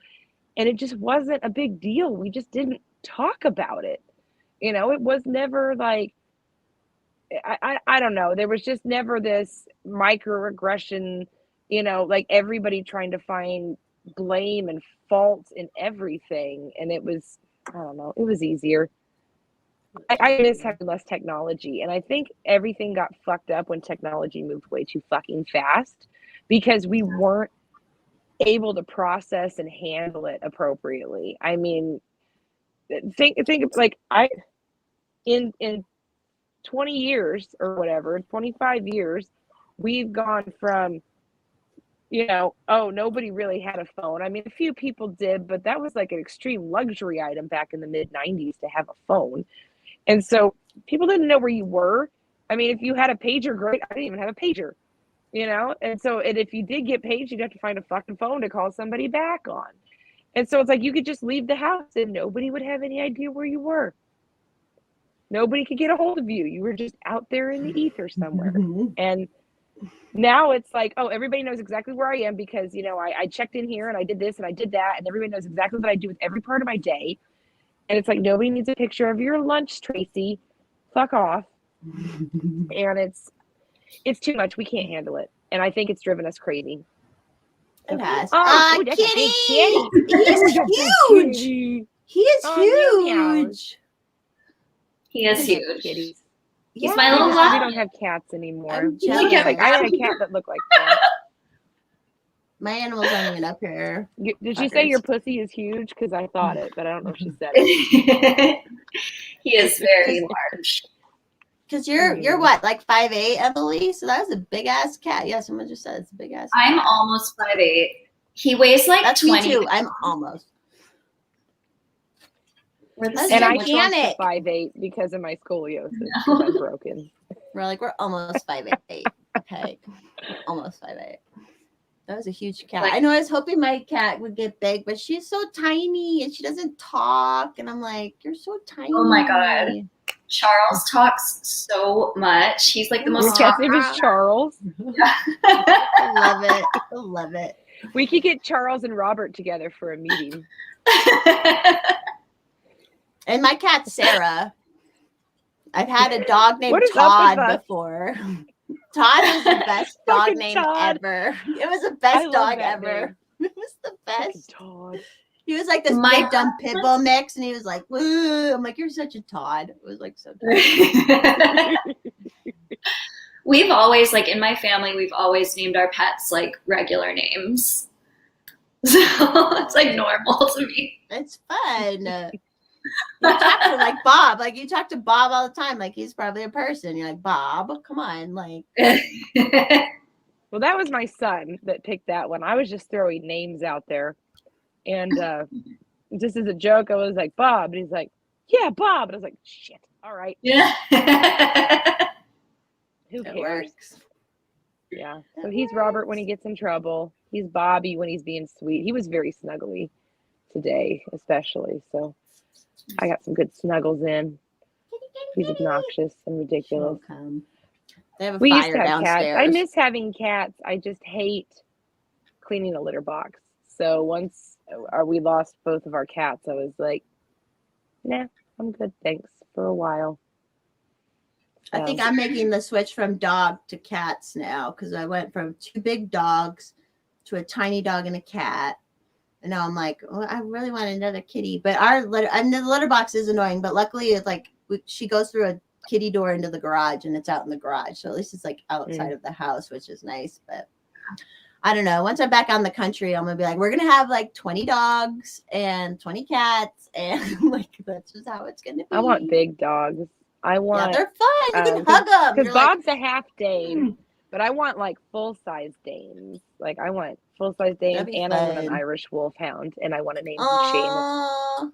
and it just wasn't a big deal. We just didn't talk about it. It was never like, I don't know. There was just never this microaggression, like everybody trying to find blame and fault in everything, and it was, I don't know, it was easier. I miss having less technology, and I think everything got fucked up when technology moved way too fucking fast because we weren't able to process and handle it appropriately. I mean, think like in 20 years or whatever, 25 years, we've gone from nobody really had a phone. I mean, a few people did, but that was like an extreme luxury item back in the mid 90s to have a phone. And so people didn't know where you were. I mean, if you had a pager, great. I didn't even have a pager, And so, and if you did get paged, you'd have to find a fucking phone to call somebody back on. And so it's like, you could just leave the house and nobody would have any idea where you were. Nobody could get a hold of you. You were just out there in the ether somewhere. And now it's like, oh, everybody knows exactly where I am because, I checked in here and I did this and I did that. And everybody knows exactly what I do with every part of my day. And it's like, nobody needs a picture of your lunch, Tracy. Fuck off. And it's too much. We can't handle it. And I think it's driven us crazy. It has. Kitty! He's huge! He is huge! He is huge. Kitties. He's my little love. We don't have cats anymore. I had a cat that looked like that. My animals aren't even up here. Did she say your pussy is huge? Because I thought it, but I don't know if she said it. He is very large. Because you're what, like 5'8", Emily? So that was a big ass cat. Yeah, someone just said it's a big ass cat. I'm almost 5'8". He weighs like That's 20. me too. I'm almost. And I shrunk to 5'8" because of my scoliosis. No. I'm broken. We're almost 5'8". Okay, almost 5'8". That was a huge cat. I know I was hoping my cat would get big, but she's so tiny and she doesn't talk. And I'm like, you're so tiny. Oh my God. Charles talks so much. He's like the most. Your cat's name is Charles. I love it. I love it. We could get Charles and Robert together for a meeting. And my cat's Sarah. I've had a dog named Todd before. Todd was the best dog name ever. It was the best dog ever. It was the best. Todd. He was like this big dumb pit bull mix, and he was like, woo. I'm like, you're such a Todd. It was like so We've always, like in my family, we've always named our pets like regular names. So it's like normal to me. It's fun. You talk to like Bob, like you talk to Bob all the time, like he's probably a person. You're like, Bob, come on, like. Well, that was my son that picked that one. I was just throwing names out there, and just as a joke, I was like Bob, and he's like, yeah, Bob, and I was like, shit, all right, yeah. Who cares? Yeah. So he's Robert when he gets in trouble. He's Bobby when he's being sweet. He was very snuggly today, especially. So I got some good snuggles in. He's obnoxious and ridiculous. They have a we fire used to have downstairs. cats. I miss having cats. I just hate cleaning a litter box. So once we lost both of our cats, I was like, nah, I'm good. Thanks for a while. I think I'm making the switch from dog to cats now because I went from 2 big dogs to a tiny dog and a cat. And now I'm like, oh, I really want another kitty. But the litter box is annoying. But luckily, it's like she goes through a kitty door into the garage and it's out in the garage. So at least it's like outside of the house, which is nice. But I don't know. Once I'm back on the country, I'm going to be like, we're going to have like 20 dogs and 20 cats. And like, that's just how it's going to be. I want big dogs. I want. Yeah, they're fun. You can hug them. Because Bob's a half Dane, but I want like full-size Danes. Like I want full-size Danes, and I want an Irish Wolfhound, and I want to name him Seamus.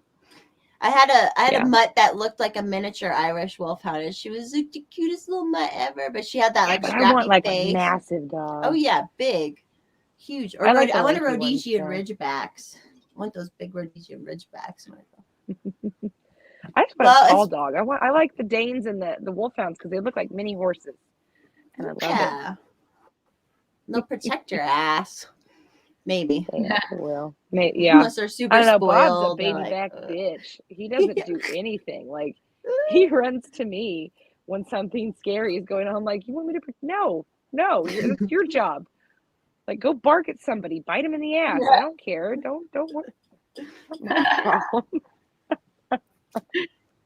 I had a mutt that looked like a miniature Irish Wolfhound, and she was like the cutest little mutt ever. But she had that like scrappy I want like face. a massive dog. Oh yeah, big, huge. Or I want a Rhodesian Ridgebacks. I want those big Rhodesian Ridgebacks. I just want a tall dog. I like the Danes and the Wolfhounds because they look like mini horses, and I love it. They'll protect your ass. Maybe. Yeah, well, yeah. Unless they're super spoiled. Bob's a baby back bitch. He doesn't do anything. Like he runs to me when something scary is going on. I'm like, you want me to? No, it's your job. Like go bark at somebody, bite him in the ass. I don't care. Don't. No problem.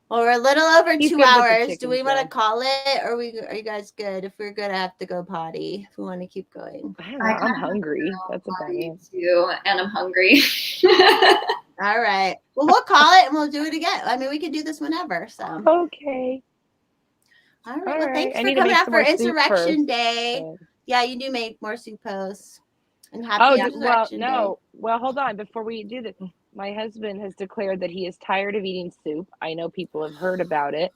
Well, we're a little over 2 hours. Do we want to call it, or are you guys good? If we're good, I have to go potty. If we want to keep going, I don't know, I'm hungry. That's about it. Too, and I'm hungry. All right. Well, we'll call it and we'll do it again. I mean, we can do this whenever. So okay. All right. Well, thanks for coming out for Insurrection Day. So. Yeah, you do make more soup posts. And happy Insurrection Day. Well, hold on before we do this. My husband has declared that he is tired of eating soup. I know people have heard about it.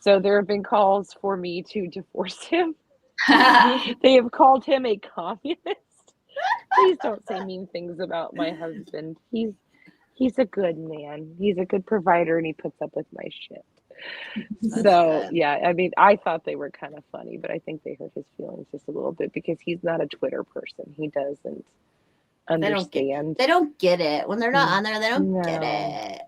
So there have been calls for me to divorce him. They have called him a communist. Please don't say mean things about my husband. He's a good man. He's a good provider and he puts up with my shit. So, yeah, I mean, I thought they were kind of funny, but I think they hurt his feelings just a little bit because he's not a Twitter person. He doesn't understand. They don't get it. When they're not on there, they don't get it.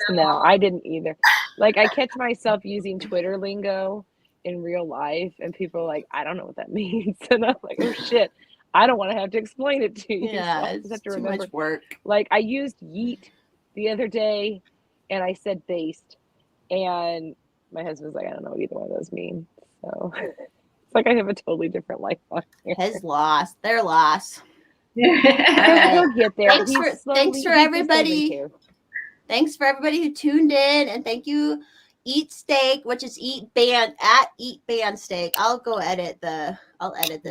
No, I didn't either. Like, I catch myself using Twitter lingo in real life, and people are like, I don't know what that means. And I'm like, oh, shit. I don't want to have to explain it to you. Yeah, so it's too much work. Like, I used yeet the other day, and I said based. And my husband's like, I don't know what either one of those mean. So it's like I have a totally different life on here. His loss. Their loss. right. He'll get there. Thanks He's for slowly- thanks for he's just everybody. learning to. Thanks for everybody who tuned in, and thank you, Eat Steak, which is Eat Band at Eat Band Steak. I'll edit this.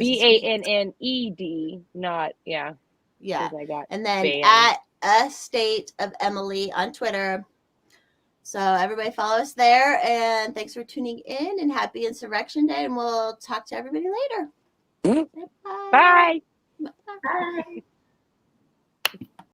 BANNED, not Yeah. 'cause I got And then banned. at A State of Emily on Twitter. So everybody follow us there, and thanks for tuning in, and happy Insurrection Day, and we'll talk to everybody later. Bye. Bye.